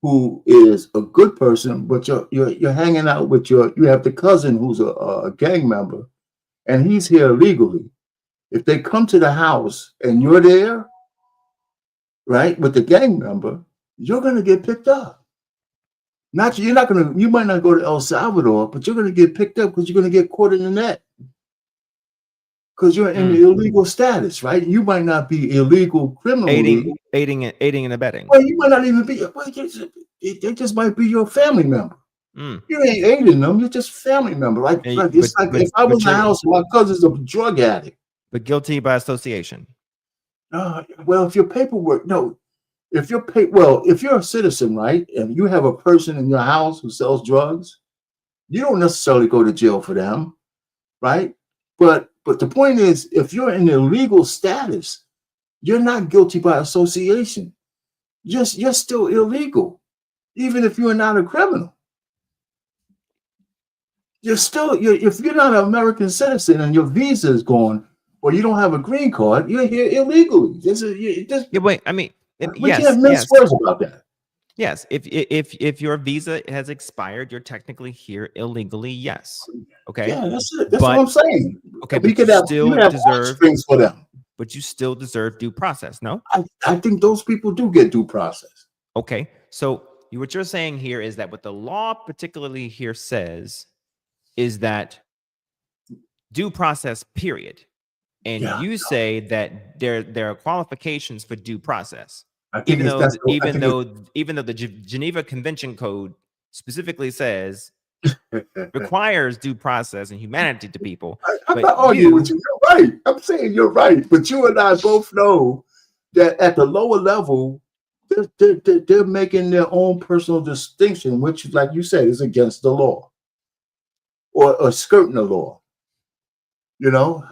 who is a good person, but you're hanging out with you have the cousin who's a gang member, and he's here illegally. If they come to the house and you're there, right, with the gang member, you're gonna get picked up. You might not go to El Salvador, but you're gonna get picked up because you're gonna get caught in the net. Because you're in illegal status, right? You might not be illegal criminally. Aiding and abetting. Well, you might not even be. They just might be your family member. You ain't aiding them. You're just family member. If I was in the house, my cousin's a drug addict. But guilty by association. Well, if your paperwork, no. If you're a citizen, right, and you have a person in your house who sells drugs, you don't necessarily go to jail for them, right? But the point is, if you're in illegal status, you're not guilty by association. You're still illegal, even if you're not a criminal. If you're not an American citizen and your visa is gone, or you don't have a green card, you're here illegally. We can't mince words about that. Yes, if your visa has expired, you're technically here illegally. Yes. Okay. Yeah, that's it. That's what I'm saying. Okay, we but could have strings for them. But you still deserve due process. No, I think those people do get due process. Okay, so what you're saying here is that what the law particularly here says is that due process, period. And you say that there are qualifications for due process. Even though the Geneva Convention Code specifically says requires due process and humanity to people. I'm not arguing with you. You're right. I'm saying you're right. But you and I both know that at the lower level, they're making their own personal distinction, which, like you said, is against the law or skirting the law. You know.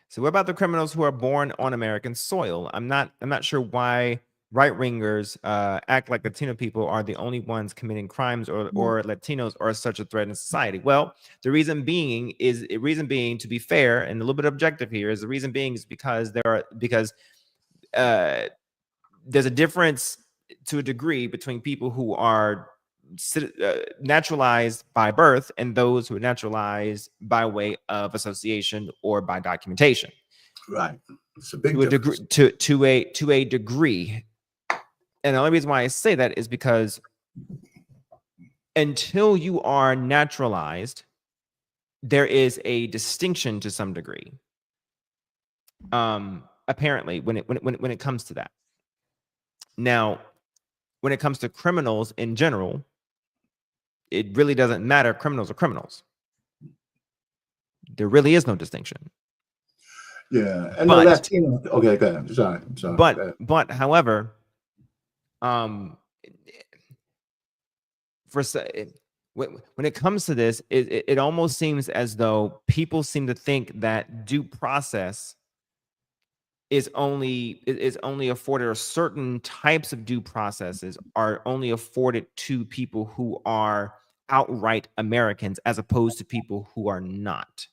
So what about the criminals who are born on American soil? I'm not sure why right-wingers act like Latino people are the only ones committing crimes or Latinos are such a threat in society. Well, the reason being, to be fair and a little bit objective here, is because there's a difference to a degree between people who are naturalized by birth and those who are naturalized by way of association or by documentation. Right. It's a big difference. To a degree. And the only reason why I say that is because until you are naturalized, there is a distinction to some degree. Apparently, when it comes to that. Now, when it comes to criminals in general, it really doesn't matter. Criminals are criminals. There really is no distinction. Yeah, and the Latino. Okay, go ahead. I'm sorry. But however, when it comes to this, it almost seems as though people seem to think that due process is only afforded, or certain types of due processes are only afforded to people who are outright Americans as opposed to people who are not.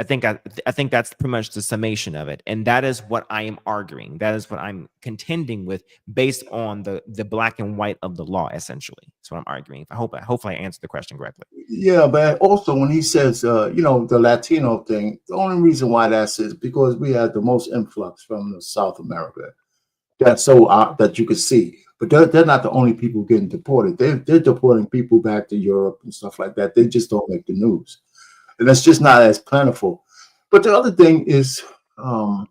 I think that's pretty much the summation of it, and that is what I am arguing. That is what I'm contending with, based on the black and white of the law. Essentially, that's what I'm arguing. Hopefully, I answered the question correctly. Yeah, but also when he says, the Latino thing, the only reason why that's is because we had the most influx from the South America. That's so that you could see. But they're not the only people getting deported. They're deporting people back to Europe and stuff like that. They just don't make the news. And that's just not as plentiful. But the other thing is, a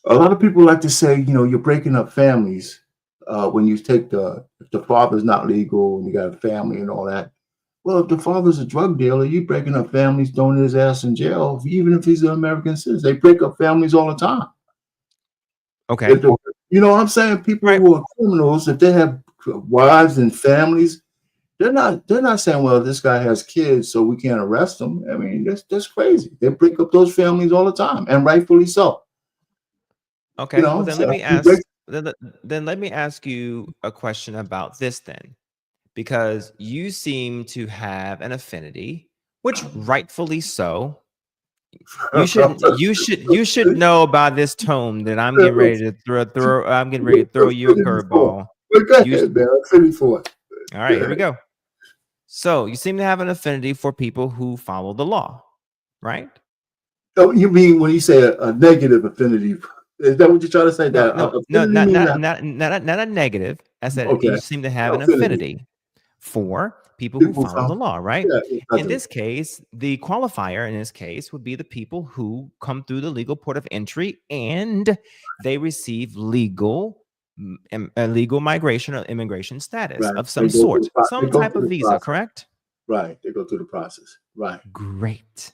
lot of people like to say, you're breaking up families when you take if the father's not legal and you got a family and all that. Well, if the father's a drug dealer, you're breaking up families, throwing his ass in jail, even if he's an American citizen. They break up families all the time. Okay. You know what I'm saying? People who are criminals, if they have wives and families, they're not saying, well, this guy has kids, so we can't arrest him. I mean, that's crazy. They break up those families all the time, and rightfully so. Okay. Well, then let me ask you a question about this then. because you seem to have an affinity, which rightfully so. You should know about this tome that I'm getting ready to throw. I'm getting ready to throw you a curveball. Go ahead, man. I'm finished for it. All right, here we go. So you seem to have an affinity for people who follow the law, right? Oh, you mean when you say a negative affinity? Is that what you're trying to say? No, That not a negative. I said okay. you seem to have an affinity for people who follow the law, right? Yeah, in this case, the qualifier in this case would be the people who come through the legal port of entry and they receive legal migration or immigration status of some sort, some type of visa, correct? Right. They go through the process. Right. Great.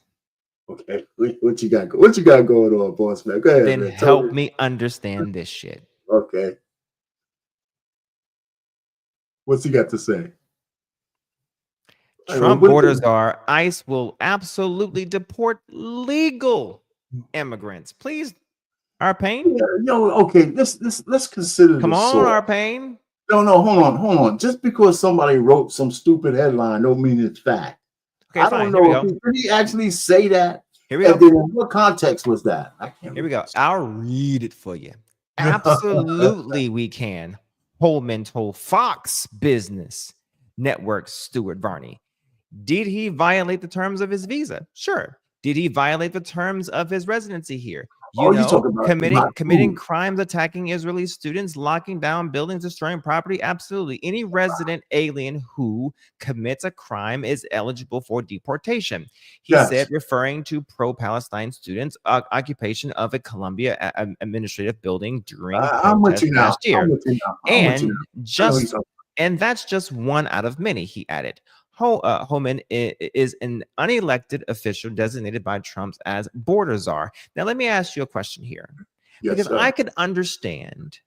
Okay. What you got? What you got going on, boss man? Go ahead. Then man. help me understand this shit. Okay. What's he got to say? Trump borders are ICE will absolutely deport legal immigrants. Please, Arpain. Yeah, okay. Let's consider. Come on, Arpain. No, hold on. Just because somebody wrote some stupid headline don't mean it's fact. Okay, I fine. don't know. Did he actually say that? Here we go. And then what context was that? I can't. Here we go. I'll read it for you. Absolutely, we can. Holman told Fox Business Network Stuart Varney. Did he violate the terms of his visa? Sure. Did he violate the terms of his residency here? Committing crimes, attacking Israeli students, locking down buildings, destroying property? Absolutely. Any resident alien who commits a crime is eligible for deportation. He said, referring to pro-Palestine students' occupation of a Columbia administrative building during protests last year. And that's just one out of many, he added. Holman is an unelected official designated by Trump as border czar. Now, let me ask you a question here. Because I could understand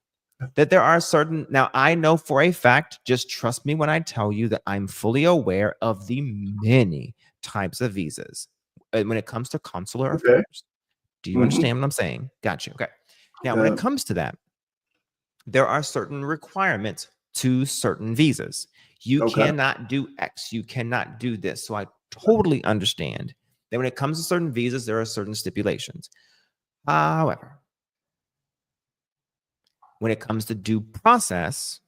that there are certain... Now, I know for a fact, just trust me when I tell you that I'm fully aware of the many types of visas when it comes to consular affairs. Do you understand what I'm saying? Gotcha. Okay. Now, when it comes to that, there are certain requirements to certain visas. You cannot do X. You cannot do this. So I totally understand that when it comes to certain visas, there are certain stipulations. However, when it comes to due process,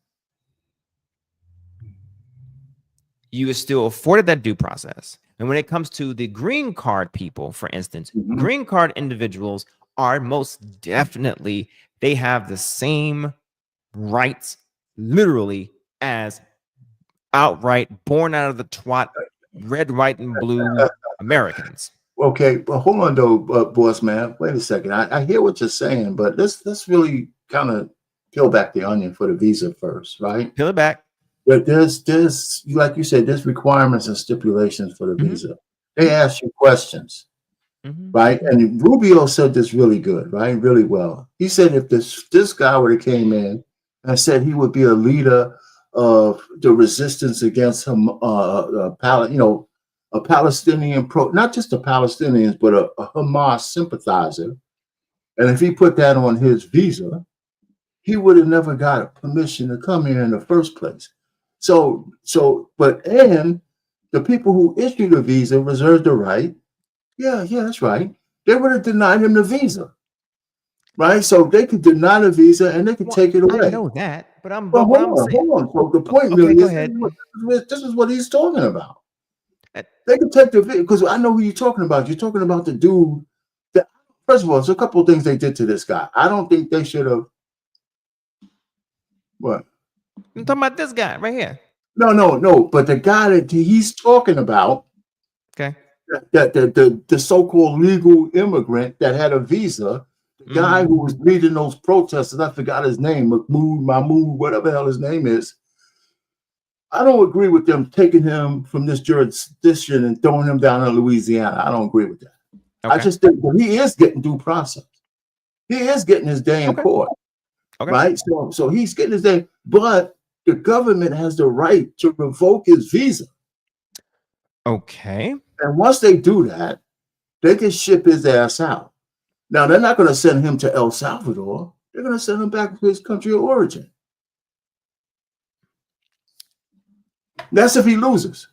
you are still afforded that due process. And when it comes to the green card people, for instance, green card individuals are most definitely, they have the same rights, literally, as outright born out of the twat, red, white, and blue Americans. Okay, well, hold on though, boss man. Wait a second. I hear what you're saying, but let's really kind of peel back the onion for the visa first, right? Peel it back. But there's like you said, there's requirements and stipulations for the visa. They ask you questions, right? And Rubio said this really good, right? Really well. He said if this guy would have came in and said he would be a leader of the resistance against him, a Palestinian not just the Palestinians, but a Hamas sympathizer. And if he put that on his visa, he would have never got permission to come here in the first place. And the people who issued the visa reserved the right. Yeah, that's right. They would have denied him the visa. Right, so they could deny the visa and they could take it away. I know that, but hold on. So the point really is, this is what he's talking about. They could take the visa because I know who you're talking about. You're talking about the dude. First of all, there's a couple of things they did to this guy. I don't think they should have. What? I'm talking about this guy right here. No. But the guy that he's talking about, okay, the so-called legal immigrant that had a visa. The guy who was leading those protesters, I forgot his name, Mahmoud, whatever the hell his name is. I don't agree with them taking him from this jurisdiction and throwing him down in Louisiana. I don't agree with that. I just think he is getting due process. He is getting his day in court, right? So he's getting his day, but the government has the right to revoke his visa. Okay. And once they do that, they can ship his ass out. Now, they're not going to send him to El Salvador. They're going to send him back to his country of origin. That's if he loses.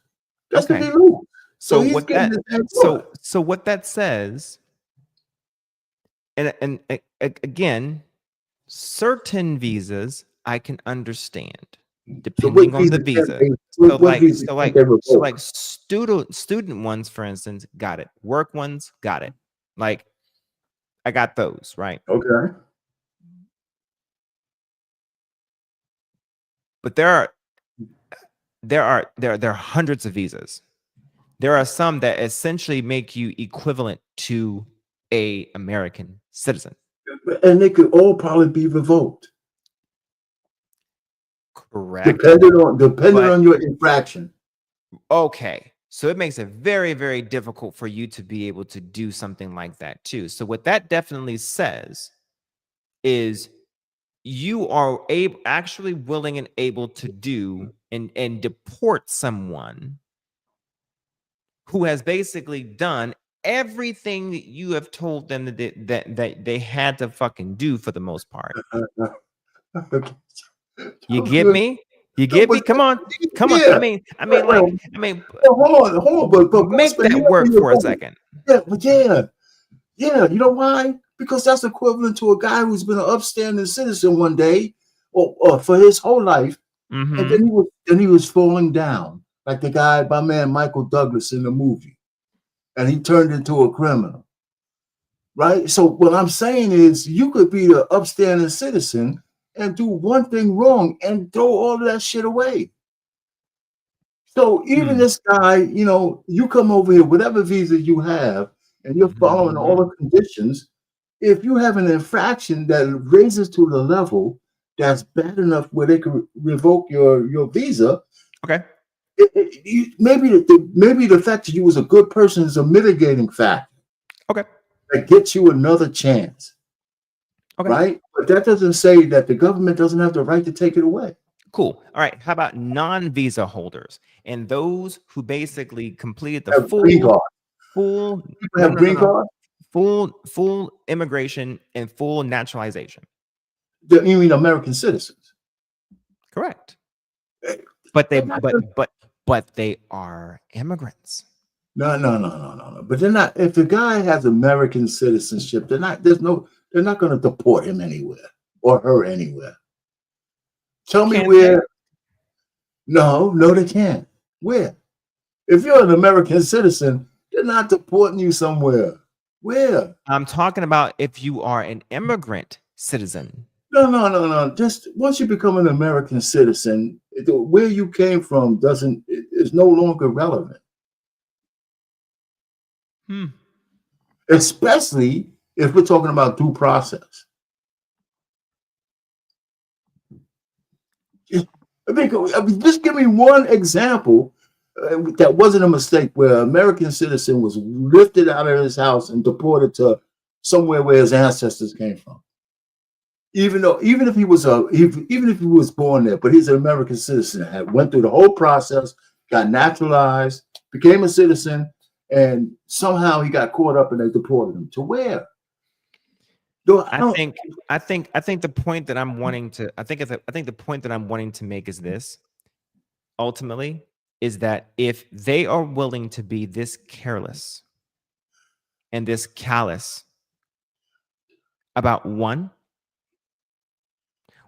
That's Okay. if he loses. So he's what getting that his ass so what that says, and again, certain visas I can understand, depending on the visa. So like student ones, for instance, got it. Work ones, got it. Like I got those, right? Okay. But there are hundreds of visas. There are some that essentially make you equivalent to a American citizen. And they could all probably be revoked. Correct. Depending on your infraction. Okay. So it makes it very, very difficult for you to be able to do something like that too. So what that definitely says is you are actually willing and able to do and deport someone who has basically done everything that you have told them that they had to fucking do for the most part. You get me? You get me? Come on. Yeah. I mean, hold on. But make that work for a second. Yeah, but yeah. You know why? Because that's equivalent to a guy who's been an upstanding citizen one day, or for his whole life, and then he was falling down, like the guy, my man Michael Douglas in the movie, and he turned into a criminal. Right? So what I'm saying is, you could be the upstanding citizen and do one thing wrong and throw all of that shit away. So even this guy, you come over here, whatever visa you have, and you're following all the conditions. If you have an infraction that raises to the level that's bad enough where they can revoke your visa, okay, maybe the fact that you was a good person is a mitigating factor. Okay, that gets you another chance. Okay, right? But that doesn't say that the government doesn't have the right to take it away. Cool. All right. How about non-visa holders and those who basically completed the full immigration and full naturalization? You mean American citizens? Correct. But they are immigrants. No. But they're not. If the guy has American citizenship, they're not going to deport him anywhere or her anywhere. Tell me where. No, they can't. Where? If you're an American citizen, they're not deporting you somewhere. Where? I'm talking about if you are an immigrant citizen. No. Just once you become an American citizen, where you came from is no longer relevant. Especially if we're talking about due process. I mean, just give me one example that wasn't a mistake where an American citizen was lifted out of his house and deported to somewhere where his ancestors came from. Even if he was born there, but he's an American citizen, went through the whole process, got naturalized, became a citizen, and somehow he got caught up and they deported him to where? I think the point that I'm wanting to make is this. Ultimately, is that if they are willing to be this careless and this callous about one,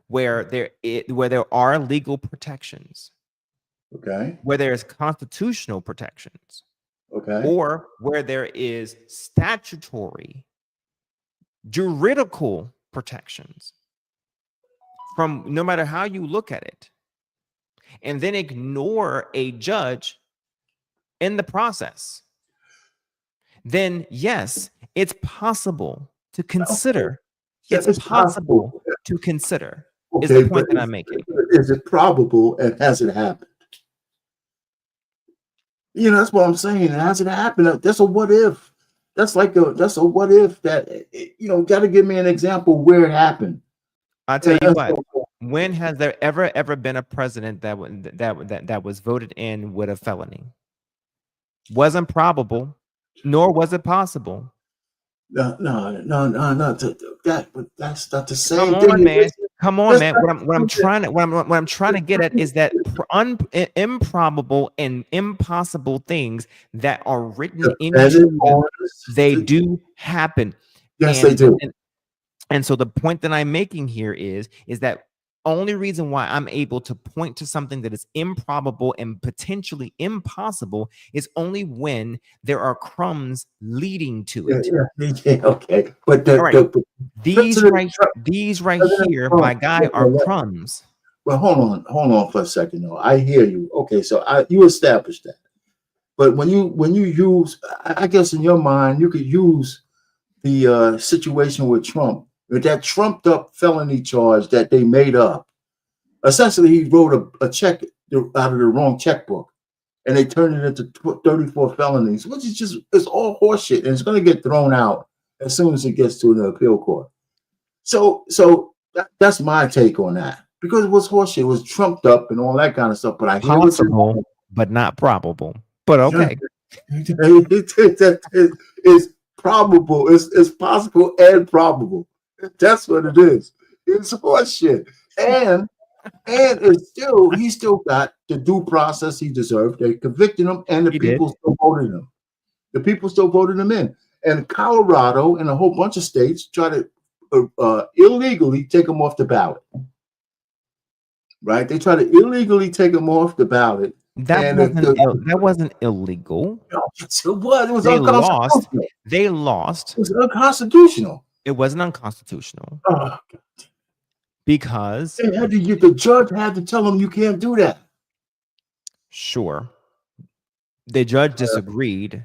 where there are legal protections, okay, where there is constitutional protections, okay, or where there is statutory juridical protections from no matter how you look at it, and then ignore a judge in the process, then yes, it's possible to consider. It's possible to consider. Okay, is the point that I'm making. Is it probable and has it happened? That's what I'm saying. Has it happened? That's a what if. That's a what if that, got to give me an example where it happened. I'll tell you what. When has there ever been a president that was voted in with a felony? Wasn't probable, nor was it possible. No. That's not the same Come thing. on, man. Come on, man. What I'm trying to get at is that improbable and impossible things that are written in Georgia, they do happen. Yes, they do. And so the point that I'm making here is that only reason why I'm able to point to something that is improbable and potentially impossible is only when there are crumbs leading to it. Yeah, okay, but these right here, my guy, are crumbs. Well, hold on for a second, though. I hear you. Okay, so you established that, but when you use, I guess in your mind, you could use the situation with Trump, with that trumped up felony charge that they made up. Essentially, he wrote a check out of the wrong checkbook, and they turned it into 34 felonies, which is it's all horseshit, and it's going to get thrown out as soon as it gets to the appeal court. So that's my take on that, because it was horseshit, it was trumped up and all that kind of stuff. But I hear possible, but not probable. But okay, it's probable. It's possible and probable. That's what it is. It's horseshit, and he still got the due process he deserved. They convicted him, and the people still voted him. The people still voted him in. And Colorado and a whole bunch of states try to illegally take him off the ballot. Right? They try to illegally take him off the ballot. That wasn't illegal. No, it was. It was unconstitutional. They lost. It was unconstitutional. It wasn't unconstitutional. Oh, God. Because the judge had to tell him you can't do that. Sure. The judge disagreed,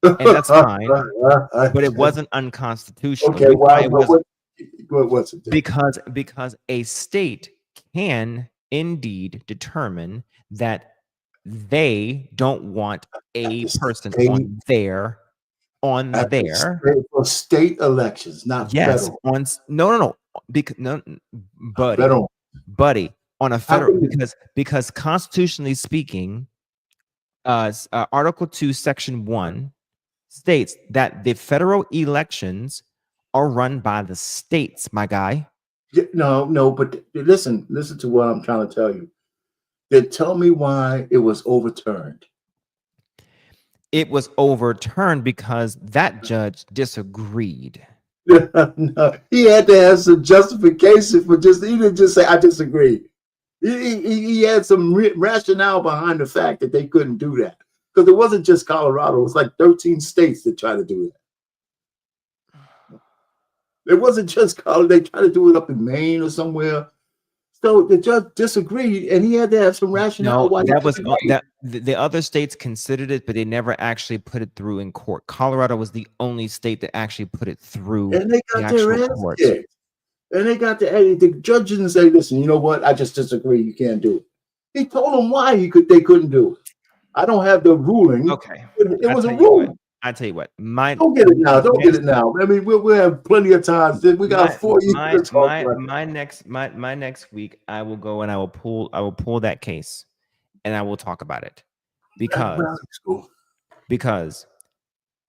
and that's fine. But it wasn't unconstitutional. Okay, what's it? Because a state can indeed determine that they don't want a person on there for state elections, not federal. No. Buddy, on a federal, because constitutionally speaking, Article 2, Section 1 states that the federal elections are run by the states, my guy. Yeah, no, but listen to what I'm trying to tell you. Then tell me why it was overturned. It was overturned because that judge disagreed. No, he had to have some justification for he didn't just say, I disagree. He had some rationale behind the fact that they couldn't do that. Because it wasn't just Colorado, it was like 13 states that tried to do that. It wasn't just Colorado, they tried to do it up in Maine or somewhere. So the judge disagreed, and he had to have some rationale. No, the other states considered it, but they never actually put it through in court. Colorado was the only state that actually put it through. And they got their ass kicked. And they got the judge didn't say, "Listen, you know what? I just disagree. You can't do it." He told them why they couldn't do it. I don't have the ruling. Okay, it was a ruling. I tell you what, don't get it now. Don't get it now. I mean, we'll have plenty of time. We got 4 years to talk about my next week, I will go and I will pull that case, and I will talk about it, because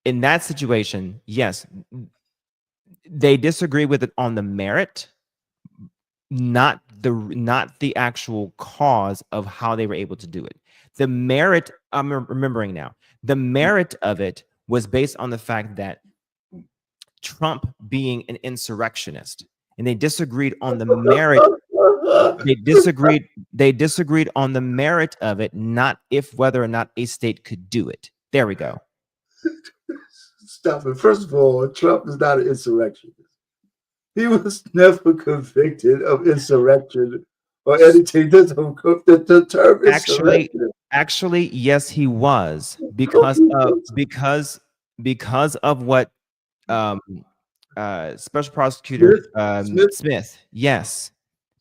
in that situation, yes, they disagree with it on the merit, not the actual cause of how they were able to do it. The merit, I'm remembering now, the merit of it was based on the fact that Trump being an insurrectionist, and they disagreed on the merit. They disagreed on the merit of it, not whether or not a state could do it. There we go. Stop it. First of all, Trump is not an insurrectionist. He was never convicted of insurrection or anything. The term actually, yes, he was, because of what Special Prosecutor Smith. Yes,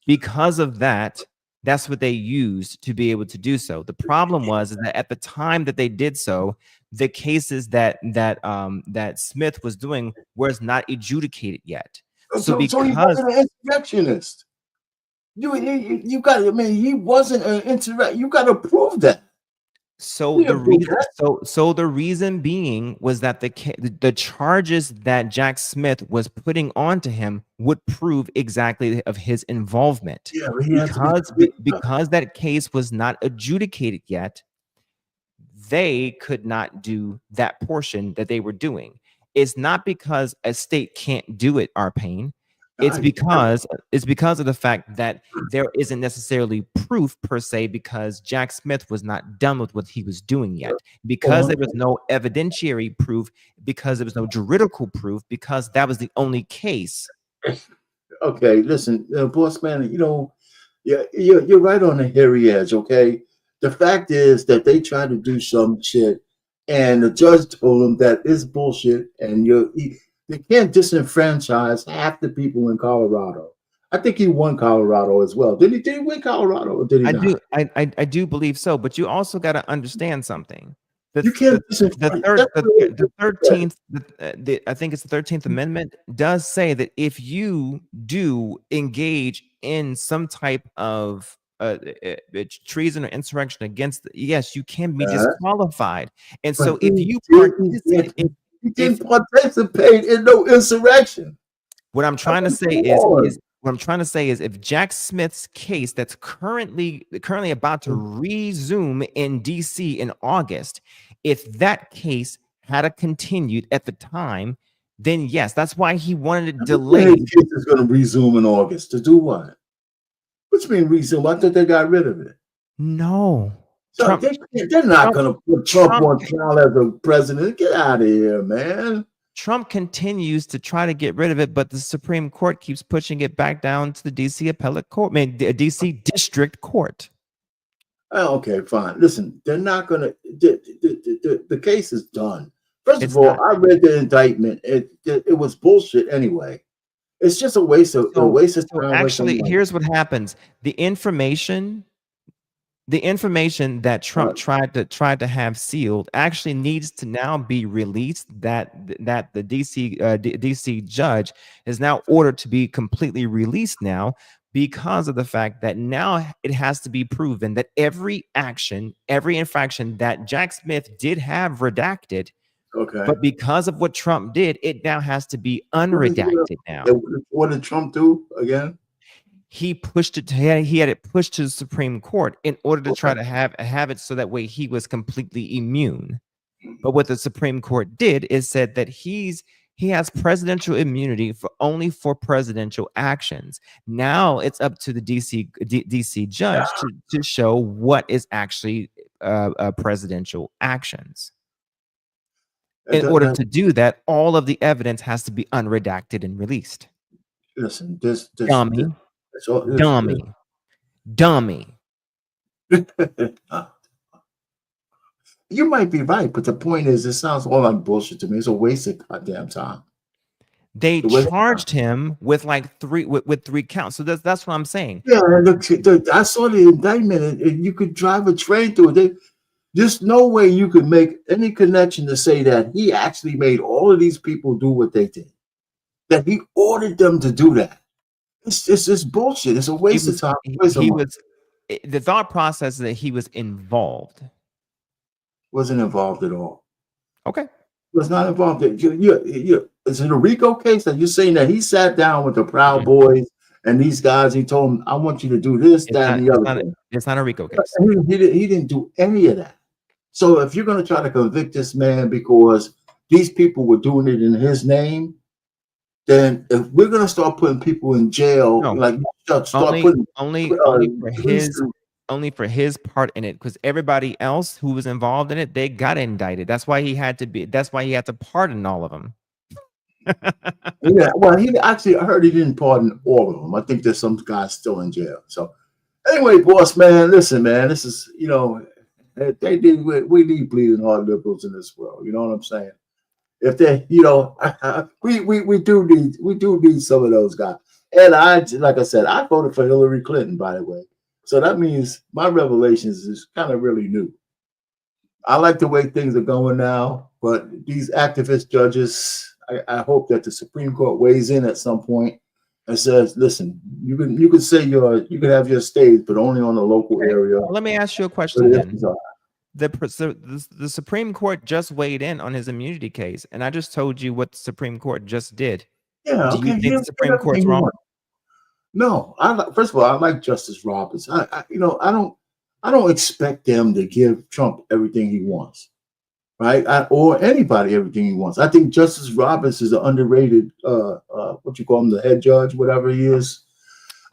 because of that, that's what they used to be able to do so. The problem was that at the time that they did so, the cases that Smith was doing was not adjudicated yet. So he wasn't an insurrectionist. You got. I mean, he wasn't an insurrectionist. You got to prove that. So the reason, so the reason being was that the charges that Jack Smith was putting onto him would prove exactly of his involvement. Yeah, but he has to be Because that case was not adjudicated yet, they could not do that portion that they were doing. It's not because a state can't do it, Arpane. It's because of the fact that there isn't necessarily proof per se, because Jack Smith was not done with what he was doing yet, because there was no evidentiary proof, because there was no juridical proof, because that was the only case. Okay, listen, boss man, you know, you're right on the hairy edge. Okay, the fact is that they tried to do some shit, and the judge told them that it's bullshit, and they can't disenfranchise half the people in Colorado. I think he won Colorado as well. Did he win Colorado, or did he not? I do believe so, but you also got to understand something. You can't The 13th, I think it's the 13th Amendment, does say that if you do engage in some type of treason or insurrection against, yes, you can be disqualified. And so if you didn't participate in no insurrection. What I'm trying to say is if Jack Smith's case that's currently about to resume in DC in August, if that case had continued at the time, then yes, that's why he wanted to delay. The case is going to resume in August to do what? What you mean resume? I thought they got rid of it. No. So they're not going to put Trump on trial as a president. Get out of here, man. Trump continues to try to get rid of it, but the Supreme Court keeps pushing it back down to the DC appellate court, the DC district court. Oh, okay, fine. Listen, they're not going to. The case is done. First of all, I read the indictment. It was bullshit anyway. It's just a waste of time. Actually, here's what happens: the information that Trump tried to have sealed actually needs to now be released. That the DC judge is now ordered to be completely released now, because of the fact that now it has to be proven that every infraction that Jack Smith did have redacted, but because of what Trump did, it now has to be unredacted now. What did Trump do again? He pushed it. He had it pushed to the Supreme Court in order to try to have it so that way he was completely immune. But what the Supreme Court did is said that he has presidential immunity only for presidential actions. Now it's up to the DC judge to show what is actually presidential actions. In order to do that, all of the evidence has to be unredacted and released. Listen, dummy. You might be right, but the point is, it sounds all like bullshit to me. It's a waste of goddamn time. They charged him with three counts. So that's what I'm saying. Yeah, I saw the indictment, and you could drive a train through it. There's no way you could make any connection to say that he actually made all of these people do what they did. That he ordered them to do that. It's bullshit. It's a waste of time. The thought process that he was involved. Wasn't involved at all. Okay. Was not involved. Is it a RICO case that you're saying that he sat down with the Proud Boys and these guys? He told them, "I want you to do this, that, and the other." It's not a RICO case. He didn't do any of that. So if you're going to try to convict this man because these people were doing it in his name, then if we're going to start putting people in jail, only for his part in it, because everybody else who was involved in it, they got indicted. That's why he had to pardon all of them. Yeah, well, I heard he didn't pardon all of them. I think there's some guys still in jail. So anyway, boss man, listen, man, this is, we need bleeding heart liberals in this world. You know what I'm saying? If they, we do need some of those guys. And like I said, I voted for Hillary Clinton, by the way. So that means my revelations is kind of really new. I like the way things are going now, but these activist judges, I hope that the Supreme Court weighs in at some point and says, listen, you can say you can have your states, but only on the local area. Well, let me ask you a question then. the Supreme Court just weighed in on his immunity case, and I just told you what the Supreme Court just did. Yeah, Do okay. you think the Supreme Court's wrong? No, first of all, I like Justice Roberts. I don't expect them to give Trump everything he wants, right? Or anybody everything he wants. I think Justice Roberts is an underrated, what you call him, the head judge, whatever he is.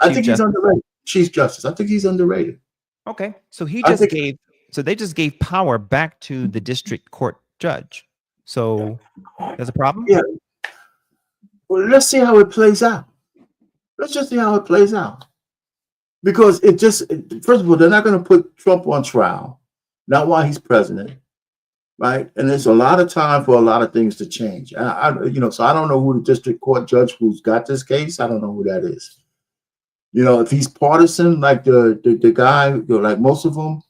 I think he's underrated. Chief Justice. I think he's underrated. Okay, so they just gave power back to the district court judge. So there's a problem? Yeah. Well, let's see how it plays out. Let's just see how it plays out. Because first of all, they're not going to put Trump on trial, not while he's president, right? And there's a lot of time for a lot of things to change. So I don't know who the district court judge who's got this case. I don't know who that is. If he's partisan, like the guy, like most of them,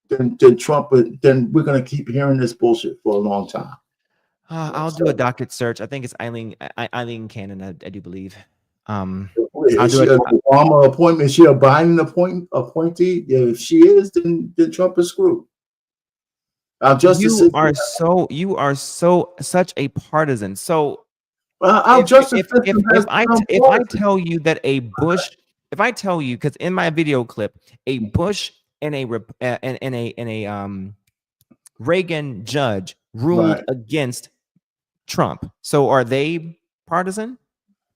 then Trump, then we're going to keep hearing this bullshit for a long time. I'll do a docket search. I think it's Eileen Cannon, I do believe. Is she an Obama appointment? Is she a Biden appointee? If she is, then Trump is screwed. You are such a partisan. So if I tell you that if I tell you, because in my video clip, a Bush and a Reagan judge ruled against Trump. So are they partisan?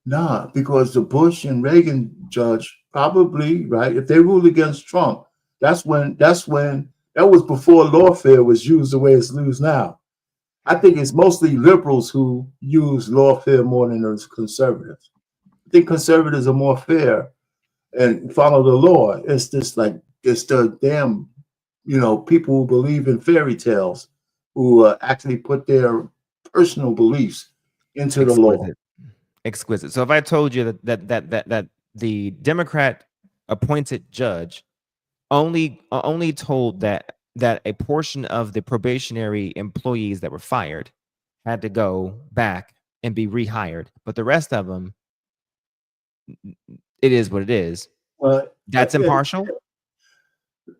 Nah, because the Bush and Reagan judge probably, right, if they ruled against Trump, that was before lawfare was used the way it's used now. I think it's mostly liberals who use lawfare more than those conservatives. I think conservatives are more fair and follow the law. It's just like, it's the damn, people who believe in fairy tales who actually put their personal beliefs into the law. Exquisite. So if I told you that the Democrat appointed judge only told that a portion of the probationary employees that were fired had to go back and be rehired, but the rest of them, it is what it is. That's impartial.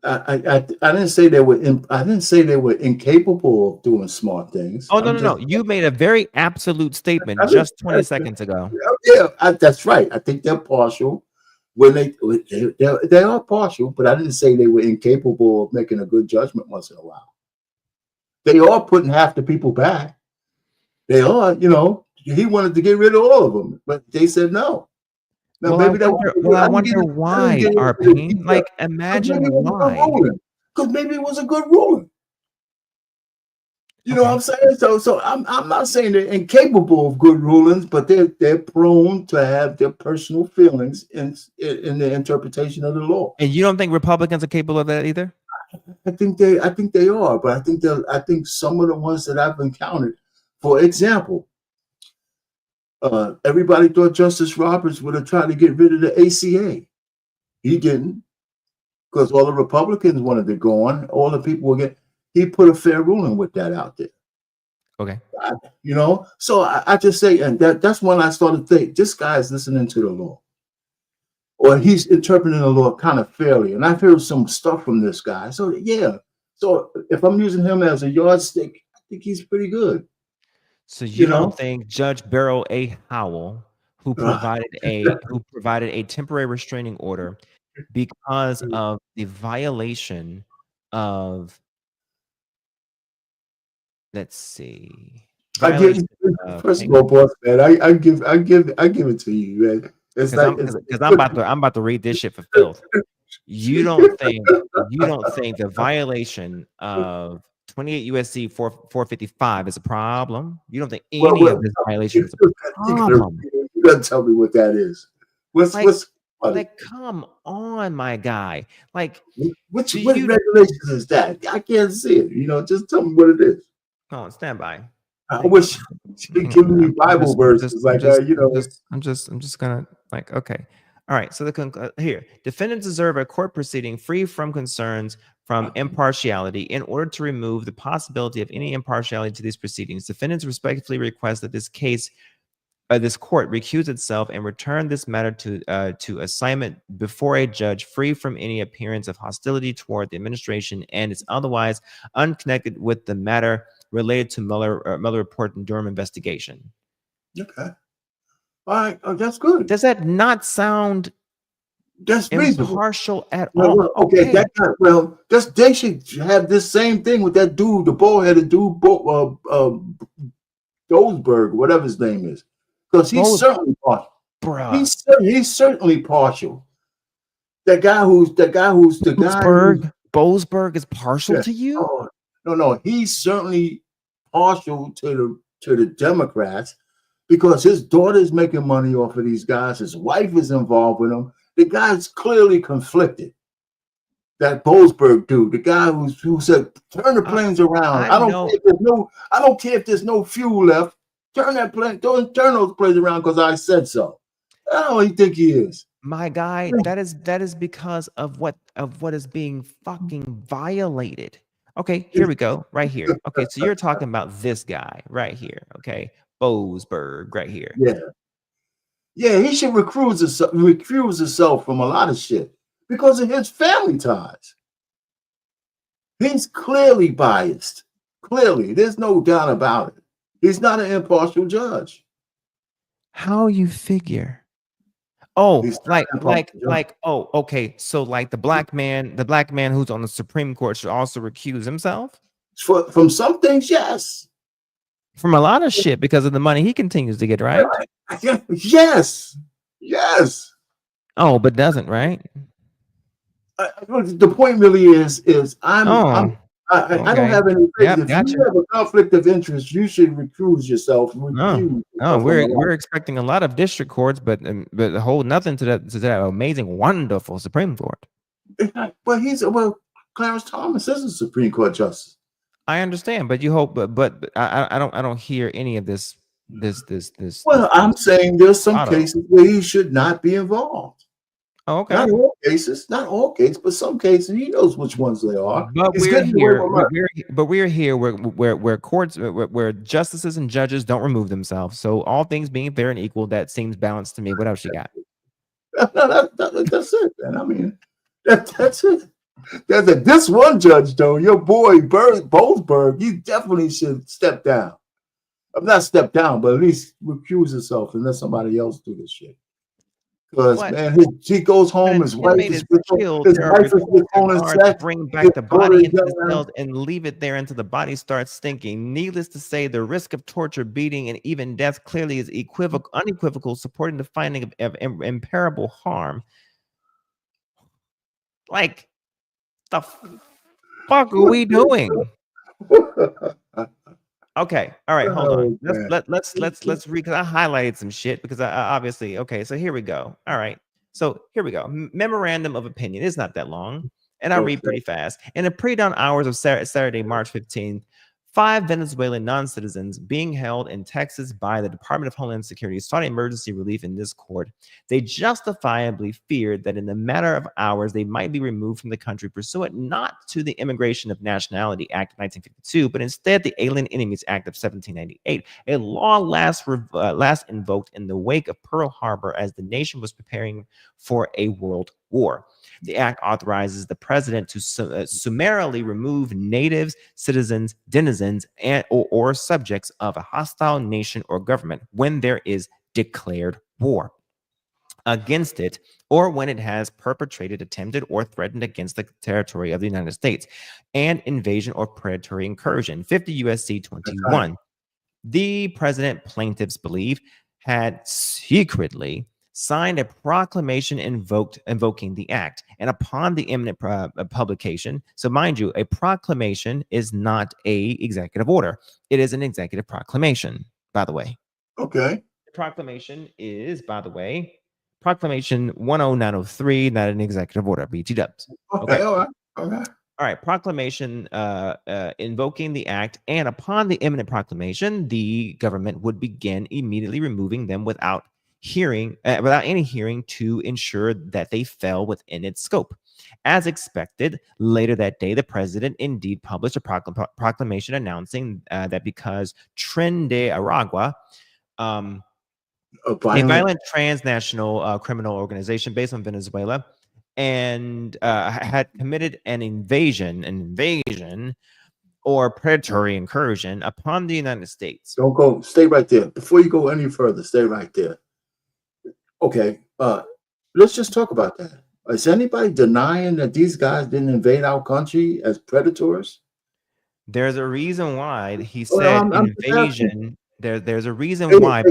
I didn't say they were. I didn't say they were incapable of doing smart things. Oh no! You made a very absolute statement just 20 seconds ago. Yeah, that's right. I think they're partial. When they are partial, but I didn't say they were incapable of making a good judgment once in a while. They are putting half the people back. They are. He wanted to get rid of all of them, but they said no. Now, I wonder why, Arpine. Like, imagine why. Because maybe it was a good ruling. You know what I'm saying? So I'm not saying they're incapable of good rulings, but they're prone to have their personal feelings in the interpretation of the law. And you don't think Republicans are capable of that either? I think they are, but I think some of the ones that I've encountered, for example, everybody thought Justice Roberts would have tried to get rid of the ACA. He didn't, because all the Republicans wanted to go on. All the people were getting. He put a fair ruling with that out there. Okay. So I just say, and that's when I started to think, this guy is listening to the law, or he's interpreting the law kind of fairly. And I've heard some stuff from this guy. So yeah. So if I'm using him as a yardstick, I think he's pretty good. So you don't think Judge Beryl A. Howell, who provided a temporary restraining order because of the violation of, let's see. First of all, boss man, I give it to you, man. It's because I'm about to read this shit for filth. You don't think the violation of 28 USC 455 is a problem? You don't think any of this violation is a problem? You gotta tell me what that is. What's come on, my guy. Like, what regulations is that? I can't see it. Just tell me what it is. Oh, stand by. I wish you'd give me Bible verses. I'm just gonna okay. All right. So here, defendants deserve a court proceeding free from concerns from impartiality. In order to remove the possibility of any impartiality to these proceedings, defendants respectfully request that this case this court recuse itself and return this matter to assignment before a judge free from any appearance of hostility toward the administration and is otherwise unconnected with the matter related to Mueller report and Durham investigation. Okay. All right. Oh, that's good. Does that not sound that's impartial at all? Well, okay. That well, they should have this same thing with that dude, the bald-headed dude, Goldsberg, whatever his name is, because he's certainly partial. He's certainly partial. That guy who's the guy. Goldsberg is partial to you? Oh, no. He's certainly partial to the Democrats because his daughter's making money off of these guys. His wife is involved with them. The guy's clearly conflicted. That Goldsberg dude, the guy who said, "Turn the planes around." I don't care if there's no fuel left. Turn those planes around because I said so. I don't really think he is. My guy, that is because of what is being fucking violated. Okay, here we go, right here. Okay, so you're talking about this guy right here. Okay, Goldsberg right here. Yeah, he should recuse himself from a lot of shit because of his family ties. He's clearly biased. Clearly, there's no doubt about it. He's not an impartial judge. How you figure? Oh, okay. So like the black man who's on the Supreme Court should also recuse himself? From some things, yes. From a lot of shit because of the money he continues to get, right? Yes. Oh, but doesn't, right? The point really is I don't have any. If you have a conflict of interest, you should recuse yourself. We're expecting a lot of district courts, but hold nothing to that amazing, wonderful Supreme Court. But Clarence Thomas is a Supreme Court justice. I understand, but you hope, but I don't hear any of this. Well, I'm saying there's some cases where he should not be involved. Oh, okay. Not all cases, but some cases he knows which ones they are. But we're here where courts, where justices and judges don't remove themselves. So all things being fair and equal, that seems balanced to me. What else you got? That's it, man. I mean, that's it. This one judge, though, your boy Goldsberg, he definitely should step down. I'm not step down, but at least recuse himself and let somebody else do this shit. Because man, he goes home. His wife is killed. His wife is with on bring back the body into the cells and leave it there until the body starts stinking. Needless to say, the risk of torture, beating, and even death clearly is unequivocal, supporting the finding of irreparable harm. Like, the fuck are we doing? Okay, all right, hold on. Let's read, because I highlighted some shit because I obviously, okay, so here we go. All right, so here we go. Memorandum of opinion. It's not that long, and I read pretty fast. In the pre-dawn hours of Saturday, March 15th, 5 Venezuelan non-citizens being held in Texas by the Department of Homeland Security sought emergency relief in this court. They justifiably feared that in the matter of hours, they might be removed from the country pursuant not to the Immigration of Nationality Act of 1952, but instead the Alien Enemies Act of 1798, a law last invoked in the wake of Pearl Harbor as the nation was preparing for a world war. The act authorizes the president to summarily remove natives, citizens, denizens, or subjects of a hostile nation or government when there is declared war against it, or when it has perpetrated, attempted, or threatened against the territory of the United States, and invasion or predatory incursion. 50 U.S.C. 21. The president, plaintiffs believe, had secretly signed a proclamation invoking the act, and upon the imminent publication. So mind you, a proclamation is not a executive order. It is an executive proclamation, by the way. Okay. The proclamation is, by the way, Proclamation 10903, not an executive order, BT dubs. Okay. All right. Proclamation invoking the act, and upon the imminent proclamation, the government would begin immediately removing them without any hearing to ensure that they fell within its scope. As expected, later that day, the president indeed published a proclamation announcing that because Tren de Aragua, A violent transnational criminal organization based on Venezuela, and had committed an invasion or predatory incursion upon the United States. Don't go. Stay right there. Before you go any further, stay right there. Okay. Let's just talk about that. Is anybody denying that these guys didn't invade our country as predators? There's a reason why he said invasion. There's a reason why,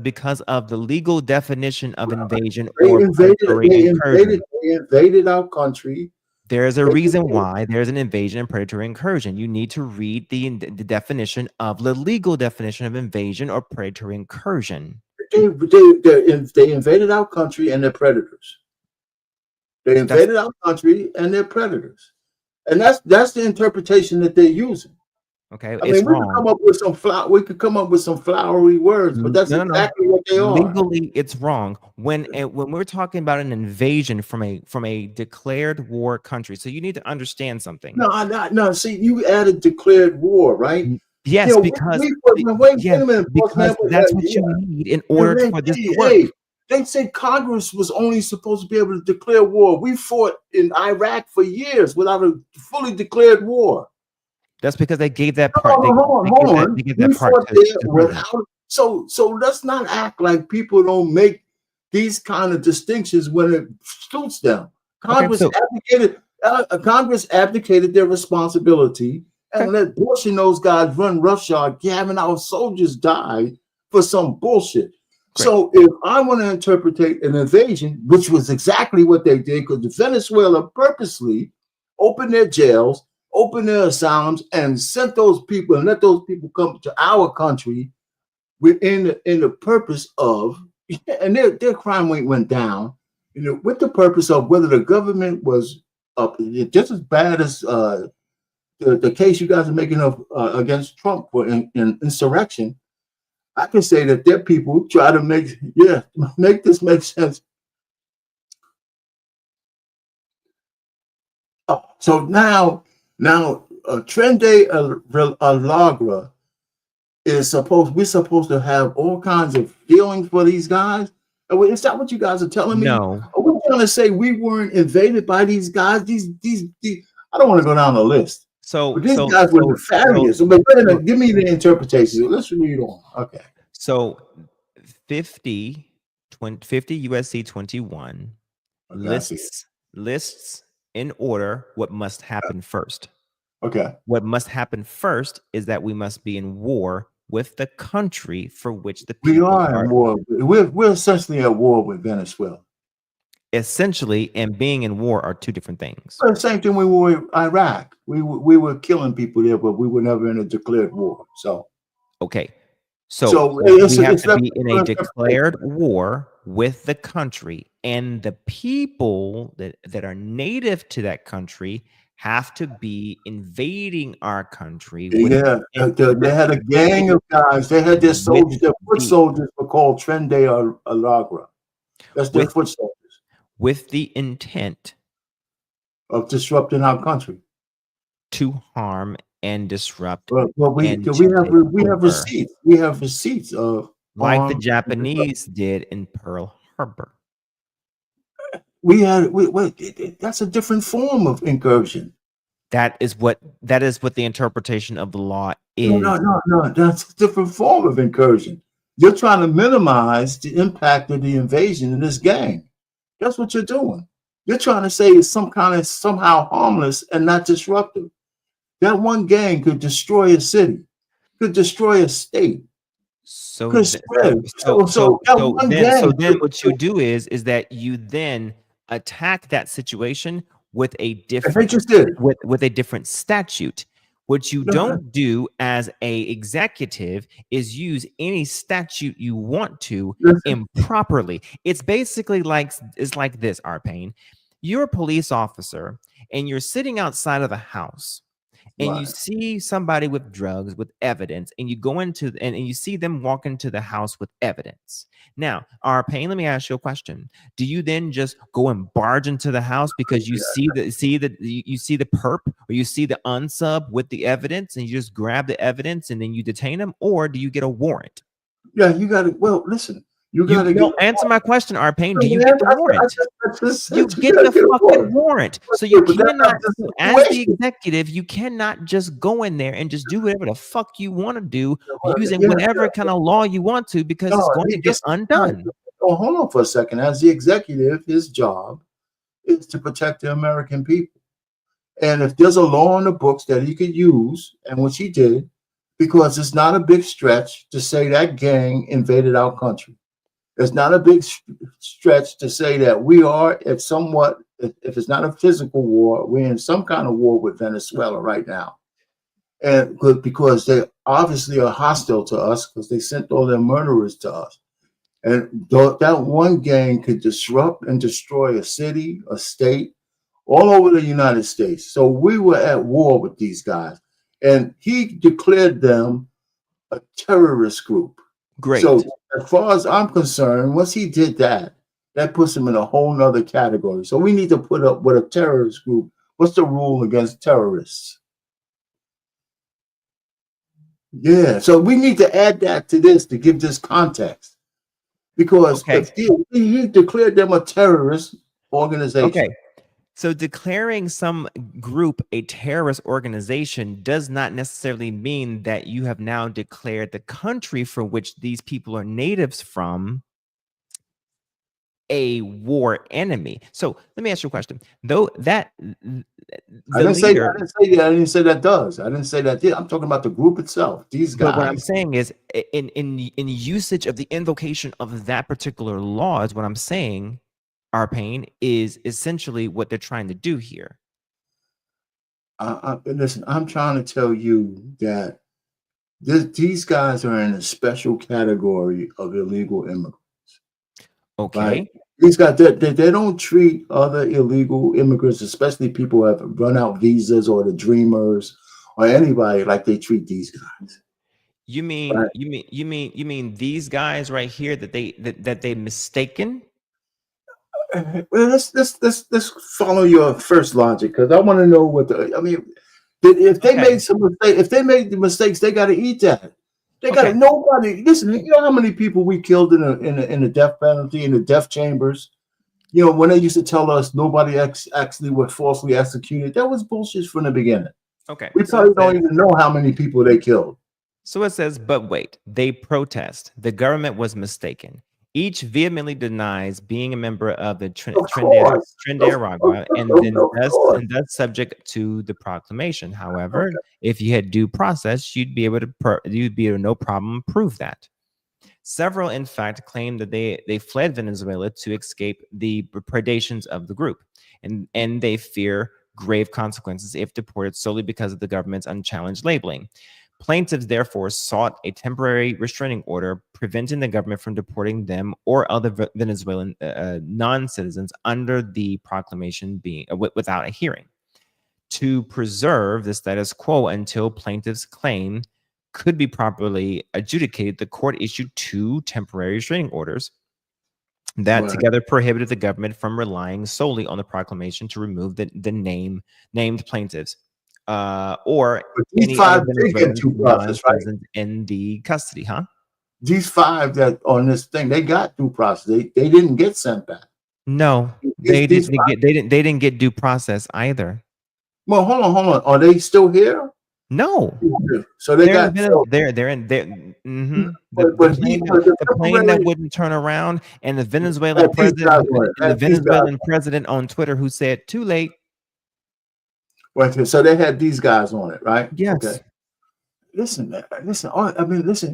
because of the legal definition of invasion or predatory incursion. They invaded our country. There's a reason why there's an invasion and predatory incursion. You need to read the definition of the legal definition of invasion or predatory incursion. They invaded our country and they're predators. They invaded our country and they're predators. And that's the interpretation that they're using. Okay, I mean, we could come up with some flowery words, but that's exactly what they are. Legally, it's wrong. When we're talking about an invasion from a declared war country, so you need to understand something. No. See, you added declared war, right? Yes, because that's what you need in order for this to work. They said Congress was only supposed to be able to declare war. We fought in Iraq for years without a fully declared war. That's because they gave that part. Hold on. So let's not act like people don't make these kind of distinctions when it suits them. Congress abdicated their responsibility and let Bush and those guys run roughshod, having our soldiers die for some bullshit. So if I want to interpret an invasion, which was exactly what they did, because Venezuela purposely opened their jails, opened their asylums, and sent those people and let those people come to our country in the purpose of, and their crime rate went down, with the purpose of whether the government was just as bad as the case you guys are making of against Trump for insurrection. I can say that their people try to make this make sense. So now Trende Alagra we're supposed to have all kinds of feelings for these guys. Is that what you guys are telling me? No. Are we trying to say we weren't invaded by these guys? These I don't want to go down the list. But these guys were nefarious. But give me the interpretation. Let's read on. Okay. So 50 USC 21 lists in order what must happen first. Okay. What must happen first is that we must be in war with the country for which the people are in war. We're essentially at war with Venezuela. Essentially, and being in war are two different things. The same thing we were in Iraq. We were killing people there, but we were never in a declared war. So okay. So we have to be in a declared war with the country, and the people that are native to that country have to be invading our country. They had a gang of guys. They had their soldiers. Their foot soldiers were called Trende Alagra. That's their foot soldiers. With the intent of disrupting our country, to harm and disrupt. Well, we have receipts. We have receipts of like the Japanese did in Pearl Harbor. That's a different form of incursion. That is what the interpretation of the law is. No. That's a different form of incursion. You're trying to minimize the impact of the invasion in this gang. That's what you're doing. You're trying to say it's somehow harmless and not disruptive. That one gang could destroy a city, could destroy a state. So then what you do is that you then attack that situation with a different statute. What you don't do as a executive is use any statute you want to improperly. It's basically like this, Arpane. You're a police officer and you're sitting outside of the house and you see somebody with drugs, with evidence, and you go into and you see them walk into the house with evidence. Now, Arpane, let me ask you a question. Do you then just go and barge into the house because you see the perp or you see the unsub with the evidence and you just grab the evidence and then you detain them, or do you get a warrant? Yeah, you got it. Well, listen, You gotta don't answer my question, Arpain. Do you get the warrant? You get the fucking warrant. So you cannot, as the executive, you cannot just go in there and just do whatever the fuck you want to do using whatever kind of law you want to, because it's going to get undone. Oh, hold on for a second. As the executive, his job is to protect the American people. And if there's a law in the books that he could use, and which he did, because it's not a big stretch to say that gang invaded our country. It's not a big stretch to say that we are, if it's not a physical war, we're in some kind of war with Venezuela right now. And because they obviously are hostile to us, because they sent all their murderers to us. And that one gang could disrupt and destroy a city, a state, all over the United States. So we were at war with these guys. And he declared them a terrorist group. Great. So as far as I'm concerned, once he did that, that puts him in a whole nother category. So we need to put up with a terrorist group. What's the rule against terrorists? Yeah, so we need to add that to this to give this context. Because if he declared them a terrorist organization. Okay. So declaring some group a terrorist organization does not necessarily mean that you have now declared the country for which these people are natives from a war enemy. So let me ask you a question. Though that I didn't say that does. I didn't say that did. I'm talking about the group itself. These guys. But what I'm saying is in usage of the invocation of that particular law is what I'm saying. Arpain is essentially what they're trying to do here. Listen, I'm trying to tell you that these guys are in a special category of illegal immigrants. Okay. Right? These guys, they don't treat other illegal immigrants, especially people who have run out visas or the dreamers or anybody, like they treat these guys. You mean you mean these guys right here that they mistaken? Well, let's follow your first logic, because I want to know what if they made some mistake, if they made the mistakes, they got to eat that. They got nobody. Listen, you know how many people we killed in the death penalty, in the death chambers? You know, when they used to tell us nobody actually was falsely executed, that was bullshit from the beginning. Okay, we probably don't even know how many people they killed. So it says, but wait, they protest. The government was mistaken. Each vehemently denies being a member of the Trinidad and thus subject to the proclamation. However, if you had due process, you'd be able to no problem prove that. Several, in fact, claim that they fled Venezuela to escape the predations of the group, and they fear grave consequences if deported solely because of the government's unchallenged labeling. Plaintiffs therefore sought a temporary restraining order preventing the government from deporting them or other Venezuelan non-citizens under the proclamation being without a hearing. To preserve the status quo until plaintiffs' claim could be properly adjudicated, the court issued 2 temporary restraining orders that together prohibited the government from relying solely on the proclamation to remove the named plaintiffs. Or any 5 did get due process, right? In the custody, huh? These 5 that on this thing, they got due process. They didn't get sent back. No, they didn't get due process either. Well, hold on. Are they still here? No. So they're in the plane that wouldn't turn around, and the Venezuelan president on Twitter who said too late. So they had these guys on it, right? Yes. Okay. Listen.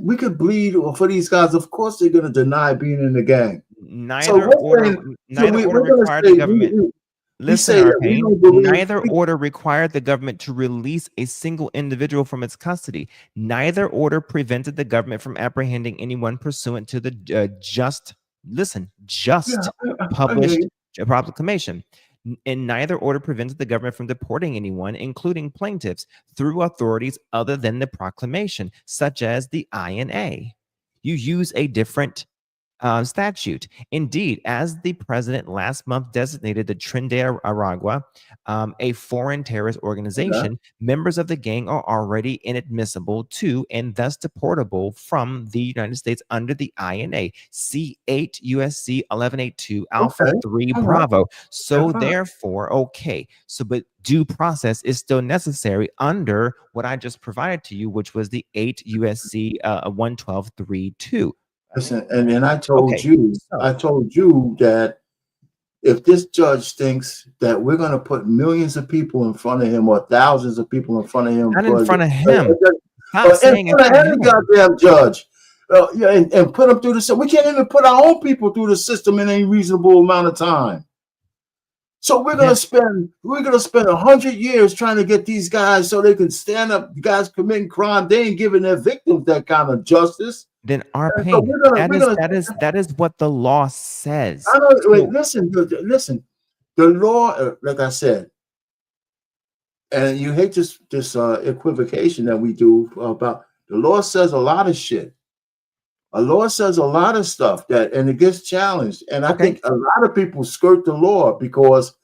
We could bleed for these guys. Of course, they're going to deny being in the gang. Neither order required the government. Listen, Arpain, neither order required the government to release a single individual from its custody. Neither order prevented the government from apprehending anyone pursuant to the just published proclamation. And neither order prevented the government from deporting anyone, including plaintiffs, through authorities other than the proclamation, such as the INA. You use a different statute. Indeed, as the president last month designated the Tren de Aragua a foreign terrorist organization, members of the gang are already inadmissible to and thus deportable from the United States under the INA C8 USC 1182 Alpha 3 Bravo. So therefore, but due process is still necessary under what I just provided to you, which was the 8 USC 112.3.2. Listen, and then I told you that if this judge thinks that we're going to put millions of people in front of him or thousands of people in front of him, not in front of him, in front of any goddamn judge, and put them through the system. We can't even put our own people through the system in any reasonable amount of time. So we're gonna spend 100 years trying to get these guys so they can stand up. Guys committing crime, they ain't giving their victims that kind of justice. Then that is what the law says. I don't wait. Listen. The law, like I said, and you hate this equivocation that we do about the law says a lot of shit. A law says a lot of stuff and it gets challenged. And I think a lot of people skirt the law because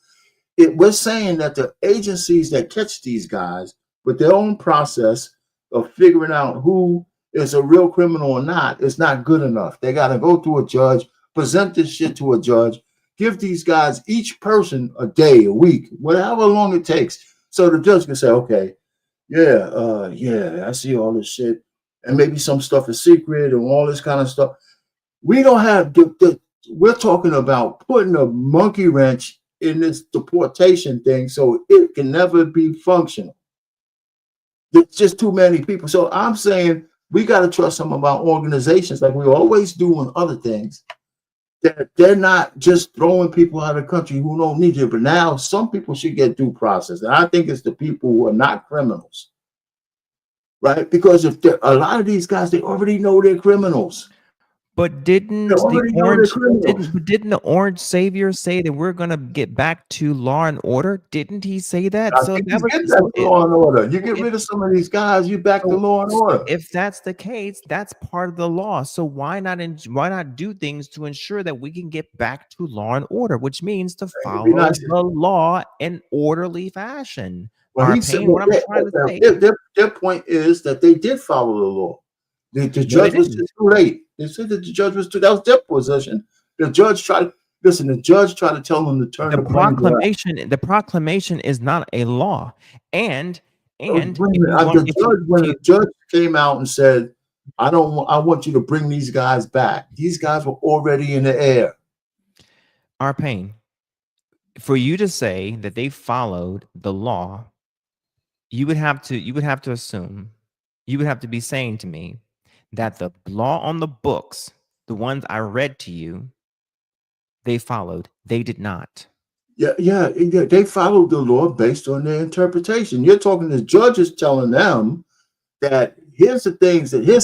we're saying that the agencies that catch these guys with their own process of figuring out who is a real criminal or not is not good enough. They got to go through a judge, present this shit to a judge, give these guys, each person, a day, a week, whatever long it takes. So the judge can say, okay, I see all this shit. And maybe some stuff is secret and all this kind of stuff. We don't have we're talking about putting a monkey wrench in this deportation thing so it can never be functional. There's just too many people. So I'm saying we got to trust some of our organizations like we always do on other things, that they're not just throwing people out of the country who don't need it. But now some people should get due process. And I think it's the people who are not criminals. Right, because if a lot of these guys, they already know they're criminals. But didn't the orange savior say that we're gonna get back to law and order? Didn't he say that? So law and order. You get rid of some of these guys, you back to law and order. If that's the case, that's part of the law. So why not do things to ensure that we can get back to law and order, which means to follow the law in orderly fashion. Well, their point is that they did follow the law. The judge was too late. They said that the judge was that was their position. The judge tried to tell them to turn the proclamation. The proclamation is not a law. And when the judge came out and said, I want you to bring these guys back. These guys were already in the air. Arpain, for you to say that they followed the law, you would have to assume, you would have to be saying to me that the law on the books, the ones I read to you, they followed. They did not. Yeah. They followed the law based on their interpretation. You're talking to judges telling them that here's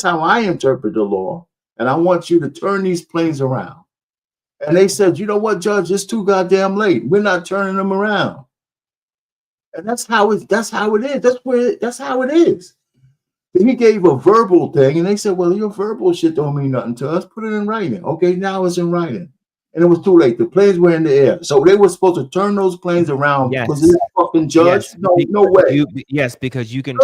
how I interpret the law, and I want you to turn these planes around. And they said, you know what, Judge, it's too goddamn late. We're not turning them around. And that's how it is. That's how it is. He gave a verbal thing, and they said, well, your verbal shit don't mean nothing to us. Put it in writing. Okay, now it's in writing. And it was too late. The planes were in the air. So they were supposed to turn those planes around. Yes. Was it a fucking judge? Yes. No way. Because you can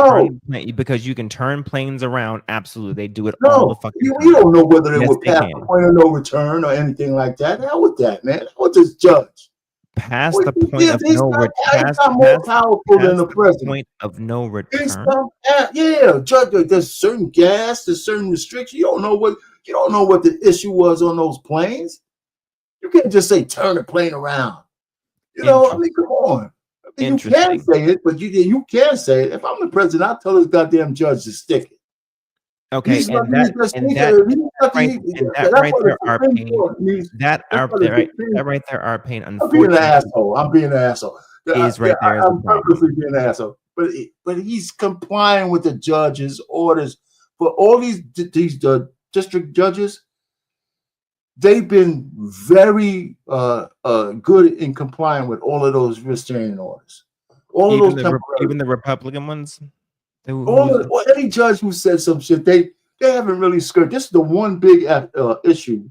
turn planes around. Absolutely. They do it No, all the fucking time. You don't know whether they were past the point of no return or anything like that. Hell with that, man. Hell with this judge. Past the point of no return. He's not more powerful than the president. Point of no return. Judge. There's certain gas, there's certain restrictions. You don't know what the issue was on those planes. You can't just say turn the plane around. You know, I mean, come on. I mean, you can say it, but you can say it. If I'm the president, I'll tell this goddamn judge to stick it. Okay, that right there, Arpain. Unfortunately, I'm being an asshole. Is right there. I'm purposely being an asshole. But he's complying with the judge's orders. For all these district judges, they've been very good in complying with all of those restraining orders. Even the Republican ones. Any judge who said some shit, they haven't really skirted. This is the one big issue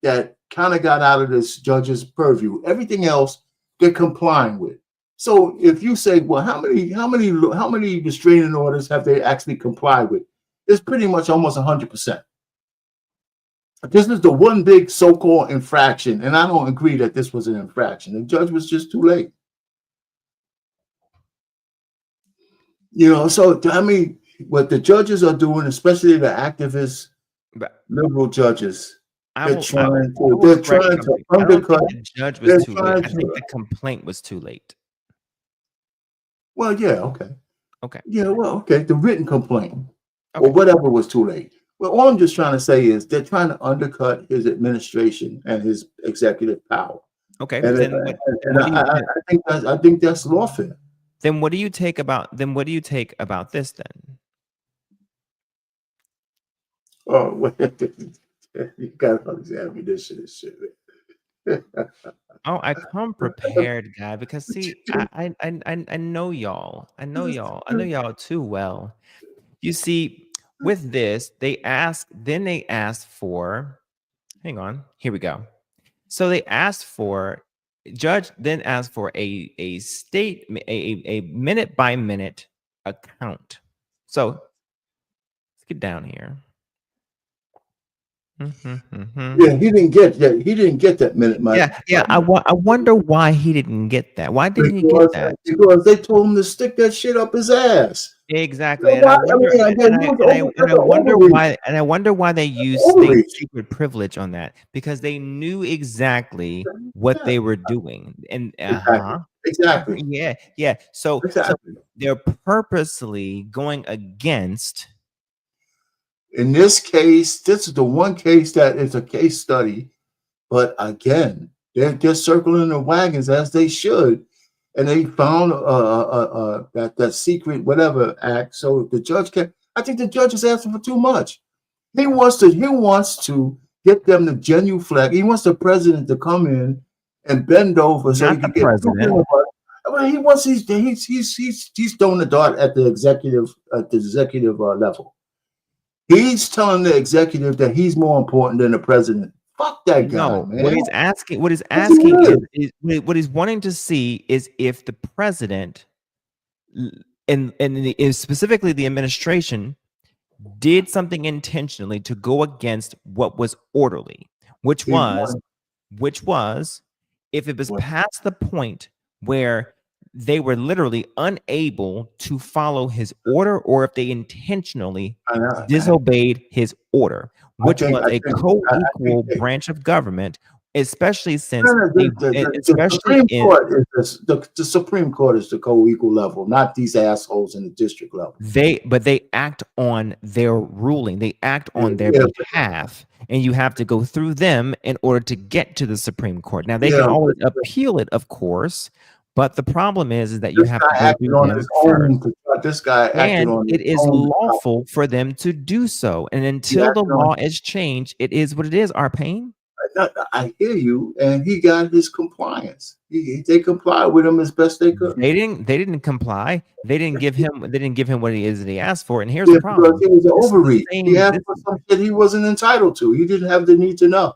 that kind of got out of this judge's purview. Everything else they're complying with. So if you say, well, how many restraining orders have they actually complied with? It's pretty much almost 100%. This is the one big so-called infraction, and I don't agree that this was an infraction. The judge was just too late. So I mean, what the judges are doing, especially the activist liberal judges, they're trying to undercut. The judge was too late. I think the complaint was too late. Well, yeah, okay. Okay. Yeah, well, okay. The written complaint or whatever was too late. Well, all I'm just trying to say is they're trying to undercut his administration and his executive power. Okay. I think that's lawfare. Then what do you take about this then? Oh, you gotta examine this shit. Oh, I come prepared, guy, because see, I know y'all. I know y'all too well. You see, with this, they asked for, hang on, here we go. So they asked for, judge then asked for a minute by minute account. So let's get down here. Yeah, he didn't get that. He didn't get that minute. Yeah. I wonder why he didn't get that. Why didn't he get that? Because they told him to stick that shit up his ass. Exactly. And I wonder why they used state secret privilege on that, because they knew exactly what they were doing. And exactly. Yeah. So they're purposely going against. In this case, this is the one case that is a case study, but again, they're circling the wagons as they should, and they found that secret whatever act. So the judge can. I think the judge is asking for too much. He wants to get them to genuflect. He wants the president to come in and bend over so he can get president. I mean, he's throwing the dart at the executive level. He's telling the executive that he's more important than the president. Fuck that guy, no, man. What he's wanting to see is if the president and specifically the administration did something intentionally to go against what was orderly, which was if it was past the point where they were literally unable to follow his order, or if they intentionally disobeyed his order, which was a co-equal branch of government, especially since the Supreme Court is the co-equal level, not these assholes in the district level. But they act on their ruling. They act on their behalf, and you have to go through them in order to get to the Supreme Court. Now they can always appeal it, of course. But the problem is that you have to go through them first. This guy acted on his own. It is lawful for them to do so. And until the law is changed, it is what it is. Arpain. I hear you, and he got his compliance. They complied with him as best they could. They didn't comply. They didn't give him what it is that he asked for. And here's the problem: it was an overreach. He asked for something he wasn't entitled to. He didn't have the need to know.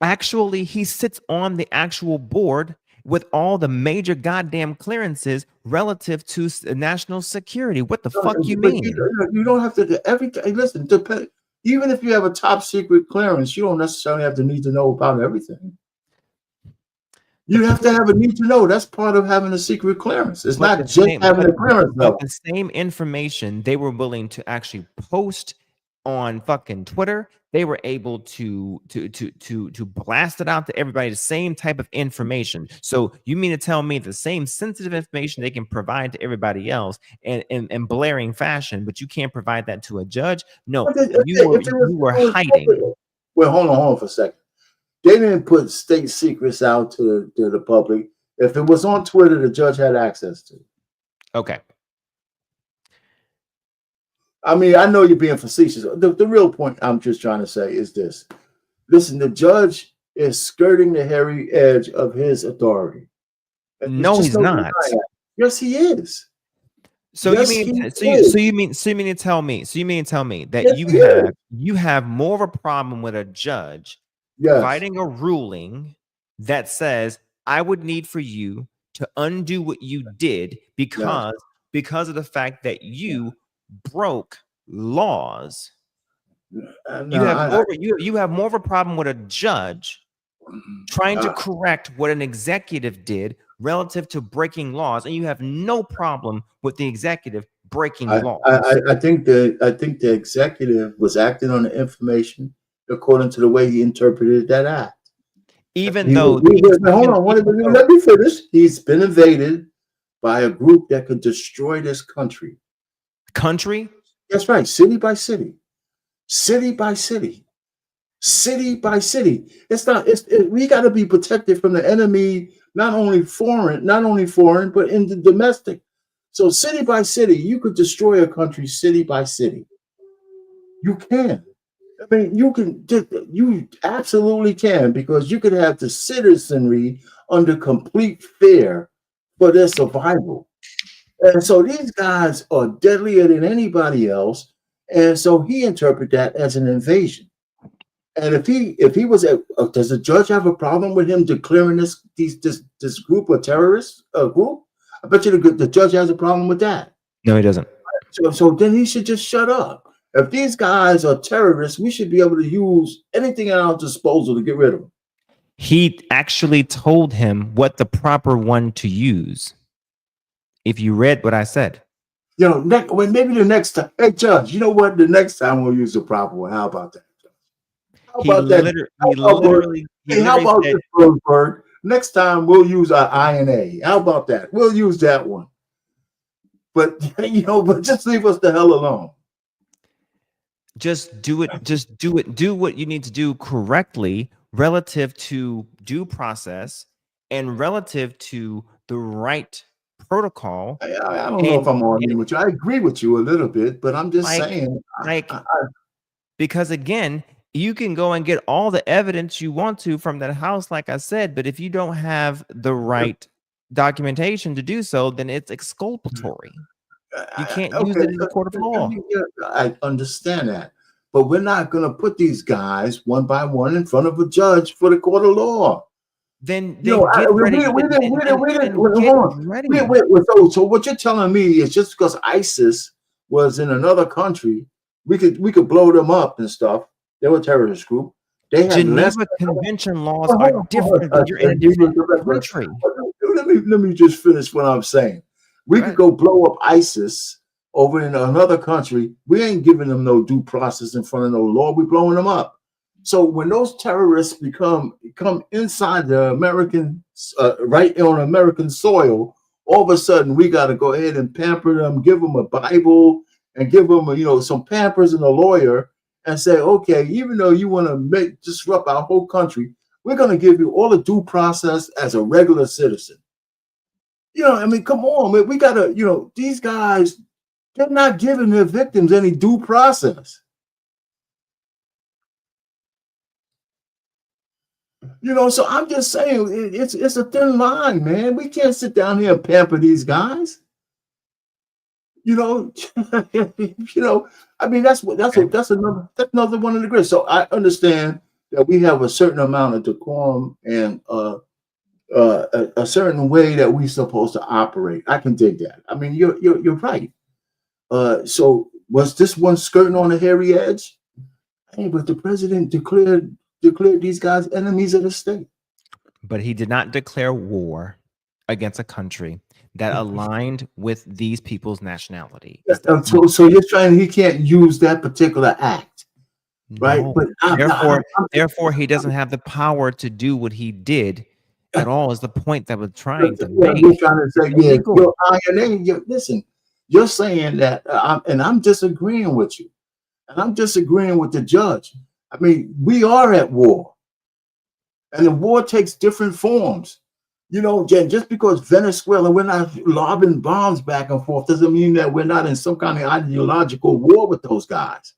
Actually, he sits on the actual board with all the major goddamn clearances relative to national security. What the fuck you mean? You don't have to everything. Listen, even if you have a top secret clearance, you don't necessarily have the need to know about everything. You have to have a need to know. That's part of having a secret clearance. It's not just having a clearance. But the same information they were willing to actually post on fucking Twitter, they were able to blast it out to everybody, the same type of information. So you mean to tell me the same sensitive information they can provide to everybody else in blaring fashion, but you can't provide that to a judge? No, you were hiding. Well, hold on for a second. They didn't put state secrets out to the public. If it was on Twitter, the judge had access to it. Okay. I mean, I know you're being facetious. The real point I'm just trying to say is this. Listen, the judge is skirting the hairy edge of his authority. No, he's not. Yes, he is. So you mean to tell me that you have more of a problem with a judge providing a ruling that says, I would need for you to undo what you did because of the fact that you broke laws. You have more of a problem with a judge trying to correct what an executive did relative to breaking laws, and you have no problem with the executive breaking laws. I think the executive was acting on the information according to the way he interpreted that act. Let me finish. He's been invaded by a group that could destroy this country. Country? That's right. City by city. City by city. City by city. We got to be protected from the enemy, not only foreign, but in the domestic. So city by city, you could destroy a country city by city. You can. I mean, you absolutely can, because you could have the citizenry under complete fear for their survival. And so these guys are deadlier than anybody else. And so he interpreted that as an invasion. And if he was, does the judge have a problem with him declaring this group a terrorist group? I bet you the judge has a problem with that. No, he doesn't. So then he should just shut up. If these guys are terrorists, we should be able to use anything at our disposal to get rid of them. He actually told him what the proper one to use. If you read what I said. Maybe the next time. Hey, Judge, you know what? The next time we'll use the proper one. How about that? How about this, Berg? Next time we'll use our INA. How about that? We'll use that one. But just leave us the hell alone. Just do it. Do what you need to do correctly relative to due process and relative to the right protocol. I don't know if I'm arguing with you. I agree with you a little bit, but I'm just saying. Because again, you can go and get all the evidence you want to from that house, like I said, but if you don't have the right documentation to do so, then it's exculpatory. You can't use it in the court of law. I understand that, but we're not going to put these guys one by one in front of a judge for the court of law. Then get ready. So what you're telling me is just because ISIS was in another country, we could blow them up and stuff. They were a terrorist group. They had Geneva Convention laws are different when you're in a different country. Let me just finish what I'm saying. We could go blow up ISIS over in another country. We ain't giving them no due process in front of no law. We're blowing them up. So when those terrorists come inside the American, right on American soil, all of a sudden we got to go ahead and pamper them, give them a Bible, and give them some Pampers and a lawyer, and say, okay, even though you want to disrupt our whole country, we're going to give you all the due process as a regular citizen. Come on, man. We got to, these guys, they're not giving their victims any due process. So I'm just saying, it's a thin line, man. We can't sit down here and pamper these guys. That's another one of the grids. So I understand that we have a certain amount of decorum and a certain way that we're supposed to operate. I can dig that. I mean, you're right. So was this one skirting on a hairy edge? Hey, but the president declared these guys enemies of the state. But he did not declare war against a country that aligned with these people's nationality. So you're saying he can't use that particular act, right? No. But therefore, he doesn't have the power to do what he did at all. Is the point that we're trying to make? We're trying to say, listen, you're saying that, and I'm disagreeing with you, and I'm disagreeing with the judge. I mean, we are at war, and the war takes different forms. Just because Venezuela, we're not lobbing bombs back and forth, doesn't mean that we're not in some kind of ideological war with those guys.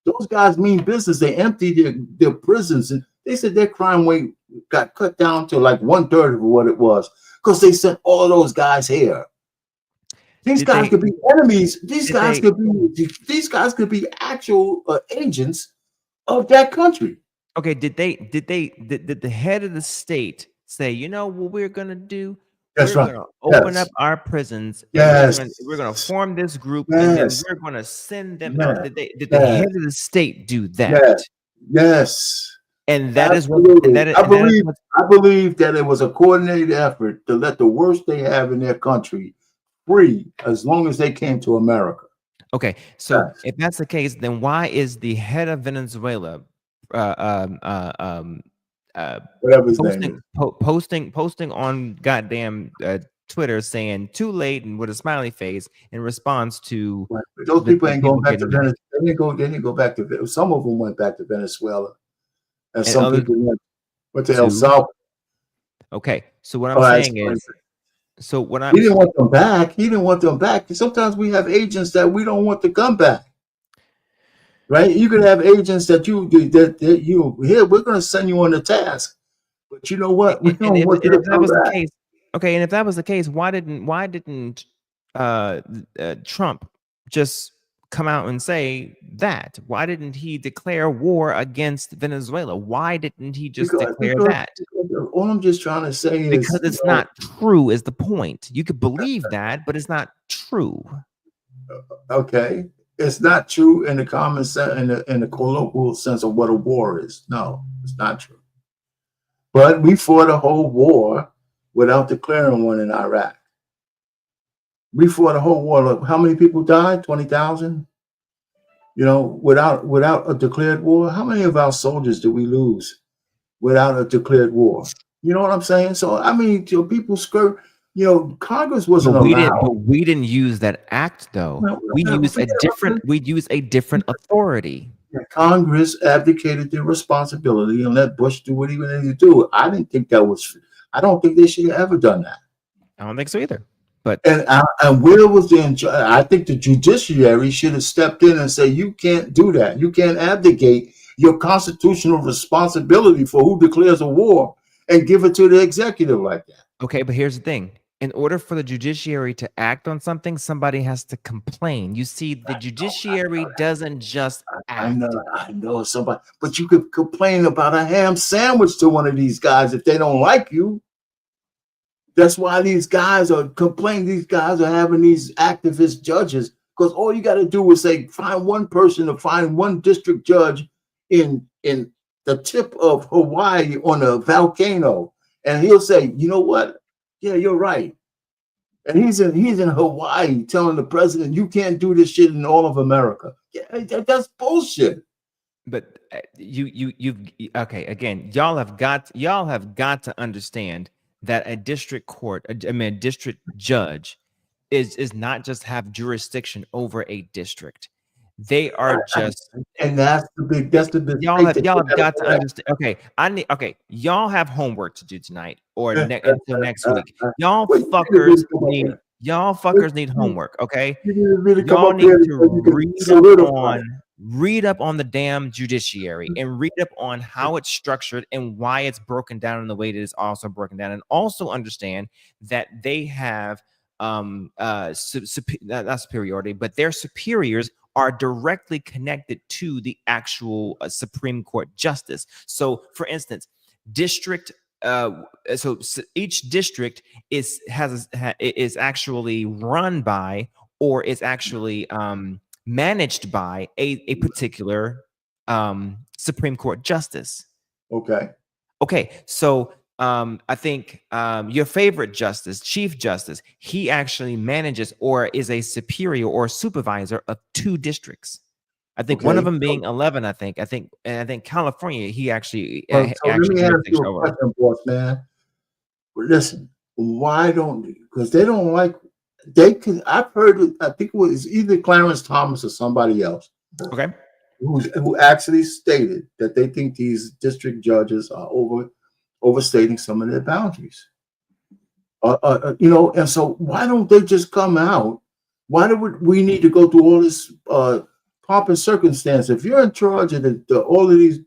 Those guys mean business. They emptied their prisons, and they said their crime rate got cut down to like 1/3 of what it was because they sent all of those guys here. These guys could be enemies. These guys could be actual agents of that country. Okay, did the head of the state say, you know what we're gonna do? That's We're right. gonna open up Yes. our prisons and Yes. we're gonna form this group and then Yes. we're gonna send them. Yes. Did the head of the state do that? Yes. Yes. And that is what Absolutely. and I that is what believe that it was a coordinated effort to let the worst they have in their country free as long as they came to America. Okay, so if that's the case, then why is the head of Venezuela whatever his name is, posting on goddamn Twitter saying too late and with a smiley face in response to those people ain't going back to getting Venezuela. They didn't go back to. Some of them went back to Venezuela, and some other people went to El to- Salvador. Okay, so what I'm saying is, he didn't want them back. He didn't want them back. Sometimes we have agents that we don't want to come back. Right? You could have agents that you here. We're going to send you on the task, but you know what? We don't want you to come back. Okay, and if that was the case, why didn't Trump just come out and say that? Why didn't he declare war against Venezuela? Why didn't he just declare that? All I'm just trying to say is because it's not true is the point. You could believe that, but it's not true. Okay. It's not true in the common sense, in the colloquial sense of what a war is. No, it's not true. But we fought a whole war without declaring one in Iraq. We fought a whole war. Look, how many people died? 20,000? You know, without a declared war. How many of our soldiers did we lose without a declared war? You know what I'm saying? So I mean, people skirt. You know, Congress wasn't allowed. We didn't use that act though. We use a different authority. Congress abdicated their responsibility and let Bush do what he wanted to do. I don't think they should have ever done that. I don't think so either. But and where was I think the judiciary should have stepped in and say, you can't do that. You can't abdicate your constitutional responsibility for who declares a war and give it to the executive like that. Okay, but here's the thing. In order for the judiciary to act on something, somebody has to complain. You see, the judiciary doesn't just act. I know somebody, but you could complain about a ham sandwich to one of these guys if they don't like you. That's why these guys are complaining. These guys are having these activist judges, because all you got to do is say, find one person to find one district judge in the tip of Hawaii on a volcano, and he'll say, you know what? Yeah, you're right. And he's in Hawaii telling the president, you can't do this shit in all of America. Yeah, that's bullshit. But okay, again, y'all have got to understand that a district court, a district judge is not just have jurisdiction over a district. They are just, and that's the big y'all have got to understand. Okay, y'all have homework to do tonight or until next week. Y'all fuckers need homework. Okay, y'all need to read up on the damn judiciary and read up on how it's structured and why it's broken down in the way that it's also broken down, and also understand that they have not superiority, but their superiors are directly connected to the actual Supreme Court justice. So, for instance, each district is actually run by, or is actually managed by a particular Supreme Court justice. Okay. So I think your favorite justice, Chief Justice, he actually manages or is a superior or supervisor of 2 districts. I think one of them being 11. I think California, he actually. So let me ask you a question, boss man. Listen, why don't? Because they don't like. They can. I've heard. I think it was either Clarence Thomas or somebody else. Okay. Who actually stated that they think these district judges are overstating some of their boundaries. You know, and so why don't they just come out? Why do we need to go through all this pomp and circumstance? If you're in charge of all of these,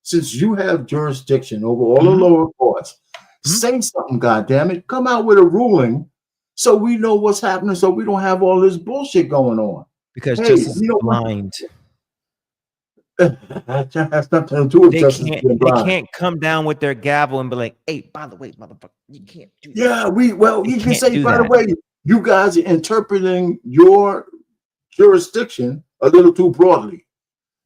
since you have jurisdiction over all the lower courts, say something, goddammit. Come out with a ruling so we know what's happening, so we don't have all this bullshit going on. Because justice is blind. That has nothing to do with justice being blind. They can't come down with their gavel and be like, "Hey, by the way, motherfucker, you can't do that." Yeah, you can say, by that. the way, you guys are interpreting your jurisdiction a little too broadly.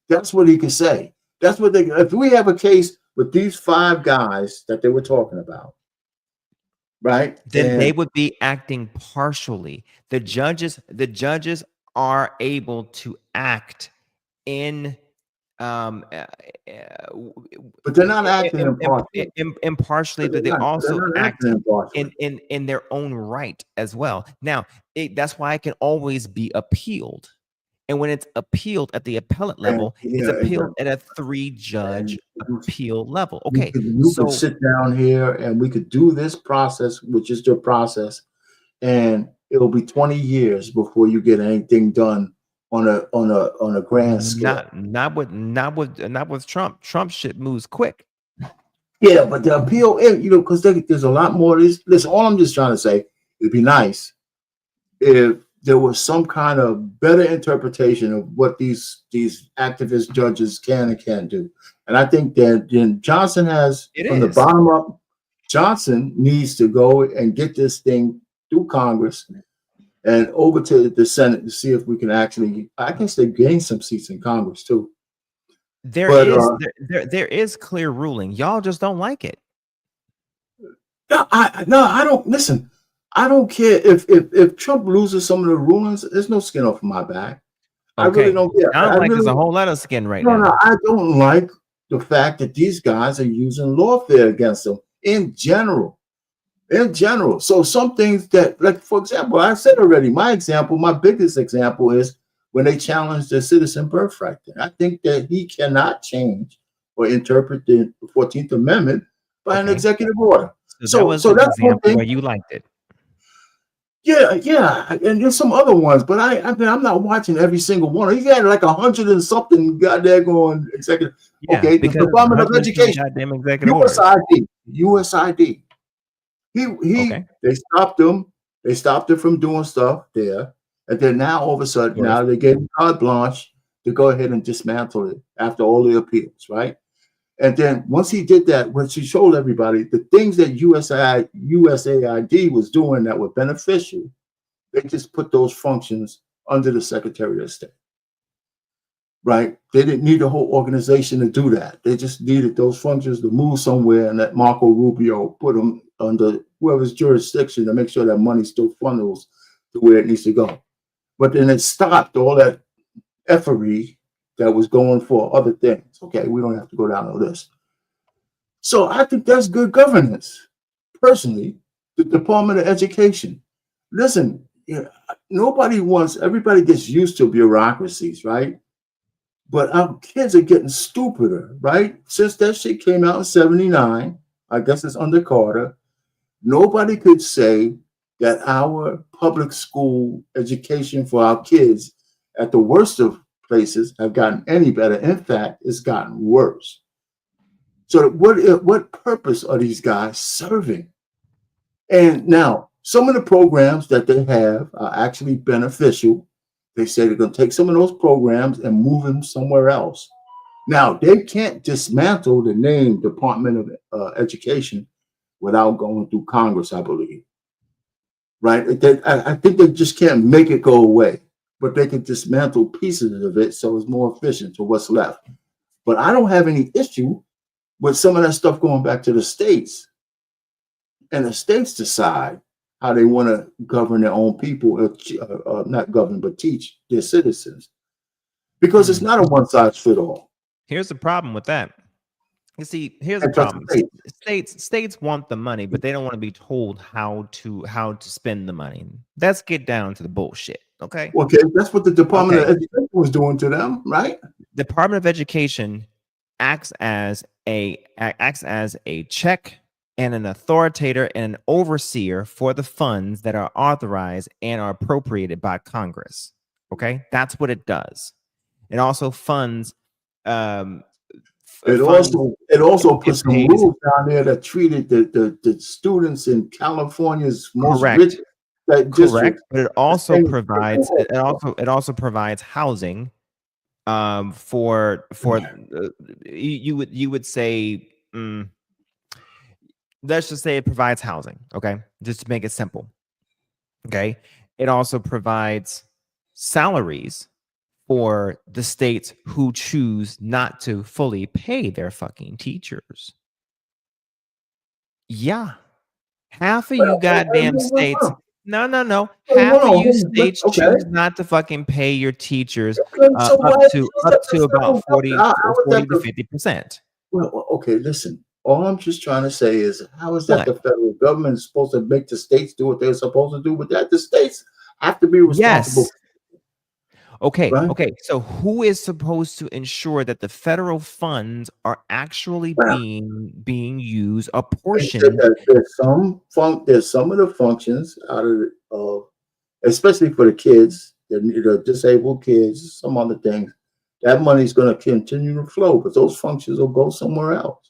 That's what he can say. That's what they. If we have a case with these 5 guys that they were talking about, right? Then they would be acting partially. The judges are able to act in but they're not acting impartially, but they also act in their own right as well. Now, that's why it can always be appealed. And when it's appealed at the appellate level, it's appealed at a 3-judge appeal level. Okay, you could sit down here and we could do this process, which is your process, and it'll be 20 years before you get anything done on a grand scale. Not with Trump. Trump shit moves quick. Yeah, but the appeal, because there's a lot more. Listen, all I'm just trying to say, it'd be nice if there was some kind of better interpretation of what these activist judges can and can't do. And I think that Johnson the bottom up, Johnson needs to go and get this thing through Congress and over to the Senate to see if we can actually, I guess they gain some seats in Congress too. There is clear ruling. Y'all just don't like it. No, I don't listen. I don't care if Trump loses some of the rulings. There's no skin off my back. Okay. I really don't care. I don't like there's a whole lot of skin right now. No, I don't like the fact that these guys are using lawfare against them in general. So some things that, like, for example, I said already, my biggest example is when they challenged the citizen birthright. I think that he cannot change or interpret the 14th Amendment by an executive order. So that's an example where you liked it. Yeah, and there's some other ones, but I'm not watching every single one. He had like 100 and something goddamn going executive. Yeah, the Department of Education, USAID. They stopped him. They stopped him from doing stuff there, and then now all of a sudden, now they gave him carte blanche to go ahead and dismantle it after all the appeals, right? And then once he did that, once he showed everybody the things that USAID was doing that were beneficial, they just put those functions under the Secretary of State. Right? They didn't need a whole organization to do that. They just needed those functions to move somewhere and let Marco Rubio put them under whoever's jurisdiction to make sure that money still funnels to where it needs to go. But then it stopped all that effery that was going for other things. Okay, we don't have to go down the list. So I think that's good governance. Personally, the Department of Education. Listen, everybody gets used to bureaucracies, right? But our kids are getting stupider, right? Since that shit came out in 79, I guess it's under Carter, nobody could say that our public school education for our kids at the worst of places have gotten any better. In fact, it's gotten worse. So what purpose are these guys serving? And now, some of the programs that they have are actually beneficial. They say they're going to take some of those programs and move them somewhere else. Now, they can't dismantle the name Department of Education without going through Congress, I believe. Right? I think they just can't make it go away, but they can dismantle pieces of it so it's more efficient to what's left. But I don't have any issue with some of that stuff going back to the states. And the states decide how they want to govern their own people, not govern, but teach their citizens. Because it's not a one-size-fits-all. Here's the problem with that. You see, here's the problem. States want the money, but they don't want to be told how to spend the money. Let's get down to the bullshit, okay? Okay, that's what the Department of Education was doing to them, right? Department of Education acts as a check and an authoritator and an overseer for the funds that are authorized and are appropriated by Congress. Okay, that's what it does. It also funds. It also puts some rules down there that treated the students in California's most rich. Correct, but it also provides housing you would say, let's just say it provides housing. Okay, just to make it simple. Okay, it also provides salaries for the states who choose not to fully pay their fucking teachers. Yeah. Half of you goddamn states. No. Half of you states choose not to fucking pay your teachers up to about 40 to 50%. Well, okay, listen. All I'm just trying to say is, how is that the federal government is supposed to make the states do what they're supposed to do? But that the states have to be responsible. Yes. Okay. So who is supposed to ensure that the federal funds are actually being used, apportioned? There's some of the functions out of especially for the kids, the disabled kids, some other things. That money is going to continue to flow, but those functions will go somewhere else.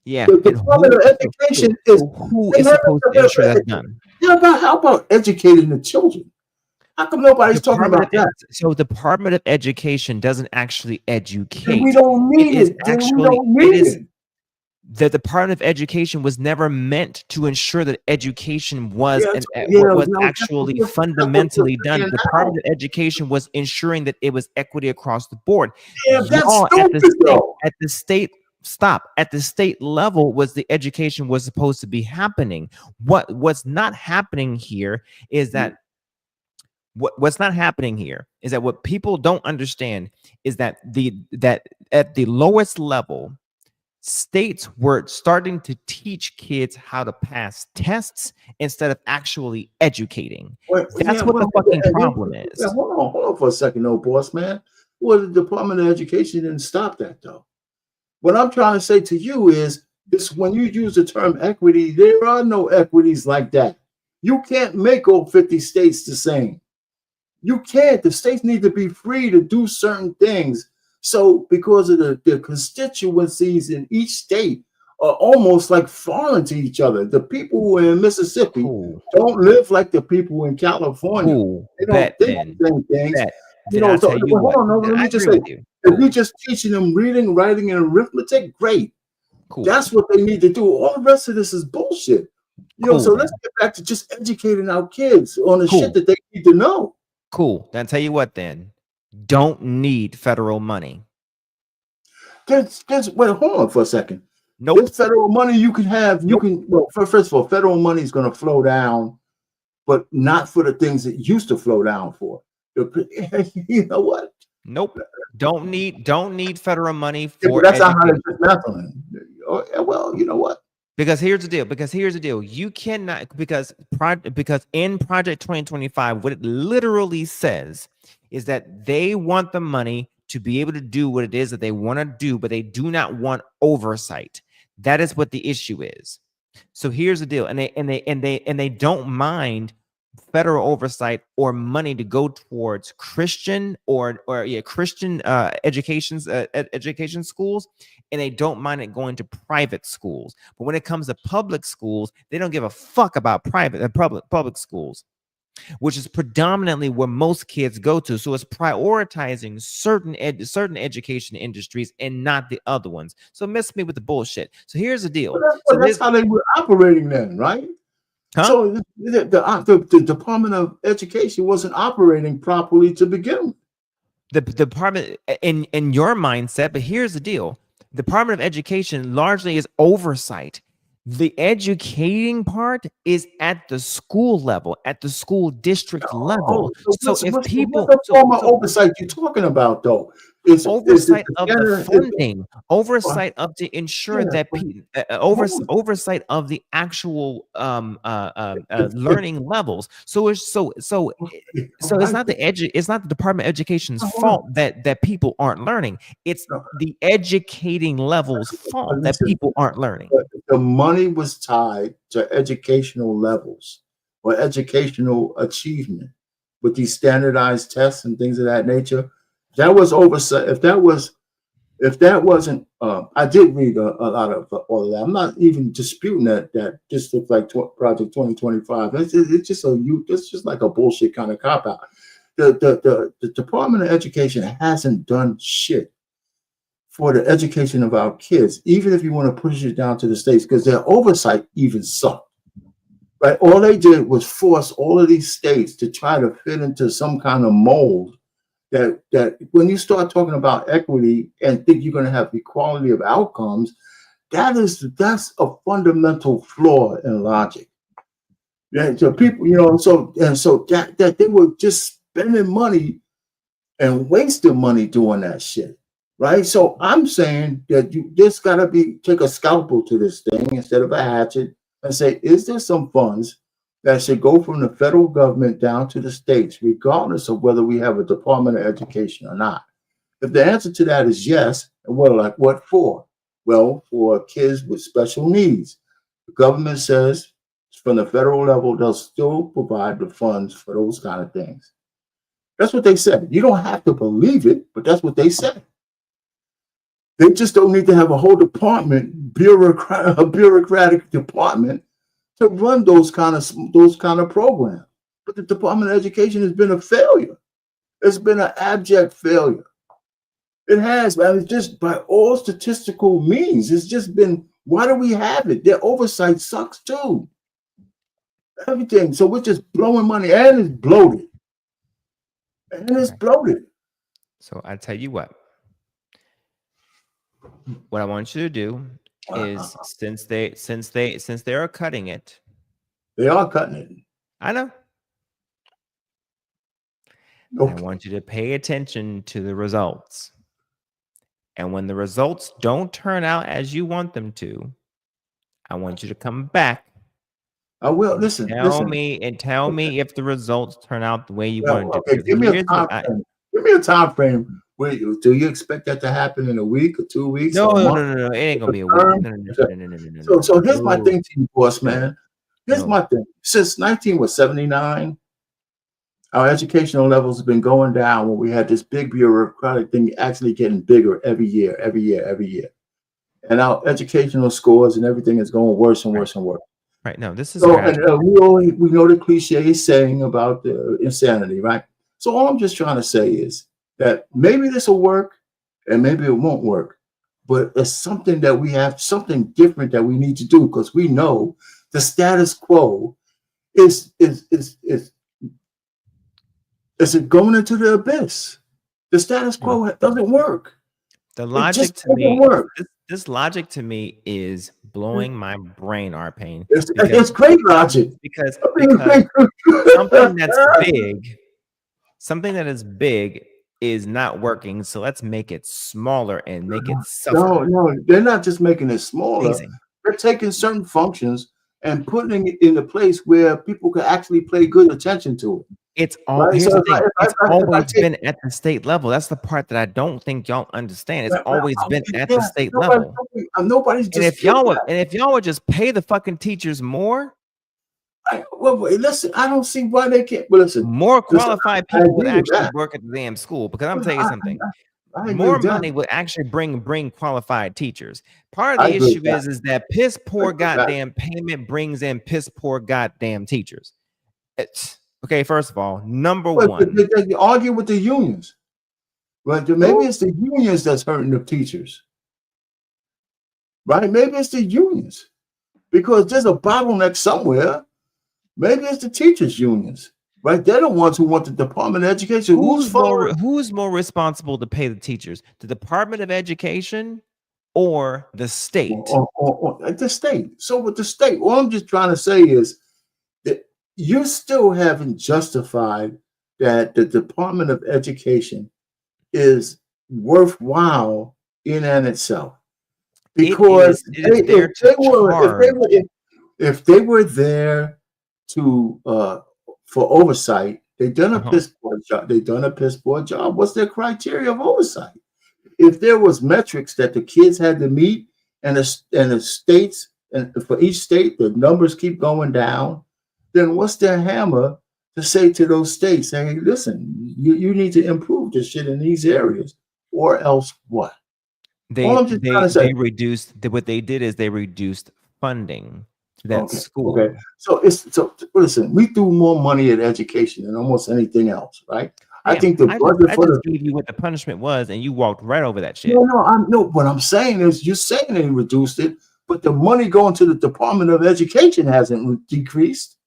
Yeah. The Department of Education is who is supposed to ensure that's done? How about educating the children? How come nobody's talking about that? So the Department of Education doesn't actually educate. We don't need it. The Department of Education was never meant to ensure that education was actually fundamentally done. The Department of Education was ensuring that it was equity across the board. Yeah, that's stupid, at the state level was the education was supposed to be happening. What's not happening here is that what's not happening here is that what people don't understand is that that at the lowest level, states were starting to teach kids how to pass tests instead of actually educating. That's what the fucking problem is. Yeah, hold on for a second, though, boss man. Well, the Department of Education didn't stop that, though. What I'm trying to say to you is this: when you use the term equity, there are no equities like that. You can't make all 50 states the same. You can't. The states need to be free to do certain things. So because of the constituencies in each state are almost like foreign to each other. The people who are in Mississippi don't live like the people in California. They don't think the same things. Hold on, let me just say, if you're just teaching them reading, writing, and arithmetic, great. That's what they need to do. All the rest of this is bullshit. So let's get back to just educating our kids on the shit that they need to know. Cool. Then tell you what then. Don't need federal money. Wait, hold on for a second. Nope. There's federal money you can have. First of all, federal money is going to flow down, but not for the things it used to flow down for. You know what? Nope. Don't need federal money for. That's not how it's dismantling. Well, you know what? Because here's the deal. You cannot because in Project 2025, what it literally says is that they want the money to be able to do what it is that they want to do, but they do not want oversight. That is what the issue is. So here's the deal, and they don't mind federal oversight or money to go towards Christian Christian education schools, and they don't mind it going to private schools. But when it comes to public schools, they don't give a fuck about public schools, which is predominantly where most kids go to. So it's prioritizing certain education industries and not the other ones. So miss me with the bullshit. So here's the deal. That's how they were operating then, right? Huh? So the Department of Education wasn't operating properly to begin with. The department in your mindset, but here's the deal. The Department of Education largely is oversight. The educating part is at the school level, at the school district level. So if people, what form of oversight you talking about, though? Is oversight of the funding, oversight of to ensure that oversight of the actual learning levels. So it's not it's not the Department of Education's fault that people aren't learning. It's the educating levels fault that people aren't learning. The money was tied to educational levels or educational achievement with these standardized tests and things of that nature. That was oversight. If that wasn't, I did read a lot of all of that. I'm not even disputing that just looks like Project 2025. It's just like a bullshit kind of cop out. the Department of Education hasn't done shit for the education of our kids, even if you want to push it down to the states, because their oversight even sucked. Right? All they did was force all of these states to try to fit into some kind of mold that when you start talking about equity and think you're going to have equality of outcomes, that's a fundamental flaw in logic. Yeah, so people, so that they were just spending money and wasting money doing that shit, right? So I'm saying that you just gotta take a scalpel to this thing instead of a hatchet and say, is there some funds that should go from the federal government down to the states, regardless of whether we have a Department of Education or not? If the answer to that is yes, what for? Well, for kids with special needs. The government says from the federal level, they'll still provide the funds for those kind of things. That's what they said. You don't have to believe it, but that's what they said. They just don't need to have a whole department, a bureaucratic department to run those kind of programs. But the Department of Education has been a failure. It's been an abject failure. It has, man. It's just by all statistical means. It's just been, why do we have it? Their oversight sucks too. Everything. So we're just blowing money, and it's bloated. And it's bloated. So I tell you what I want you to do is since they are cutting it. They are cutting it. I know. Okay. I want you to pay attention to the results. And when the results don't turn out as you want them to, I want you to come back. I will. Listen. Tell me if the results turn out the way you want to. Okay, give me a time frame. Give me a time frame. Do you expect that to happen in a week or 2 weeks? No. It ain't gonna be a week. No. So here's my thing to you, boss man. Here's my thing. Since 1979, our educational levels have been going down when we had this big bureaucratic thing actually getting bigger every year. And our educational scores and everything is going worse and worse and worse. Right. No, this is so. And we know the cliche saying about the insanity, right? So all I'm just trying to say is that maybe this will work and maybe it won't work, but it's something that we have, something different that we need to do, because we know the status quo is going into the abyss. The status quo doesn't work. The logic to me, this logic to me is blowing my brain, Arpain. It's great logic. Because something that is big is not working. So let's make it smaller and make it suffer. No, they're not just making it smaller. Amazing. They're taking certain functions and putting it in a place where people can actually pay good attention to it. It's always been at the state level. That's the part that I don't think y'all understand. It's always been at the state level. Nobody's just. And if y'all would just pay the fucking teachers more. Listen, I don't see why they can't. But listen, more qualified people would actually work at the damn school. Because I'm telling you something. More money would actually bring qualified teachers. Part of the issue is that piss poor goddamn payment brings in piss poor goddamn teachers. Okay, first of all, number one. They argue with the unions. But maybe it's the unions that's hurting the teachers. Right? Maybe it's the unions. Because there's a bottleneck somewhere. Maybe it's the teachers' unions. Right? They're the ones who want the Department of Education. Who's more responsible to pay the teachers? The Department of Education or the state? Or the state. So with the state, all I'm just trying to say is that you still haven't justified that the Department of Education is worthwhile in and itself. Because if they were there to for oversight, they've done a piss poor job. They've done a piss poor job. What's their criteria of oversight? If there was metrics that the kids had to meet, and the states, and for each state the numbers keep going down, then what's their hammer to say to those states, hey, listen, you need to improve this shit in these areas, or else what? They reduced. What they did is they reduced funding. that Okay. school. Okay. So listen, we do more money at education than almost anything else, right? I think the budget I for just the gave you what the punishment was, and you walked right over that shit. no. What I'm saying is, you're saying they reduced it, but the money going to the Department of Education hasn't decreased.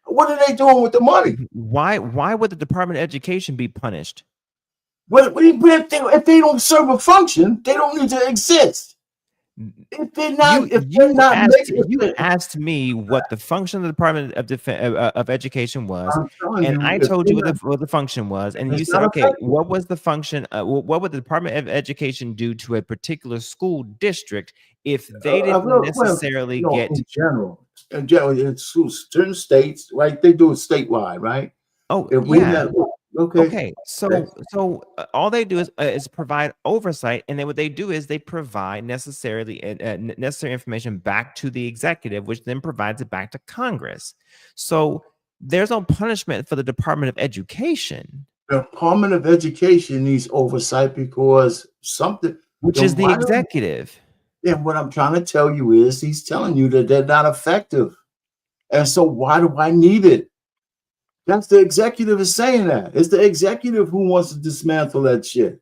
What are they doing with the money? Why would the Department of Education be punished? If they don't serve a function, they don't need to exist. If they're not, You asked me what the function of the Department of Education was, and I told you what the function was, and you said, okay, what was the function? What would the Department of Education do to a particular school district if they didn't necessarily get in general, in certain states, right? They do it statewide, right? Oh, if we have, okay. So all they do is provide oversight, and then what they do is they provide necessary information back to the executive, which then provides it back to Congress. So there's no punishment for the Department of Education. The Department of Education needs oversight because something, which is the executive. And what I'm trying to tell you is, he's telling you that they're not effective, and so why do I need it? That's the executive is saying that. It's the executive who wants to dismantle that shit.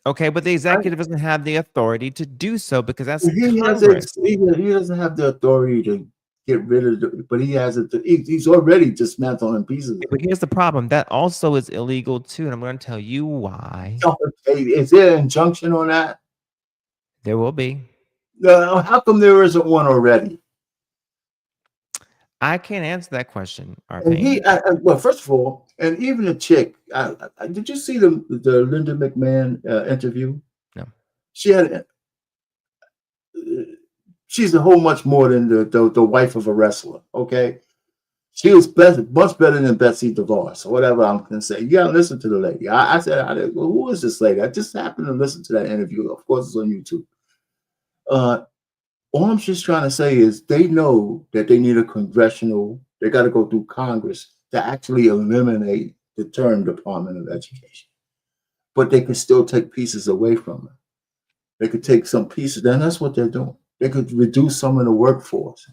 Okay, but the executive doesn't have the authority to do so because that's he doesn't have the authority to get rid of it, but he has it. He's already dismantling pieces. But here's the problem: that also is illegal too, and I'm going to tell you why. Is there an injunction on that? There will be. How come there isn't one already? I can't answer that question. Well, first of all, and even the chick, did you see the Linda McMahon interview? No. She's a whole much more than the wife of a wrestler. Okay, she was much better than Betsy DeVos or whatever I'm gonna say. You gotta listen to the lady. I said, well, who is this lady? I just happened to listen to that interview. Of course, it's on YouTube. All I'm just trying to say is they know that they need they got to go through Congress to actually eliminate the term Department of Education. But they can still take pieces away from it. They could take some pieces, and that's what they're doing. They could reduce some of the workforce.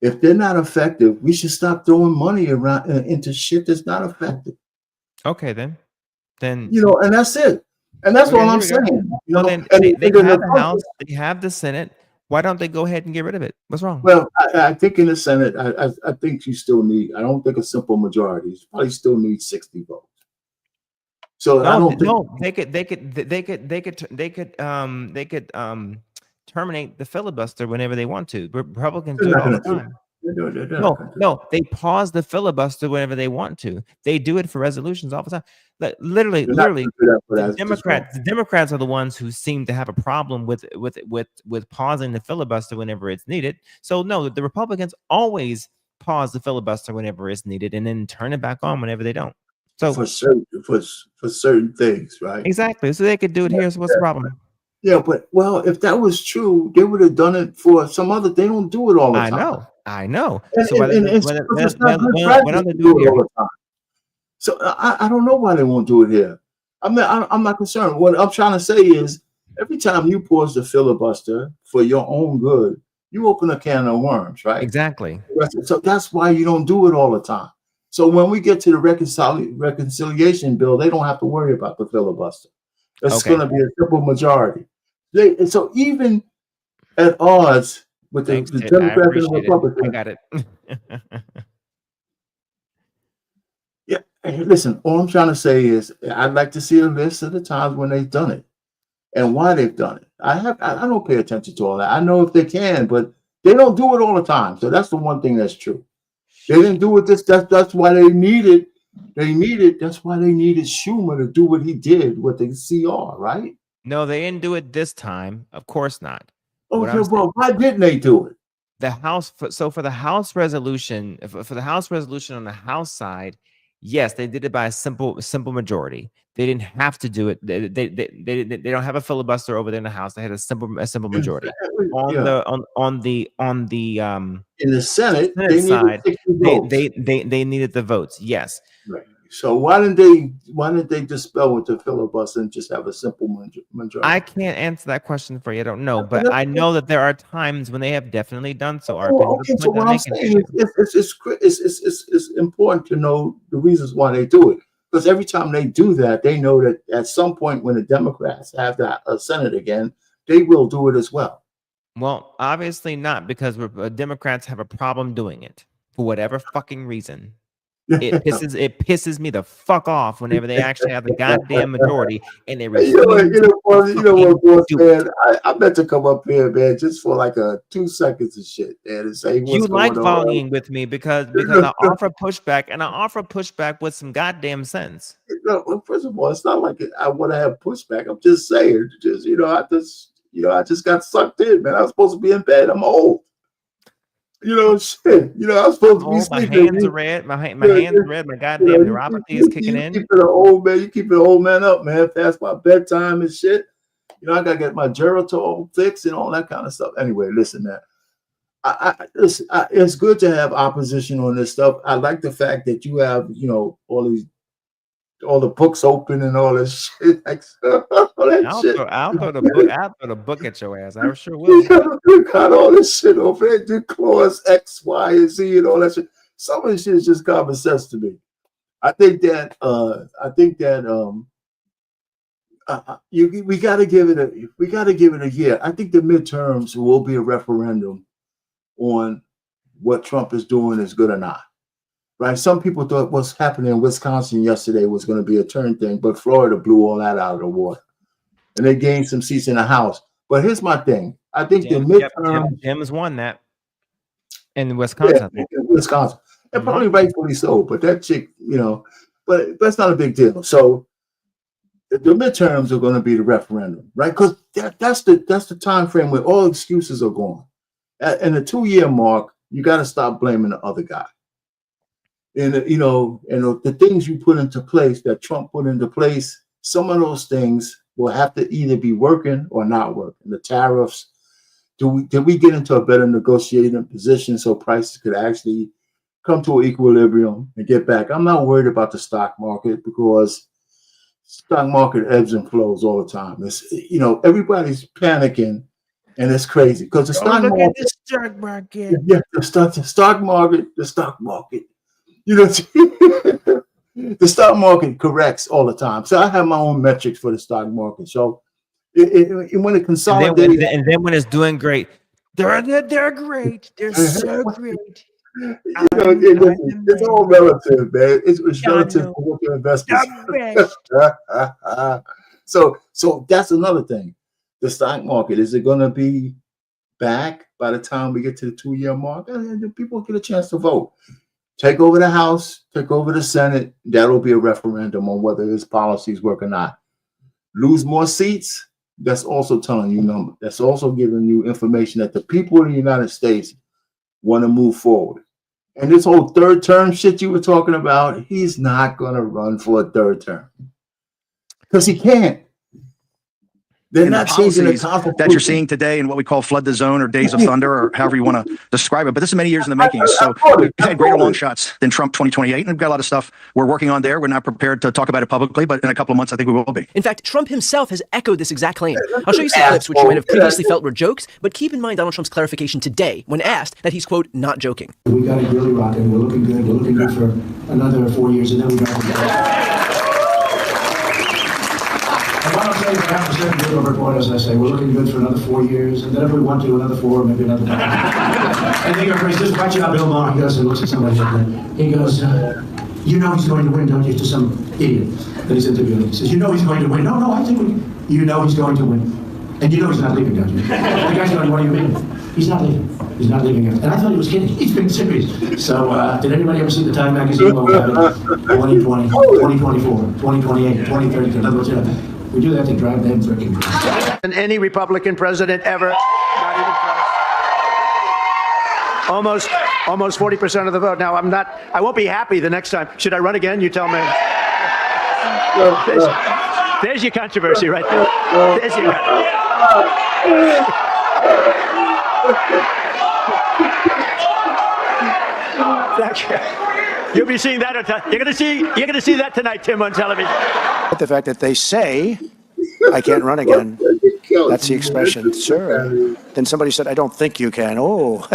If they're not effective, we should stop throwing money around into shit that's not effective. Okay, then and that's it. And that's what I'm saying. Then they have the House, they have the Senate. Why don't they go ahead and get rid of it? What's wrong? Well, I think in the Senate, I think you still need. I don't think a simple majority. You probably still need 60 votes. So they could terminate the filibuster whenever they want to. Republicans do it all the time. No, they pause the filibuster whenever they want to. They do it for resolutions all the time. Literally, the Democrats are the ones who seem to have a problem with pausing the filibuster whenever it's needed. So no, the Republicans always pause the filibuster whenever it's needed and then turn it back on whenever they don't. So for certain things, right? Exactly. So they could do it here. So what's the problem? Yeah, but if that was true, they would have done it for some other. They don't do it all the time. I know. So why don't they do it all the time? So I don't know why they won't do it here. I'm not concerned. What I'm trying to say is, every time you pause the filibuster for your own good, you open a can of worms, right? Exactly. So that's why you don't do it all the time. So when we get to the reconciliation bill, they don't have to worry about the filibuster. It's going to be a simple majority. So even at odds with the Democrats and the Republicans. I got it. Yeah, hey, listen, all I'm trying to say is I'd like to see a list of the times when they've done it and why they've done it. I don't pay attention to all that. I know if they can, but they don't do it all the time. So that's the one thing that's true. They didn't do it that's why they needed that's why they needed Schumer to do what he did with the CR, right? No, they didn't do it this time. Of course not. Okay, well, why didn't they do it? The House, for the House resolution, for the House resolution on the House side, yes, they did it by a simple majority. They didn't have to do it. They don't have a filibuster over there in the House. They had a simple majority. On the in the Senate side, they needed the votes. Yes. Right. So why didn't they dispel with the filibuster and just have a simple majority? I can't answer that question for you. I don't know, but I know that there are times when they have definitely done so. Okay, so what I'm saying is it's important to know the reasons why they do it, because every time they do that, they know that at some point when the Democrats have that Senate again, they will do it as well. Well, obviously not, because Democrats have a problem doing it for whatever fucking reason. It pisses me the fuck off whenever they actually have the goddamn majority and they refuse. I meant to come up here, man, just for like 2 seconds of shit, man, and say what's You like going on. volleying with me because I offer pushback, and I offer pushback with some goddamn sense. Well, first of all, it's not like I want to have pushback. I'm just saying, I just got sucked in, man. I was supposed to be in bed. I'm old. Shit. I was supposed to be sleeping. My hands are red. My hands are red. My goddamn neuropathy is kicking in. You keep an old man up, man. Past my bedtime and shit. I gotta get my Geritol fixed and all that kind of stuff. Anyway, listen, man. It's good to have opposition on this stuff. I like the fact that you have, all the books open and all this shit. I'll throw the book at your ass. I sure will. You got all this shit over there. The clause X, Y, and Z and all that shit. Some of this shit is just common sense to me. I think that we got to give it a year. I think the midterms will be a referendum on what Trump is doing is good or not. Right? Some people thought what's happening in Wisconsin yesterday was going to be a turn thing, but Florida blew all that out of the water, and they gained some seats in the House. But here's my thing: I think the midterms, Dems won that in Wisconsin. Yeah, in Wisconsin, and probably rightfully so. But that chick, but that's not a big deal. So the midterms are going to be the referendum, right? Because that's the time frame where all excuses are gone. And the 2-year mark, you got to stop blaming the other guy. And the things you put into place that Trump put into place, some of those things will have to either be working or not working. The tariffs, did we get into a better negotiating position so prices could actually come to an equilibrium and get back? I'm not worried about the stock market because stock market ebbs and flows all the time. It's everybody's panicking and it's crazy because the stock market. The stock market. Yeah, the stock market. The stock market corrects all the time. So I have my own metrics for the stock market. So when it consolidates, and then when it's doing great, they're great. They're so great. It's all relative, man. It's relative to what your investors. So that's another thing. The stock market, is it going to be back by the time we get to the 2-year mark? And the people get a chance to vote. Take over the House, take over the Senate. That'll be a referendum on whether his policies work or not. Lose more seats. That's also telling you numbers. That's also giving you information that the people of the United States want to move forward. And this whole third term shit you were talking about, he's not going to run for a third term because he can't. They're not changing the Constitution that you're seeing today in what we call flood the zone or days of thunder or however you want to describe it. But this is many years in the making. So we've had greater long shots than Trump 2028. And we've got a lot of stuff we're working on there. We're not prepared to talk about it publicly, but in a couple of months, I think we will be. In fact, Trump himself has echoed this exact claim. I'll show you some clips which you might have previously felt were jokes, but keep in mind Donald Trump's clarification today when asked that he's, quote, not joking. We got it really rocking. We're looking good. We're looking good for another 4 years, and then we got to report, as I say, we're looking good for another 4 years, and then if we want to, another 4, maybe another 5. And they go crazy. Just watching out Bill Maher, he goes and looks at somebody like that. He goes, you know he's going to win, don't you? To some idiot that he's interviewing. He says, you know he's going to win. No, I think you know he's going to win. And you know he's not leaving, don't you? The guy's going, what do you mean? He's not leaving. He's not leaving. And I thought he was kidding. He's been serious. So, did anybody ever see the Time magazine? Well, we have it 2020, 2024, 2028, 2030. In other words, we do that to drive them freaking crazy. And any Republican president ever, not even close. Almost 40% of the vote. Now, I won't be happy the next time. Should I run again? You tell me. There's your controversy right there. There's your Thank you. You'll be seeing that. You're going to see that tonight, Tim, on television. The fact that they say I can't run again. That's the expression, sir. Then somebody said, I don't think you can. Oh.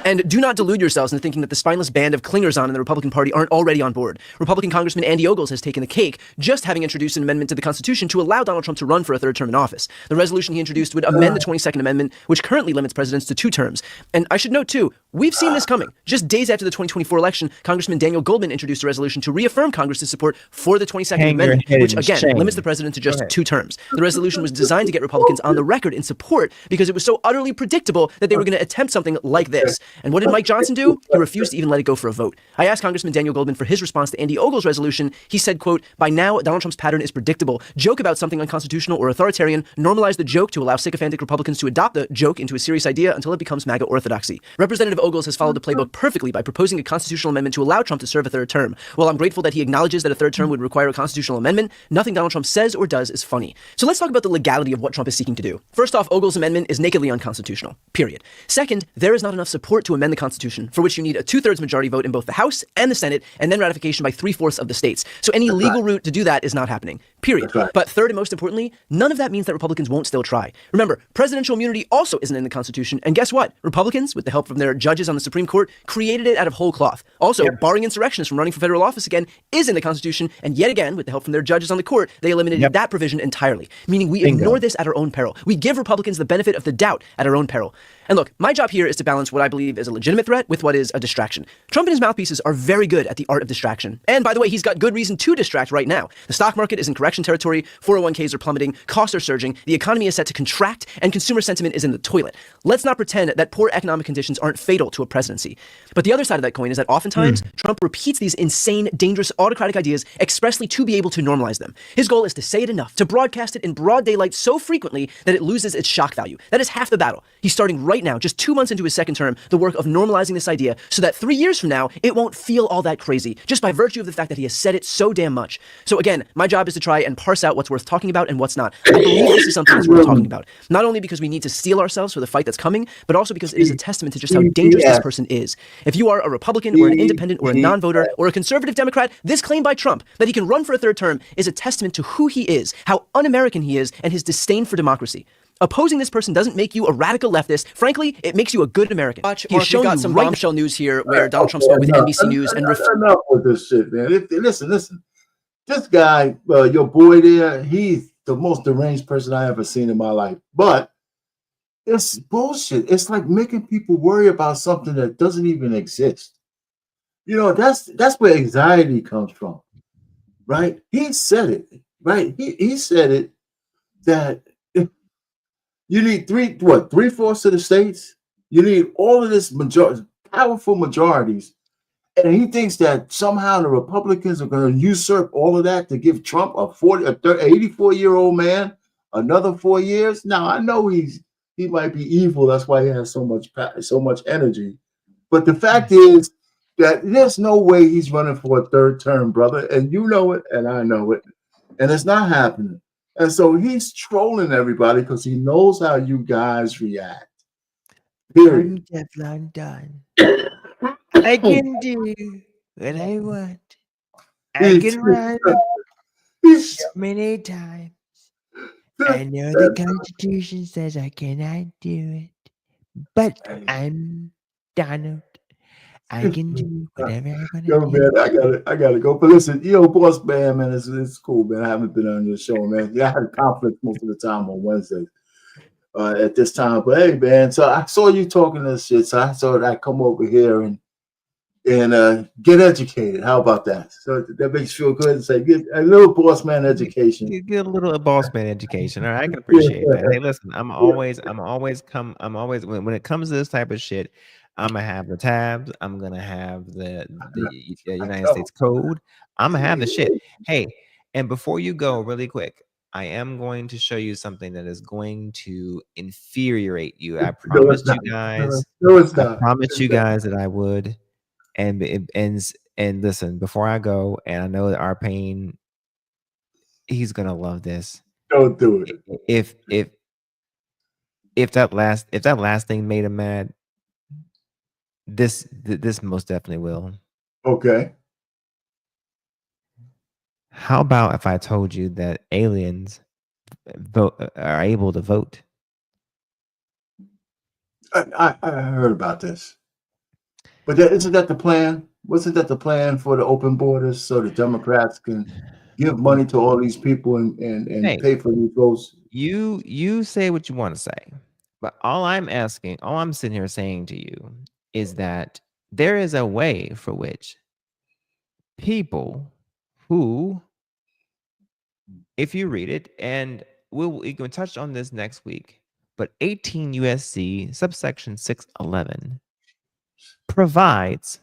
And do not delude yourselves into thinking that the spineless band of clingers on in the Republican Party aren't already on board. Republican Congressman Andy Ogles has taken the cake, just having introduced an amendment to the Constitution to allow Donald Trump to run for a third term in office. The resolution he introduced would amend the 22nd Amendment, which currently limits presidents to 2 terms. And I should note, too, we've seen this coming. Just days after the 2024 election, Congressman Daniel Goldman introduced a resolution to reaffirm Congress's support for the 22nd Amendment, which, again, limits the president to just 2 terms. The resolution was designed to get Republicans on the record in support because it was so utterly predictable that they were going to attempt something like this. And what did Mike Johnson do? He refused to even let it go for a vote. I asked Congressman Daniel Goldman for his response to Andy Ogles' resolution. He said, quote, by now, Donald Trump's pattern is predictable. Joke about something unconstitutional or authoritarian, normalize the joke to allow sycophantic Republicans to adopt the joke into a serious idea until it becomes MAGA orthodoxy. Representative Ogles has followed the playbook perfectly by proposing a constitutional amendment to allow Trump to serve a third term. While I'm grateful that he acknowledges that a third term would require a constitutional amendment, nothing Donald Trump says or does is funny. So let's talk about the legality of what Trump is seeking to do. First off, Ogles' amendment is nakedly unconstitutional, period. Second, there is not enough support to amend the Constitution, for which you need a 2/3 majority vote in both the House and the Senate, and then ratification by 3/4 of the states. So any legal route to do that is not happening, period. But third and most importantly, none of that means that Republicans won't still try. Remember, presidential immunity also isn't in the Constitution, and guess what? Republicans, with the help from their judges on the Supreme Court, created it out of whole cloth. Also, barring insurrectionists from running for federal office again is in the Constitution, and yet again, with the help from their judges on the court, they eliminated that provision entirely, meaning we ignore this at our own peril. We give Republicans the benefit of the doubt at our own peril. And look, my job here is to balance what I believe is a legitimate threat with what is a distraction. Trump and his mouthpieces are very good at the art of distraction. And by the way, he's got good reason to distract right now. The stock market is in correction territory, 401ks are plummeting, costs are surging, the economy is set to contract, and consumer sentiment is in the toilet. Let's not pretend that poor economic conditions aren't fatal to a presidency. But the other side of that coin is that oftentimes Trump repeats these insane, dangerous, autocratic ideas expressly to be able to normalize them. His goal is to say it enough, to broadcast it in broad daylight so frequently that it loses its shock value. That is half the battle. He's starting right now, just 2 months into his second term, the work of normalizing this idea so that 3 years from now, it won't feel all that crazy, just by virtue of the fact that he has said it so damn much. So again, my job is to try and parse out what's worth talking about and what's not. I believe this is something that's worth talking about. Not only because we need to steel ourselves for the fight that's coming, but also because it is a testament to just how dangerous this person is. If you are a Republican or an independent or a non-voter or a conservative Democrat, this claim by Trump that he can run for a third term is a testament to who he is, how un-American he is, and his disdain for democracy. Opposing this person doesn't make you a radical leftist. Frankly, it makes you a good American. He's shown got some bombshell news here where Donald Trump spoke with NBC News and enough with this shit, man. Listen. This guy, your boy there, he's the most deranged person I ever seen in my life. But it's bullshit. It's like making people worry about something that doesn't even exist. You know, that's where anxiety comes from, right? He said it, right? He said it that you need 3/4 of the states. You need all of this powerful majorities. And he thinks that somehow the Republicans are going to usurp all of that to give Trump a 84-year-old man another 4 years. Now, I know he might be evil. That's why he has so much energy. But the fact is that there's no way he's running for a third term, brother. And you know it, and I know it. And it's not happening. And so he's trolling everybody because he knows how you guys react. Period. Teflon done. I can do what I want. I can run so many times. I know the Constitution says I cannot do it, but I'm Donald. I can do whatever I want to Yo, do. man, I gotta go. But listen, boss man, it's cool, man. I haven't been on your show, man. Yeah, I had a conflict most of the time on Wednesdays at this time. But hey, man, so I saw you talking this shit, so I thought I'd come over here and get educated. How about that? So that makes you feel good and say, get a little boss man education. Get a little boss man education. All right, I can appreciate that. Hey, listen, I'm always when it comes to this type of shit, I'm gonna have the tabs. I'm gonna have the United States Code. I'm gonna have the shit. Hey, and before you go, really quick, I am going to show you something that is going to infuriate you. I promised you guys. I promised you guys that I would. And listen, before I go, and I know that our pain, he's gonna love this. Don't do it. If that last thing made him mad, this most definitely will. Okay. How about if I told you that aliens are able to vote? I heard about this. But isn't that the plan? Wasn't that the plan for the open borders so the Democrats can give money to all these people and Hey, pay for these votes? you say what you want to say, but all I'm sitting here saying to you is that there is a way for which people who, if you read it, and we can touch on this next week, but 18 USC subsection 611 provides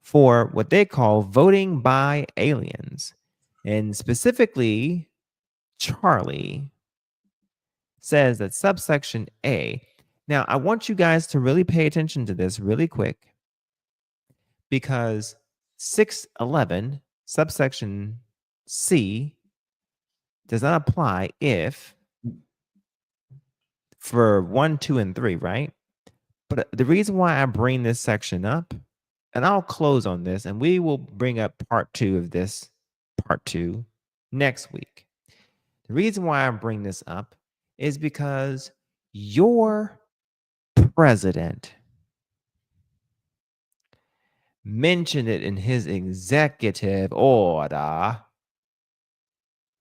for what they call voting by aliens. And specifically, Charlie says that subsection A. Now, I want you guys to really pay attention to this really quick, because 611 subsection C does not apply if for 1, 2, and 3, right? But the reason why I bring this section up, and I'll close on this, and we will bring up part 2 of this, part 2, next week. The reason why I bring this up is because your president mentioned it in his executive order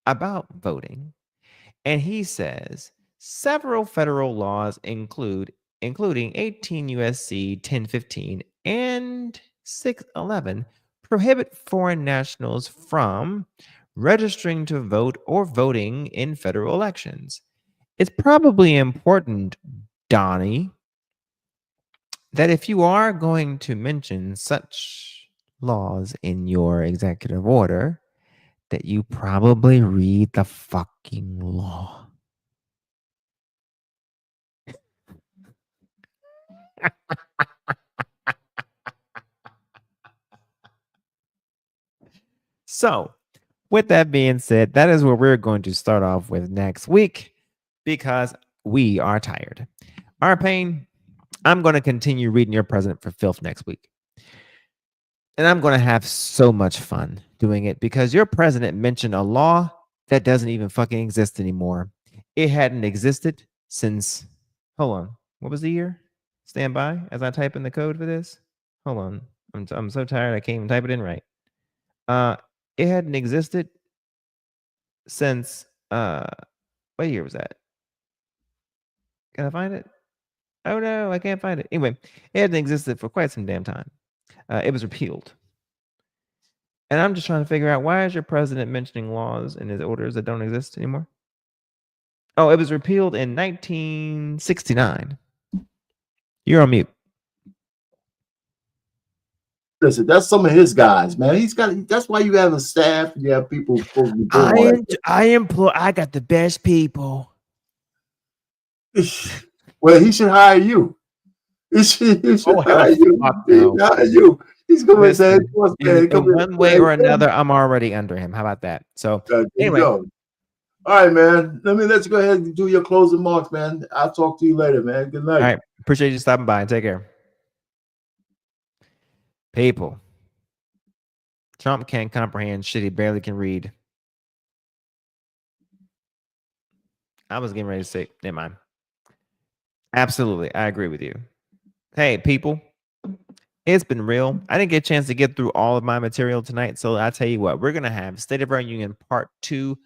about voting. And he says several federal laws including 18 USC 1015 and 611 prohibit foreign nationals from registering to vote or voting in federal elections. It's probably important, Donnie, that if you are going to mention such laws in your executive order, that you probably read the fucking law. So, with that being said, that is what we're going to start off with next week because we are tired. Arpain, I'm going to continue reading your president for filth next week. And I'm going to have so much fun doing it because your president mentioned a law that doesn't even fucking exist anymore. It hadn't existed since, hold on, what was the year? Stand by as I type in the code for this. Hold on. I'm so tired I can't even type it in right. It hadn't existed since what year was that? Can I find it? Oh no, I can't find it. Anyway, it hadn't existed for quite some damn time. It was repealed. And I'm just trying to figure out, why is your president mentioning laws in his orders that don't exist anymore? Oh, it was repealed in 1969. You're on mute. Listen, that's some of his guys, man. That's why you have a staff and you have people supposed to be doing I got the best people. Well, he should hire you. He should hire you. No. He's going to say, in one way or another, I'm already under him. How about that? So anyway. All right, man. Let's go ahead and do your closing remarks, man. I'll talk to you later, man. Good night. All right. Appreciate you stopping by and take care. People. Trump can't comprehend shit. He barely can read. I was getting ready to say, never mind. Absolutely. I agree with you. Hey, people. It's been real. I didn't get a chance to get through all of my material tonight. So I tell you what, we're going to have State of our Union Part 2,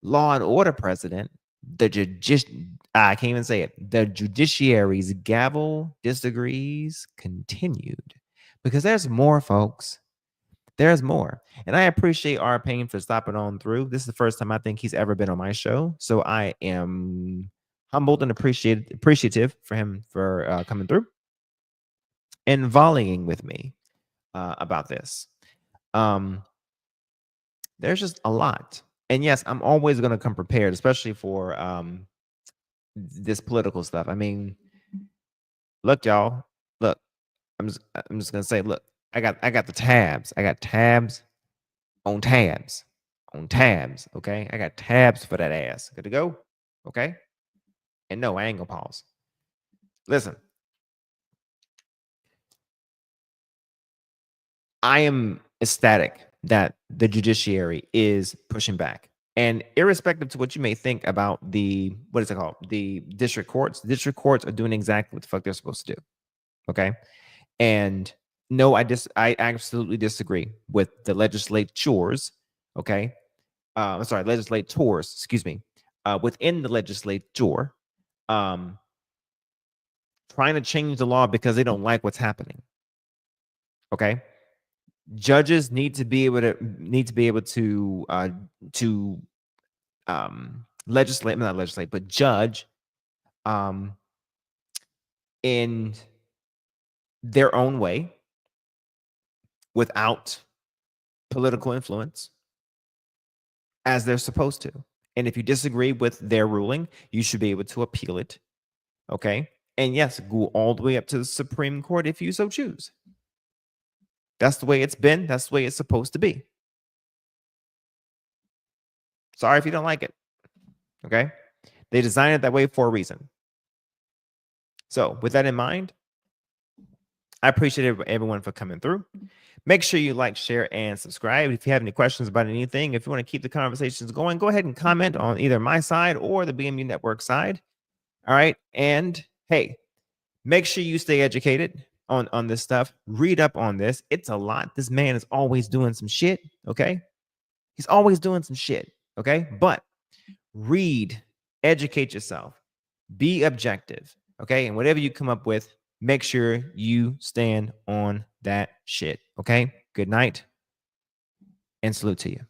Law and Order President, I can't even say it. The Judiciary's Gavel disagrees continued. Because there's more, folks. There's more. And I appreciate Arpain for stopping on through. This is the first time I think he's ever been on my show. So I am humbled and appreciative for him for coming through and volleying with me about this. There's just a lot. And yes, I'm always going to come prepared, especially for this political stuff. I mean, look, y'all. Look, I'm just going to say, look, I got the tabs. I got tabs on tabs on tabs. Okay, I got tabs for that ass. Good to go. Okay, and no, I ain't gonna pause. Listen. I am ecstatic that the judiciary is pushing back. And irrespective to what you may think about the, what is it called? The district courts are doing exactly what the fuck they're supposed to do. Okay. And no, I absolutely disagree with the legislatures. Okay. I'm sorry, legislators, excuse me, within the legislature, trying to change the law because they don't like what's happening. Okay. Judges need to be able to judge in their own way without political influence, as they're supposed to. And if you disagree with their ruling, you should be able to appeal it. Okay. And yes, go all the way up to the Supreme Court if you so choose. That's the way it's been. That's the way it's supposed to be. Sorry if you don't like it. Okay. They designed it that way for a reason. So with that in mind, I appreciate everyone for coming through. Make sure you like, share, and subscribe. If you have any questions about anything, if you want to keep the conversations going, go ahead and comment on either my side or the BMU Network side. All right. And hey, make sure you stay educated on this stuff. Read up on this. It's a lot. This man is always doing some shit. Okay. He's always doing some shit. Okay. But read, educate yourself, be objective. Okay. And whatever you come up with, make sure you stand on that shit. Okay. Good night and salute to you.